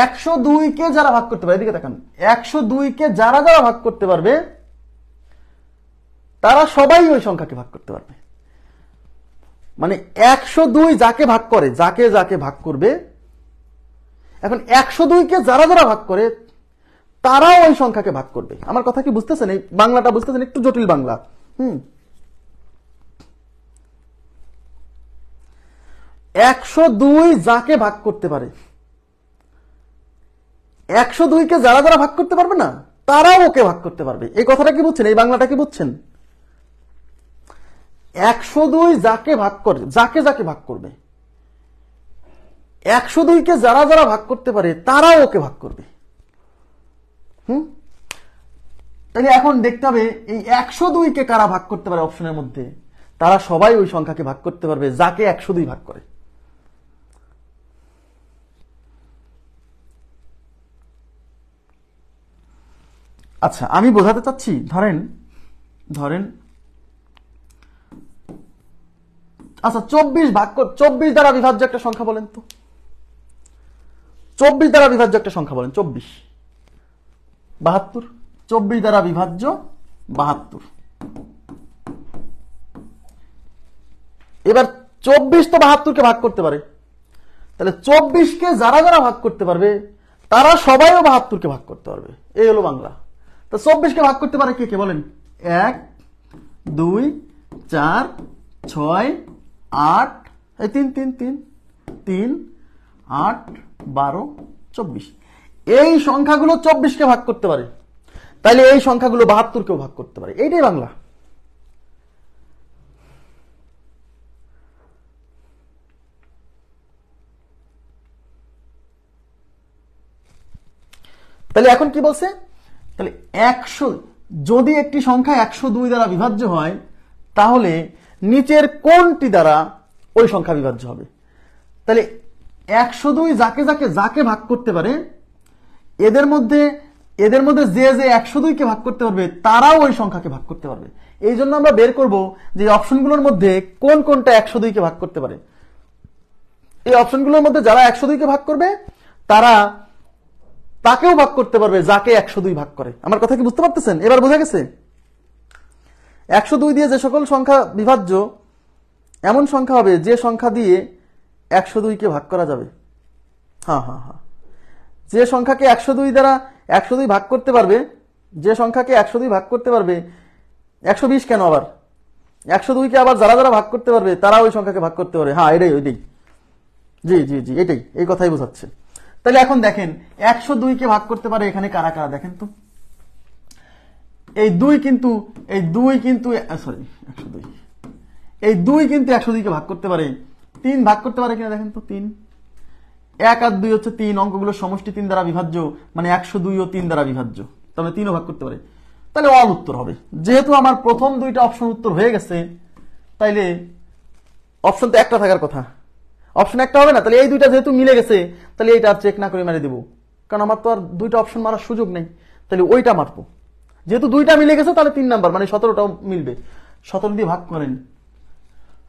102 কে যারা ভাগ করতে পারে, এদিকে তাকান, 102 কে যারা যারা ভাগ করতে পারবে তারা সবাই ওই সংখ্যাকে ভাগ করতে পারবে। মানে 102 যাকে ভাগ করে, যাকে যাকে ভাগ করবে, এখন 102 কে যারা যারা ভাগ করে তারাও ওই সংখ্যাকে ভাগ করবে। আমার কথা কি বুঝতেছেন? এই বাংলাটা বুঝতেছেন? একটু জটিল বাংলা। 102 যাকে ভাগ করতে পারে, 102 কে যারা যারা ভাগ করতে পারবে না তারাও ওকে ভাগ করতে পারবে। এই কথাটা কি বুঝছেন? এই বাংলাটা কি বুঝছেন? 102 যাকে ভাগ করে, যাকে যাকে ভাগ করবে, 102কে যারা যারা ভাগ করতে পারে তারাও ওকে ভাগ করবে। তাহলে এখন দেখতে হবে এই 102কে কারা ভাগ করতে পারে অপশনের মধ্যে, তারা সবাই ওই সংখ্যাকে ভাগ করতে পারবে যাকে 102 ভাগ করে। আচ্ছা, আমি বোঝাতে চাচ্ছি, ধরেন আচ্ছা 24 দ্বারা বিভাজ্য একটা সংখ্যা বলেন তো, 24 দ্বারা বিভাজ্য একটা সংখ্যা বলেন। 72 24 দ্বারা বিভাজ্য 72। এবার 24 তো 72কে ভাগ করতে পারে, তাহলে 24কে যারা যারা ভাগ করতে পারবে তারা সবাইও 72কে ভাগ করতে পারবে। এই হলো বাংলা। তো 24কে ভাগ করতে পারে কে কে বলেন? 1 2 4 6 8, এই 3 3 3 3 8 12 24, এই সংখ্যাগুলো 24কে ভাগ করতে পারে, তাইলে এই সংখ্যাগুলো 72কেও ভাগ করতে পারে। এইটাই বাংলা। তাহলে এখন কি বলছে? তাহলে 100, যদি একটি সংখ্যা 102 দ্বারা বিভাজ্য হয় তাহলে নিচের কোনটি দ্বারা ওই সংখ্যা বিভাজ্য হবে? তাহলে 102 যাকে যাকে যাকে ভাগ করতে পারে, এদের মধ্যে যে যে 102কে ভাগ করতে পারবে তারাও ওই সংখ্যাকে ভাগ করতে পারবে। এই জন্য আমরা বের করব যে অপশনগুলোর মধ্যে কোন কোনটা 102কে ভাগ করতে পারে। এই অপশনগুলোর মধ্যে যারা 102কে ভাগ করবে তারা তাকেও ভাগ করতে পারবে যাকে 102 ভাগ করে। আমার কথা কি বুঝতে পারতেছেন? এবার বোঝা গেছে? 102 দিয়ে যে সকল সংখ্যা বিভাজ্য, এমন সংখ্যা হবে যে সংখ্যা দিয়ে 102কে ভাগ করা যাবে। হ্যাঁ, যে সংখ্যাকে 102 দ্বারা 102 ভাগ করতে পারবে, যে সংখ্যাকে 102 ভাগ করতে পারবে, 120 কেন আবার, 102কে আবার যারা যারা ভাগ করতে পারবে তারা ওই সংখ্যাকে ভাগ করতে পারে। হ্যাঁ, ওইটাই। জি, এটাই, এই কথাই বোঝাচ্ছে। তাহলে এখন দেখেন 102কে ভাগ করতে পারে এখানে কারা কারা দেখেন তো। এই 2 কিন্তু সরি 102, এই 2 কিন্তু 102কে ভাগ করতে পারে। 3 ভাগ করতে পারে কিনা দেখেন তো। 3, 1 আর 2 হচ্ছে 3, অঙ্কগুলোর সমষ্টি 3 দ্বারা বিভাজ্য, মানে 102 ও 3 দ্বারা বিভাজ্য, তাহলে 3ও ভাগ করতে পারে। তাহলে অল উত্তর হবে। যেহেতু আমার প্রথম দুইটা অপশন উত্তর হয়ে গেছে, তাইলে অপশন তো একটা থাকার কথা, অপশন একটা হবে না। তাহলে এই দুইটা যেহেতু মিলে গেছে, তাহলে এইটা আর চেক না করে মেরে দিব, কারণ আমার তো আর দুইটা অপশন মারার সুযোগ নেই। তাহলে ওইটা মারবো। যেহেতু দুইটা মিলে গেছে তাহলে 3 নাম্বার, মানে 17টাও মিলবে। 17 দিয়ে ভাগ করেন,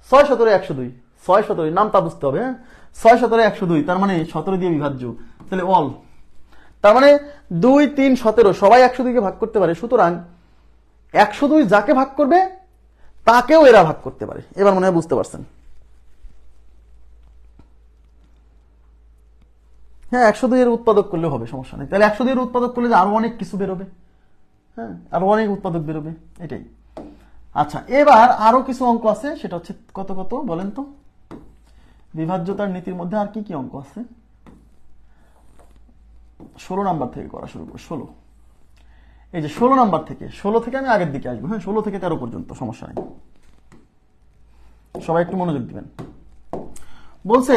6 17 102, 6 17 নামটা বুঝতে হবে। হ্যাঁ, 6 17 102, তার মানে 17 দিয়ে বিভাজ্য, তাহলে অল। তার মানে 2 3 17 সবাই 102কে ভাগ করতে পারে। সুতরাং 102 যাকে ভাগ করবে তাকেও এরা ভাগ করতে পারে। এবার মনে হয় বুঝতে পারছেন। হ্যাঁ, 102 এর উৎপাদক করলে হবে, সমস্যা নেই। তাহলে 102 এর উৎপাদক করলে আরো অনেক কিছু বেরোবে। হ্যাঁ, আরো অনেক উৎপাদক বেরোবে, এটাই। আচ্ছা, এবার আরো কিছু অঙ্ক আছে, সেটা হচ্ছে কত কত বলেন তো। বিভাজ্যতার নীতির মধ্যে আর কি কি অঙ্ক আছে? 16 নাম্বার থেকে করা শুরু করবো। 16, এই যে 16 নাম্বার থেকে, 16 থেকে আমি আগের দিকে আসবো। হ্যাঁ, 16 থেকে 13 পর্যন্ত, সমস্যা নেই। সবাই একটু মনোযোগ দিবেন। বলছে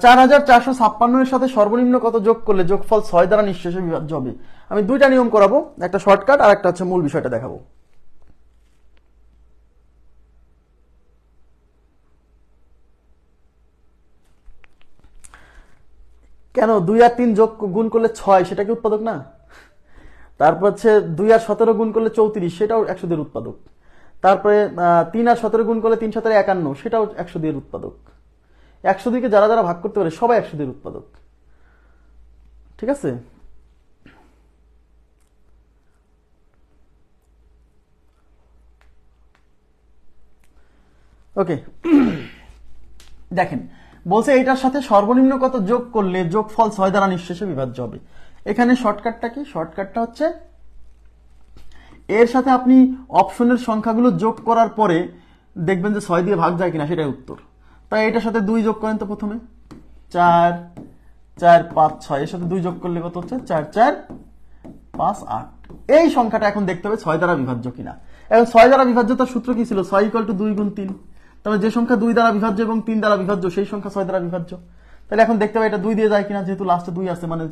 4456 এর সাথে সর্বনিম্ন কত যোগ করলে যোগফল 6 দ্বারা নিঃশেষে বিভাজ্য হবে? আমি দুইটা নিয়ম করাবো, একটা শর্টকাট আর একটা হচ্ছে মূল বিষয়টা দেখাবো। কেন 2 আর 3 যোগ গুণ করলে 6, সেটা কি উৎপাদক না? তারপর হচ্ছে 2 আর 17 গুণ করলে 34, সেটাও 102 এর উৎপাদক। তারপরে 3 আর 17 গুণ করলে 3 17 51, সেটাও 102 এর উৎপাদক। 102কে যারা যারা ভাগ করতে পারে সবাই 102 এর উৎপাদক। ঠিক আছে? ওকে, দেখেন বলছে এইটার সাথে সর্বনিম্ন কত যোগ করলে যোগফল 6 দ্বারা নিঃশেষে বিভাজ্য হবে। এখানে শর্টকাটটা কি? শর্টকাটটা হচ্ছে এর সাথে আপনি অপশনের সংখ্যাগুলো যোগ করার পরে দেখবেন যে 6 দিয়ে ভাগ যায় কিনা, সেটাই উত্তর। তাই এটার সাথে 2 যোগ করেন তো প্রথমে। 4 4 5 6, এর সাথে 2 যোগ করলে কত হচ্ছে? 4 4 5 8। এই সংখ্যাটা এখন দেখতে হবে 6 দ্বারা বিভাজ্য কিনা। এখন 6 দ্বারা বিভাজ্যতার সূত্র কি ছিল? 6 = 2 × 3। তাহলে যে সংখ্যা 2 দ্বারা বিভাজ্য এবং 3 দ্বারা বিভাজ্য সেই সংখ্যা 6 দ্বারা বিভাজ্য। তাহলে এখন দেখতে পাই এটা 2 দিয়ে যায় কিনা, যেহেতু লাস্টে 2 আছে, মানে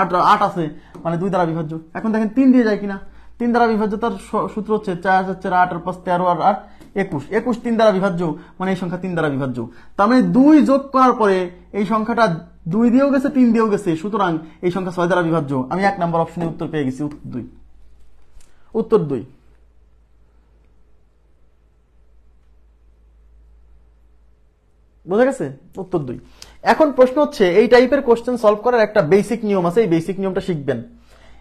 8 আছে, মানে 2 দ্বারা বিভাজ্য। এখন দেখেন 3 দিয়ে যায় কিনা। 3 দ্বারা বিভাজ্যতার সূত্র হচ্ছে 4 × 4 = 8 আর 5 13 আর 21। 21 3 দ্বারা বিভাজ্য, মানে এই সংখ্যা 3 দ্বারা বিভাজ্য। তার মানে 2 যোগ করার পরে এই সংখ্যাটা 2 দিয়েও গেছে, 3 দিয়েও গেছে, সুতরাং এই সংখ্যা 6 দ্বারা বিভাজ্য। আমি 1 নম্বর অপশনে উত্তর পেয়ে গেছি, উত্তর 2। বোঝা গেছে? উত্তর 2। এখন প্রশ্ন হচ্ছে, এই টাইপের কোশ্চেন সলভ করার একটা বেসিক নিয়ম আছে, এই বেসিক নিয়মটা শিখবেন।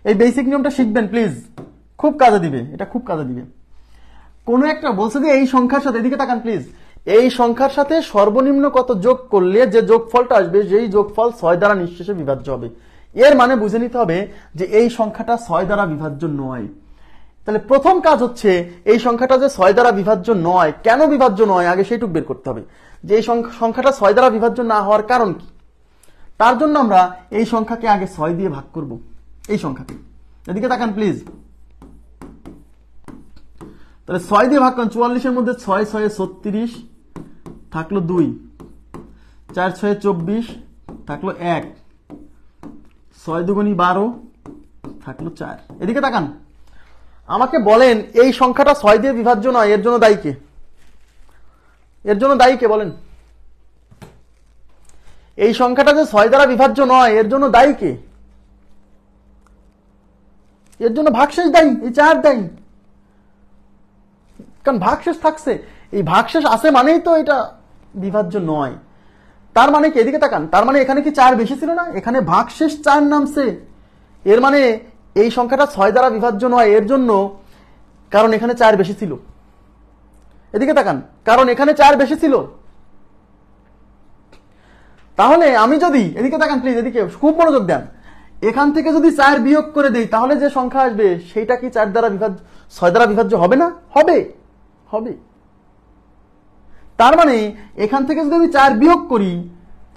এই বেসিক নিয়মটা শিখবেন প্লিজ, খুব কাজে দিবে, এটা খুব কাজে দিবে। কোন একটা বলছে যে এই সংখ্যার সাথে, এদিকে তাকান প্লিজ, এই সংখ্যার সাথে সর্বনিম্ন কত যোগ করলে যে যোগফলটা আসবে সেই যোগফল 6 দ্বারা নিঃশেষে বিভাজ্য হবে। এর মানে বুঝে নিতে হবে যে এই সংখ্যাটা 6 দ্বারা বিভাজ্য নয়। তাহলে প্রথম কাজ হচ্ছে এই সংখ্যাটা যে 6 দ্বারা বিভাজ্য নয়, কেন বিভাজ্য নয় আগে সেইটুকু বের করতে হবে, যে এই সংখ্যাটা 6 দ্বারা বিভাজ্য না হওয়ার কারণ কি। তার জন্য আমরা এই সংখ্যাকে আগে 6 দিয়ে ভাগ করব, এই সংখ্যাকে। এদিকে তাকান প্লিজ, তাহলে 6 দিয়ে ভাগ করেন, 44-এর মধ্যে 6 6 36 থাকলো 2, 4 6 24 থাকলো 1, 6 2 12 থাকলো 4। এদিকে তাকান, আমাকে বলেন এই সংখ্যাটা 6 দিয়ে বিভাজ্য নয়, এর জন্য দায়ী কে? এর জন্য দায়ী কে বলেন? এই সংখ্যাটা যে 6 দ্বারা বিভাজ্য নয়, এর জন্য দায়ী কে? এর জন্য ভাগশেষ দায়ী, এই 4 দায়ী। কারণ ভাগশেষ থাকছে, এই ভাগশেষ আছে মানেই তো এটা বিভাজ্য নয়। তার মানে কি? এদিকে তাকান, তার মানে এখানে কি 4 বেশি ছিল না? এখানে ভাগশেষ 4 নামছে, এর মানে এই সংখ্যাটা 6 দ্বারা বিভাজ্য নয় এর জন্য, কারণ এখানে 4 বেশি ছিল। এদিকে তাকান, কারণ এখানে 4 বেশি ছিল। তাহলে আমি যদি, এদিকে তাকান প্লিজ, এদিকে খুব মনোযোগ দেন, এখান থেকে যদি 4 বিয়োগ করে দেই তাহলে যে সংখ্যা আসবে সেইটা কি 4 দ্বারা বিভাজ্য, 6 দ্বারা বিভাজ্য হবে না? হবে, হবে। তার মানে এখান থেকে যদি আমি 4 বিয়োগ করি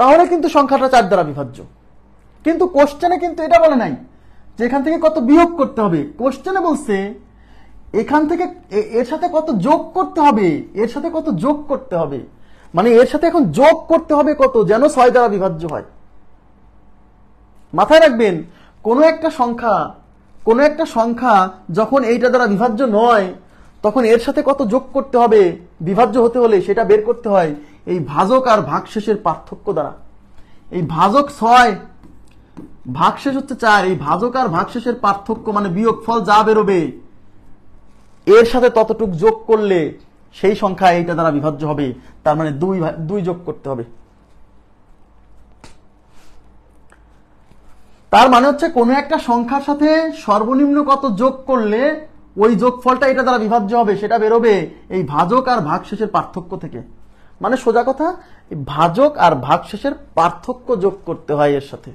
তাহলে কিন্তু সংখ্যাটা 4 দ্বারা বিভাজ্য। কিন্তু কোশ্চেনে কিন্তু এটা বলে নাই যে এখান থেকে কত বিয়োগ করতে হবে। কোশ্চেনে বলছে এখান থেকে এর সাথে কত যোগ করতে হবে, এর সাথে কত যোগ করতে হবে, মানে এর সাথে এখন যোগ করতে হবে কত, যেন 6 দ্বারা বিভাজ্য হয়। মাথায় রাখবেন, কোনো একটা সংখ্যা যখন এইটা দ্বারা বিভাজ্য নয়, তখন এর সাথে কত যোগ করতে হবে বিভাজ্য হতে হলে, সেটা বের করতে হয় এই ভাজক আর ভাগশেষের পার্থক্য দ্বারা। এই ভাজক 6, ভাগশেষ হচ্ছে 4, এই ভাজক আর ভাগশেষের পার্থক্য মানে বিয়োগফল যা বেরোবে এর সাথে ততটুক যোগ করলে সেই সংখ্যা এইটা দ্বারা বিভাজ্য হবে। তার মানে 2 যোগ করতে হবে। তার মানে হচ্ছে কোনো একটা সংখ্যার সাথে সর্বনিম্ন কত যোগ করলে ওই যোগফলটা এটা দ্বারা বিভাজ্য হবে, সেটা বেরোবে এই ভাজক আর ভাগশেষের পার্থক্য থেকে। মানে সোজা কথা, ভাজক আর ভাগশেষের পার্থক্য যোগ করতে হয়, এর সাথে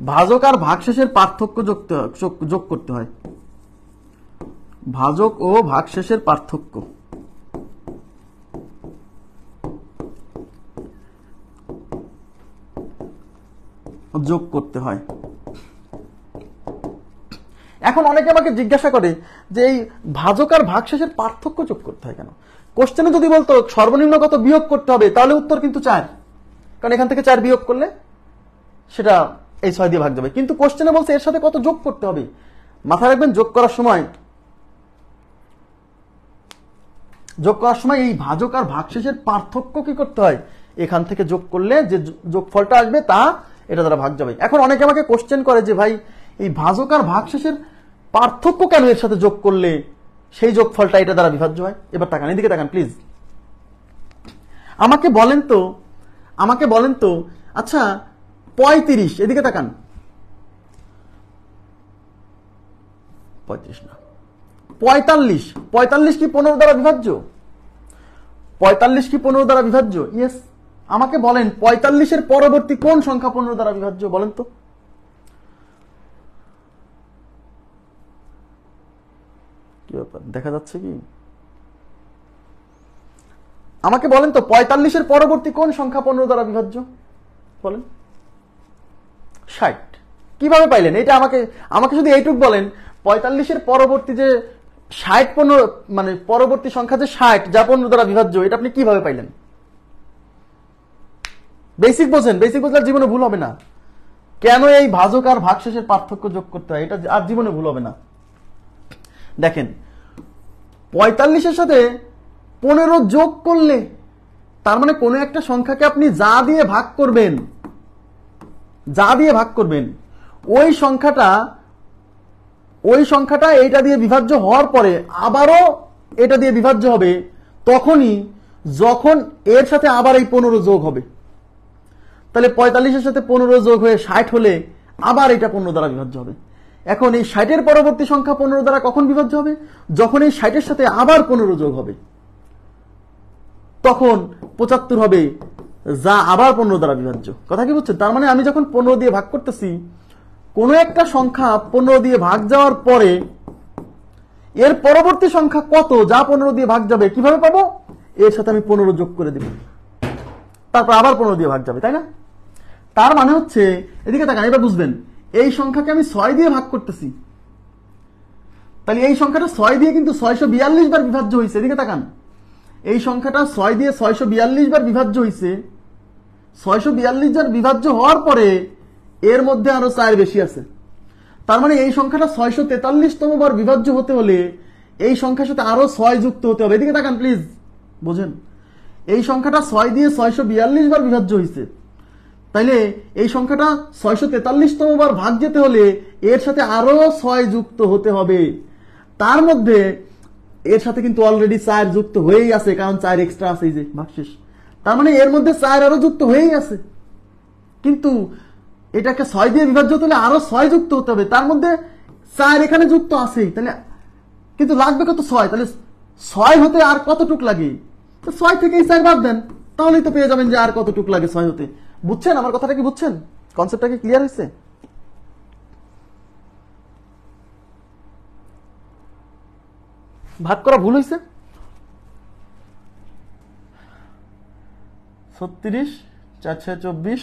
ভাজক আর ভাগশেষের পার্থক্য যোগ করতে হয়, ভাজক ও ভাগশেষের পার্থক্য যোগ করতে হয়। এখন অনেকে আমাকে জিজ্ঞাসা করে যে এই ভাজক আর ভাগশেষের পার্থক্য যোগ করতে হয় কেন? কোশ্চেনে যদি বলতো সর্বনিম্ন কত বিয়োগ করতে হবে তাহলে উত্তর কিন্তু 4, কারণ এখান থেকে 4 বিয়োগ করলে সেটা এই 6 দিয়ে ভাগ যাবে। কিন্তু কোশ্চেনে বলছে এর সাথে কত যোগ করতে হবে। মাথায় রাখবেন, যোগ করার সময় এই ভাজক আর ভাগশেষের পার্থক্য কি করতে হয়, এখান থেকে যোগ করলে যে যোগফলটা আসবে তা এটা দ্বারা ভাগ যাবে। এখন অনেকে আমাকে কোশ্চেন করে যে ভাই এই ভাজক আর ভাগশেষের পার্থক্য কেন এর সাথে যোগ করলে সেই যোগফলটা এটা দ্বারা বিভাজ্য হয়। এবার তাকান, এদিকে তাকান প্লিজ, আমাকে বলেন তো আচ্ছা 35, এদিকে তাকান, 35 না 45 কি 15 দ্বারা বিভাজ্য? 45 কি 15 দ্বারা বিভাজ্য? ইয়েস। আমাকে বলেন 45-এর পরবর্তী কোন সংখ্যা 15 দ্বারা বিভাজ্য বলেন তো? কি ব্যাপার, দেখা যাচ্ছে কি? আমাকে বলেন তো 45-এর পরবর্তী কোন সংখ্যা 15 দ্বারা বিভাজ্য বলেন? 60। কিভাবে পাইলেন এটা? আমাকে শুধু এইটুক বলেন, 45-এর পরবর্তী যে 60 মানে পরবর্তী সংখ্যা যে 60 যা 15 দ্বারা বিভাজ্য, এটা আপনি কিভাবে পাইলেন? বেসিক বোঝেন, বেসিক বুঝলে জীবনে ভুল হবে না। কেন এই ভাজক আর ভাগশেষের পার্থক্য যোগ করতে হয়, এটা আর জীবনে ভুল হবে না। দেখেন 45-এর সাথে 15 যোগ করলে, তার মানে কোন একটা সংখ্যাকে আপনি যা দিয়ে ভাগ করবেন, ওই সংখ্যাটা এইটা দিয়ে বিভাজ্য হওয়ার পরে আবারও এটা দিয়ে বিভাজ্য হবে তখনই যখন এর সাথে আবার এই 15 যোগ হবে। তাহলে 45-এর সাথে 15 যোগ হয়ে 60 হলে আবার এটা 15 দ্বারা বিভাজ্য হবে। এখন এই 60-এর পরবর্তী সংখ্যা 15 দ্বারা কখন বিভাজ্য হবে? যখন এই 60-এর সাথে আবার 15 যোগ হবে, তখন 75 হবে, যা আবার 15 দ্বারা বিভাজ্য। কথা কি বুঝছেন? তার মানে আমি যখন 15 দিয়ে ভাগ করতেছি, কোন একটা সংখ্যা 15 দিয়ে ভাগ যাওয়ার পরে এর পরবর্তী সংখ্যা কত যা 15 দিয়ে ভাগ যাবে কিভাবে পাবো? এর সাথে আমি 15 যোগ করে দেব, তারপর আবার 15 দিয়ে ভাগ যাবে, তাই না? তার মানে হচ্ছে, এদিকে তাকান, এবার বুঝবেন, এই সংখ্যাকে আমি 6 দিয়ে ভাগ করতেছি, তাহলে এই সংখ্যাটা 6 দিয়ে কিন্তু 642 বার বিভাজ্য হয়েছে। এদিকে তাকান, এই সংখ্যাটা 6 দিয়ে 642 বার বিভাজ্য হয়েছে। 642 বার বিভাজ্য হওয়ার পরে এর মধ্যে আরো 4 বেশি আছে। তার মানে এই সংখ্যাটা 643তম বার বিভাজ্য হতে হলে এই সংখ্যার সাথে আরো 6 যুক্ত হতে হবে। এদিকে তাকান প্লিজ, বোঝেন, এই সংখ্যাটা 6 দিয়ে 642 বার বিভাজ্য হয়েছে, তাইলে এই সংখ্যাটা 643তম বার ভাগ যেতে হলে এর সাথে আরো 6 যুক্ত হতে হবে। তার মধ্যে এর সাথে কিন্তু অলরেডি 4 যুক্ত হয়েই আছে, কারণ 4 এক্সট্রা আছে এই যে ভাগশেষ। তার মানে এর মধ্যে 4 আরো যুক্ত হয়েই আছে, কিন্তু এটাকে 6 দিয়ে বিভাজ্য হতে হলে আরো 6 যুক্ত হতে হবে। তার মধ্যে 4 এখানে যুক্ত আছেই, তাহলে কিন্তু লাগবে কত? 6। তাহলে 6 হতে আর কতটুক লাগে? তো 6 থেকে 4 বাদ দেন, তাহলেই তো পেয়ে যাবেন যে আর কতটুক লাগে 6 হতে। বুঝছেন আমার কথাটা? কি বুঝছেন? কনসেপ্টটা কি ক্লিয়ার হয়েছে? ভাগ করা ভুল হয়েছে? 36 4 6 24,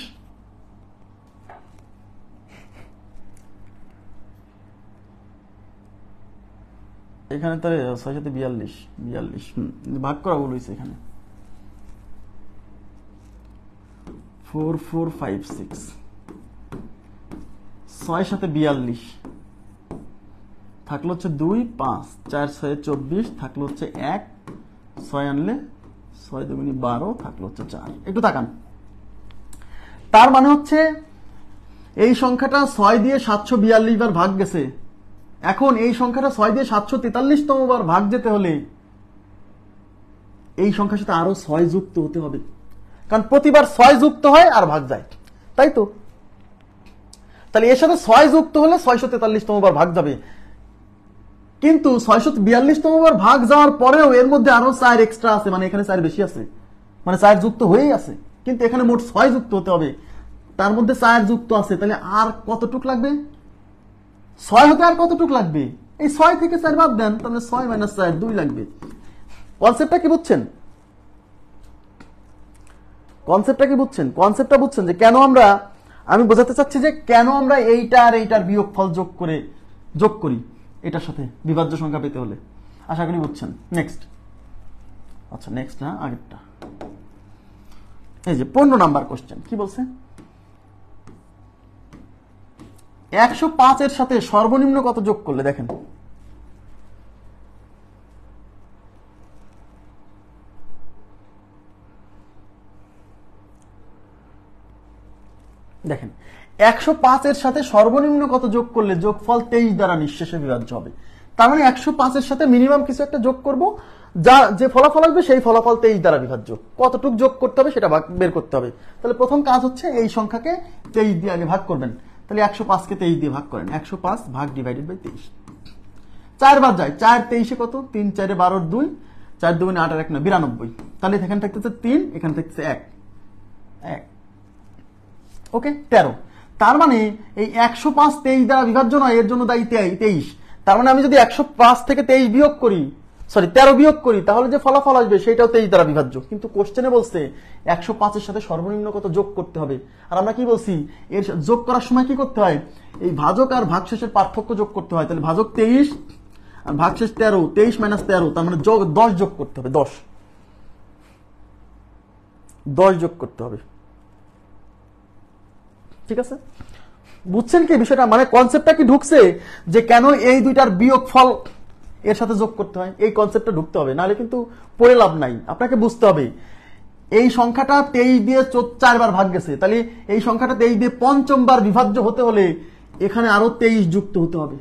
এখানে তো 6 সাথে 42, ভাগ করা ভুল হয়েছে এখানে। 4 4 5 6, 6 সাথে 42 থাকলো হচ্ছে 2 5, 4 6 24 থাকলো হচ্ছে 1, 6 আনলে 6 2 12 থাকলো হচ্ছে 4। একটু তাকান, তার মানে হচ্ছে এই সংখ্যাটা 6 দিয়ে 742 বার ভাগ গেছে। এখন এই সংখ্যাটা 6 দিয়ে 743তম বার ভাগ যেতে হলে এই সংখ্যার সাথে আরো 6 যুক্ত হতে হবে, কারণ প্রতিবার 6 যুক্ত হয় আর ভাগ যায়, তাই তো? তাহলে এর সাথে 6 যুক্ত হলে 643তম বার ভাগ যাবে, কিন্তু 642তম বার ভাগ যাওয়ার পরেও এর মধ্যে আরো 4 এক্সট্রা আছে, মানে এখানে 4 বেশি আছে, মানে 4 যুক্ত হয়েই আছে, কিন্তু এখানে মোট 6 যুক্ত হতে হবে, তার মধ্যে 4 যুক্ত আছে। তাহলে আর কতটুক লাগবে? 6 হতে আর কতটুক লাগবে? এই 6 থেকে 4 বাদ দেন, তাহলে 6 - 4 2 লাগবে। কনসেপ্টটা কি বুঝছেন? কনসেপ্টটা বুঝছেন যে কেন আমি বোঝাতে চাচ্ছি যে কেন আমরা এইটা আর এইটার বিয়োগফল যোগ করি এটার সাথে বিভাজ্য সংখ্যা পেতে হলে। আশা করি বুঝছেন। নেক্সট, আচ্ছা নেক্সট না, আগেরটা, এই যে 15 নাম্বার কোশ্চেন কি বলছে? 105 এর সাথে সর্বনিম্ন কত যোগ করলে? দেখেন, দেখেন 105 এর সাথে সর্বনিম্ন কত যোগ করলে যোগফল 23 দ্বারা নিঃশেষে বিভাজ্য হবে। তার মানে 105 এর সাথে মিনিমাম কিছু একটা যোগ করব, যা যে ফলাফল আসবে সেই ফলাফল 23 দ্বারা বিভাজ্য। কতটুক যোগ করতে হবে সেটা বের করতে হবে। তাহলে প্রথম কাজ হচ্ছে এই সংখ্যাকে 23 দিয়ে আগে ভাগ করবেন। তাহলে 105 কে 23 দিয়ে ভাগ করেন, 105 ভাগ ডিভাইডেড বাই 23, 4 বার যায়, 4 23 কত? 3 4 12 2, 4 2 8 আর 1 9 92। তাহলে এখানে থাকতেছে 3, এখানে থাকতেছে 1, ওকে 13। তার মানে এই 105 23 দ্বারা বিভাজ্য নয়, এর জন্য দায়ী 23। তার মানে আমি যদি 105 থেকে 23 বিয়োগ করি, সরি 13 বিয়োগ করি, তাহলে যে ফলাফল আসবে সেটাও 23 দ্বারা বিভাজ্য। কিন্তু কোশ্চেনে বলছে 105 এর সাথে সর্বনিম্ন কত যোগ করতে হবে। আর আমরা কি বলছি, এর যোগ করার সময় কি করতে হয়? এই ভাজক আর ভাগশেষের পার্থক্য যোগ করতে হয়। তাহলে ভাজক 23 আর ভাগশেষ 13, 23 মাইনাস 13, তার মানে 10 যোগ করতে হবে, 10 যোগ করতে হবে। ঠিক আছে, বুঝছেন কি বিষয়টা? মানে কনসেপ্টটা কি ঢুকছে যে কেন এই দুইটার বিয়োগফল এর সাথে যোগ করতে হয়? এই কনসেপ্টটা ঢুকতে হবে, নাহলে কিন্তু পড়ে লাভ নাই। আপনাকে বুঝতে হবে এই সংখ্যাটা 23 দিয়ে 4 বার ভাগ গেছে, তাহলে এই সংখ্যাটা 23 দিয়ে 5ম বার বিভাজ্য হতে হলে এখানে আরো 23 যুক্ত হতে হবে।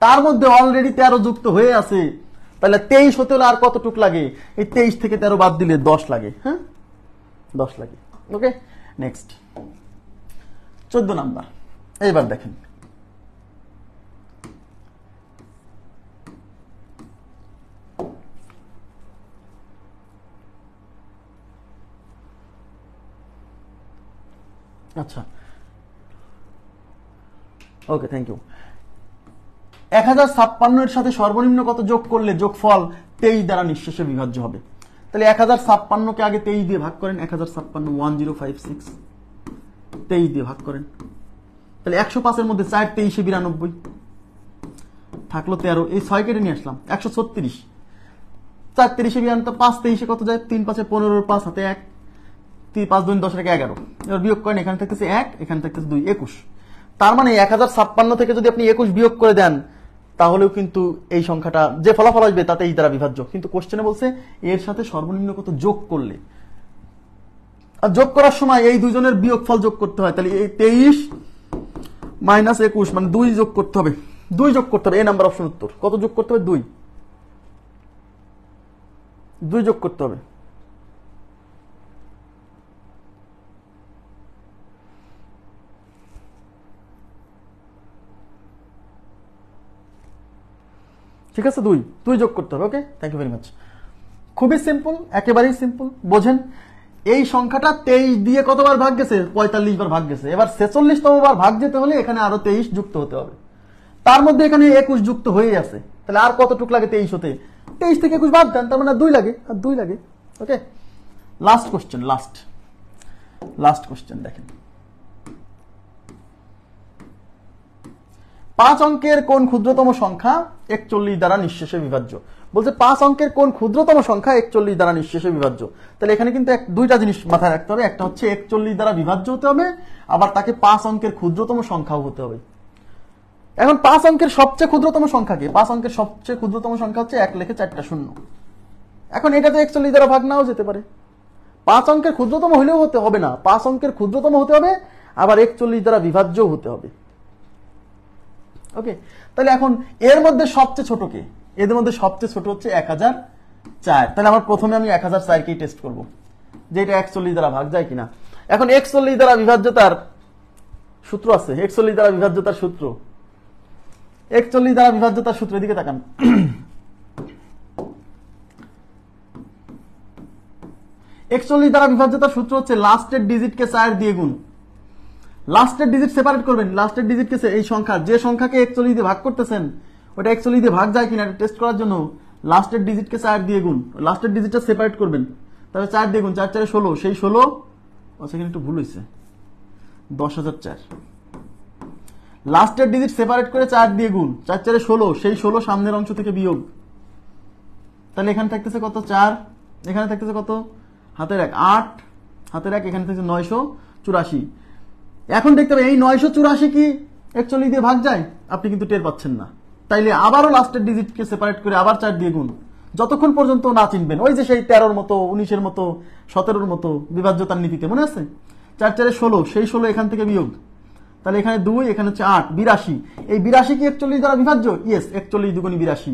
তার মধ্যে অলরেডি 13 যুক্ত হয়ে আছে, তাহলে 23 হতে হলে আর কতটুক লাগে? এই 23 থেকে 13 বাদ দিলে 10 লাগে। হ্যাঁ, 10 লাগে। ওকে, নেক্সট 14 নাম্বার। এইবার দেখেন, আচ্ছা ওকে, থ্যাংক ইউ। 1056 এর সাথে সর্বনিম্ন কত যোগ করলে যোগফল 23 দ্বারা নিঃশেষে বিভাজ্য হবে? তাহলে 1056 কে আগে 23 দিয়ে ভাগ করেন। 1056 1056 23 দিয়ে ভাগ করেন, তাহলে 105 এর মধ্যে 4 23 92 থাকলো 13, এই 6 কেটে নিয়ে আসলাম 136, 4 23 92, 5 23 কত যায়? 3 5 15, 5 হাতে 1, 3 5 2 10 11। এবার বিয়োগ করেন, এখানে থাকতেছে 1, এখানে থাকতেছে 2, 21। তার মানে 1056 থেকে যদি আপনি 21 বিয়োগ করে দেন তাহলেও কিন্তু এই সংখ্যাটা যে ফলাফল আসবে তাতে এই দ্বারা বিভাজ্য। কিন্তু কোশ্চেনে বলছে এর সাথে সর্বনিম্ন কত যোগ করলে, আর যোগ করার সময় এই দুইজনের বিয়োগফল যোগ করতে হয়। তাহলে এই 23 মাইনাস 21 মানে 2 যোগ করতে হবে, 2 যোগ করতে হবে। এই নাম্বার অপশন উত্তর। কত যোগ করতে হবে? 2 যোগ করতে হবে। ঠিক আছে, 2 যোগ করতে হবে। ওকে, থ্যাংক ইউ ভেরি মাচ। খুবই সিম্পল, একেবারেই সিম্পল। বোঝেন, এই সংখ্যাটা 23 দিয়ে কতবার ভাগ গেছে? 45 বার ভাগ গেছে। এবার 46তম বার ভাগ যেতে হলে এখানে আরো 23 যুক্ত হতে হবে। তার মধ্যে এখানে 21 যুক্ত হয়ে আছে, তাহলে আর কতটুক লাগে 23 হতে? 23 থেকে 21 বাদ দেন, তার মানে 2 লাগে, আর 2 লাগে। ওকে, লাস্ট কোশ্চেন, লাস্ট কোশ্চেন দেখেন। 5 অঙ্কের কোন ক্ষুদ্রতম সংখ্যা 41 দ্বারা নিঃশেষে বিভাজ্য? বলছে 5 অঙ্কের কোন ক্ষুদ্রতম সংখ্যা 41 দ্বারা নিঃশেষে বিভাজ্য। তাহলে এখানে কিন্তু দুইটা জিনিস মাথায় রাখতে হবে। একটা হচ্ছে 41 দ্বারা বিভাজ্য হতে হবে, আবার তাকে 5 অঙ্কের ক্ষুদ্রতম সংখ্যাও হতে হবে। এখন 5 অঙ্কের সবচেয়ে ক্ষুদ্রতম সংখ্যা কি? 5 অঙ্কের সবচেয়ে ক্ষুদ্রতম সংখ্যা হচ্ছে 1 লেখে 4টা শূন্য। এখন এটা তো 41 দ্বারা ভাগ নাও যেতে পারে। 5 অঙ্কের ক্ষুদ্রতম হলেও হতে হবে না, 5 অঙ্কের ক্ষুদ্রতম হতে হবে, আবার 41 দ্বারা বিভাজ্যও হতে হবে। ওকে, তাহলে এখন এর মধ্যে সবচেয়ে ছোট কে? এদের মধ্যে সবচেয়ে ছোট হচ্ছে 1004। তাহলে আমার প্রথমে আমি 1004 কেই টেস্ট করব যে এটা 41 দ্বারা ভাগ যায় কিনা। এখন 41 দ্বারা বিভাজ্যতার সূত্র আছে। 41 দ্বারা বিভাজ্যতার সূত্র, 41 দ্বারা বিভাজ্যতার সূত্র, এদিকে তাকান। 41 দ্বারা বিভাজ্যতার সূত্র হচ্ছে লাস্টের ডিজিটকে 4 দিয়ে গুণ। লাস্টের ডিজিট সেপারেট করবেন, লাস্টের ডিজিটকে এই সংখ্যা, যে সংখ্যাকে 41 দিয়ে ভাগ করতেছেন ওটা 41 দিয়ে ভাগ যায় কিনা টেস্ট করার জন্য লাস্টের ডিজিটকে 4 দিয়ে গুণ। লাস্টের ডিজিটটা সেপারেট করবেন, তবে 4 দিয়ে গুণ, 4 4 16, সেই 16, সেখানে একটু ভুল হয়েছে, 10004। লাস্টের ডিজিট সেপারেট করে 4 দিয়ে গুণ, 4 4 16, সেই 16 সামনের অংশ থেকে বিয়োগ। তাহলে এখানে থাকতেছে কত? 4, এখানে থাকতেছে কত? হাতের 1 8, হাতের 1, এখানে থাকছে 984। এখন দেখতে হবে এই 984 কি 41 দিয়ে ভাগ যায়? আপনি কিন্তু টের পাচ্ছেন না। তাইলে আবারও লাস্টের ডিজিটকে সেপারেট করে আবার 4 দিয়ে গুণ, যতক্ষণ পর্যন্ত না চিনবেন। ওই যে সেই 13-র মতো, 19-এর মতো, 17-র মতো বিভাজ্যতার নীতিতে, মনে আছে? 4 4 16, সেই 16 এখান থেকে বিয়োগ, তাহলে এখানে 2, এখানে হচ্ছে 8, 82। এই 82 কি 41 দ্বারা বিভাজ্য? ইয়েস, 41 দুগুণী 82।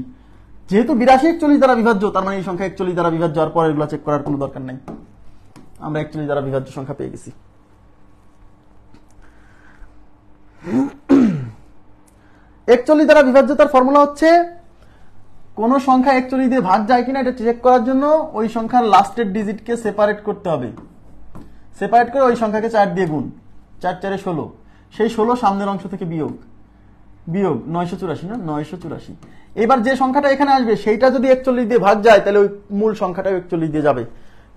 যেহেতু 82 41 দ্বারা বিভাজ্য, তার মানে এই সংখ্যা 41 দ্বারা বিভাজ্য, আর পরের গুলো চেক করার কোনো দরকার নাই। আমরা 41 দ্বারা বিভাজ্য সংখ্যা পেয়ে গেছি। 41 দ্বারা বিভাজ্যতার ফর্মুলা হচ্ছে কোন সংখ্যা 41 দিয়ে ভাগ যায় কিনা এটা চেক করার জন্য ওই সংখ্যার লাস্টের ডিজিটকে সেপারেট করতে হবে। সেপারেট করে ওই সংখ্যাকে 4 দিয়ে গুণ, 4 4 16, সেই 16 সামনের অংশ থেকে বিয়োগ, 984 না, 984। এবার যে সংখ্যাটা এখানে আসবে সেইটা যদি 41 দিয়ে ভাগ যায় তাহলে ওই মূল সংখ্যাটাও 41 দিয়ে যাবে।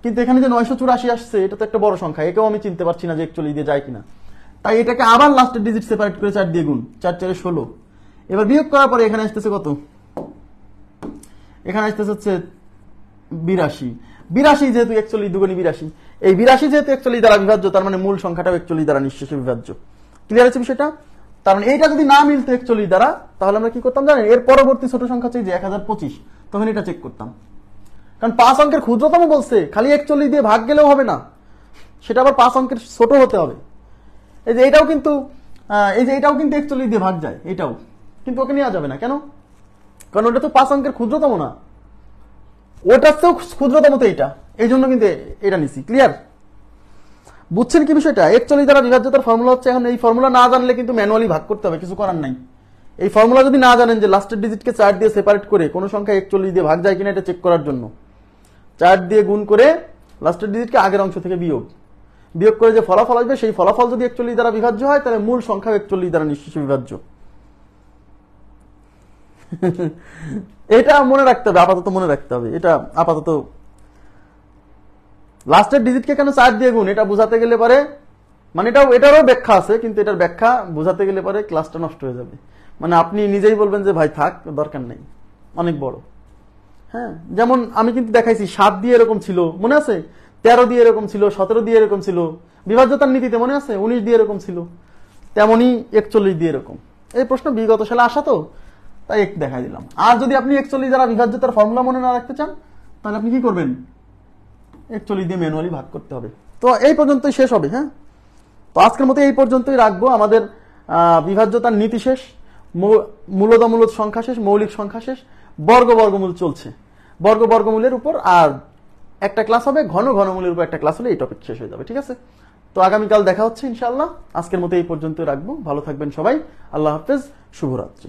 কিন্তু এখানে যে 984 আসছে এটা তো একটা বড় সংখ্যা, একেও আমি চিনতে পারছি না যে 41 দিয়ে যায় কিনা। তাই এটাকে আবার লাস্টের ডিজিট সেপারেট করে 4 দিয়ে গুণ, 4 4 16। এবার বিয়োগ করার পরে এখানে আসতেছে কত? এখানে আসতেছে হচ্ছে 82। 82 যেহেতু 41 দুগুণী 82, এই 82 যেহেতু 41 দ্বারা বিভাজ্য, তার মানে মূল সংখ্যাটাও 41 দ্বারা নিঃশেষে বিভাজ্য। ক্লিয়ার আছে বিষয়টা? তার মানে এইটা যদি না মিলতো 41 দ্বারা, তাহলে আমরা কি করতাম জানেন? এর পরবর্তী ছোট সংখ্যা চাই যে 1025, তখন এটা চেক করতাম। কারণ 5 অঙ্কের ক্ষুদ্রতম বলছে, খালি 41 দিয়ে ভাগ গেলেও হবে না, সেটা আবার 5 অঙ্কের ছোট হতে হবে। এই যে এটাও কিন্তু 41 দিয়ে ভাগ যায়, এটাও কিন্তু ওকে নেওয়া যাবে না। কেন? কারণ ওটা তো 5 অঙ্কের ক্ষুদ্রতম না, ওটার চেয়েও ক্ষুদ্রতম তো এইটা, এই জন্য কিন্তু এটা নিছি। ক্লিয়ার? বুঝছেন কি বিষয়টা? 41 দ্বারা বিভাজ্যতার ফর্মুলা হচ্ছে, এখন এই ফর্মুলা না জানলে কিন্তু ম্যানুয়ালি ভাগ করতে হবে, কিছু করার নাই। এই ফর্মুলা যদি না জানেন যে লাস্টের ডিজিটকে 4 দিয়ে সেপারেট করে কোন সংখ্যা 41 দিয়ে ভাগ যায় কিনা এটা চেক করার জন্য, 4 দিয়ে গুণ করে লাস্টের ডিজিটকে আগের অংশ থেকে বিয়োগ করে যে ফলাফল আসবে, সেই ফলাফল যদি 41 দ্বারা বিভাজ্য হয়, তাহলে মূল সংখ্যা 41 দ্বারা নিঃশেষে বিভাজ্য। এটা মনে রাখতে হবে, আপাতত মনে রাখতে হবে। এটা আপাতত লাস্টের ডিজিটকে কেন 4 দিয়ে গুণ, এটা বোঝাতে গেলে পারে, মানে এটারও ব্যাখ্যা আছে, কিন্তু এটার ব্যাখ্যা বোঝাতে গেলে পারে ক্লাসটা নষ্ট হয়ে যাবে। মানে আপনি নিজেই বলবেন যে ভাই থাক, দরকার নেই, অনেক বড়। হ্যাঁ, যেমন আমি কিন্তু দেখাইছি 7 দিয়ে এরকম ছিল, মনে আছে? 13 দিয়ে এরকম ছিল, 17 দিয়ে এরকম ছিল, বিভাজ্যতার নীতিতে মনে আছে 19 দিয়ে এরকম ছিল, তেমনি 41 দিয়ে এরকম। এই প্রশ্ন বিগত সালে আসা তো, তাই একটু দেখাই দিলাম। আর যদি আপনি 41 দ্বারা বিভাজ্যতার ফর্মুলা মনে না রাখতে চান, তাহলে আপনি কি করবেন? 41 দিয়ে ম্যানুয়ালি ভাগ করতে হবে। তো এই পর্যন্তই শেষ হবে। হ্যাঁ, তো আজকের মতো এই পর্যন্তই রাখবো। আমাদের বিভাজ্যতার নীতি শেষ, মূলদ সংখ্যা শেষ, মৌলিক সংখ্যা শেষ, বর্গমূল চলছে। বর্গমূলের উপর আর একটা ক্লাস হবে, ঘনমূলের উপর একটা ক্লাস হলে এই টপিক শেষ হয়ে যাবে। ঠিক আছে? তো আগামীকাল দেখা হচ্ছে ইনশাআল্লাহ। আজকের মতো এই পর্যন্ত রাখবো। ভালো থাকবেন সবাই। আল্লাহ হাফেজ, শুভরাত্রি।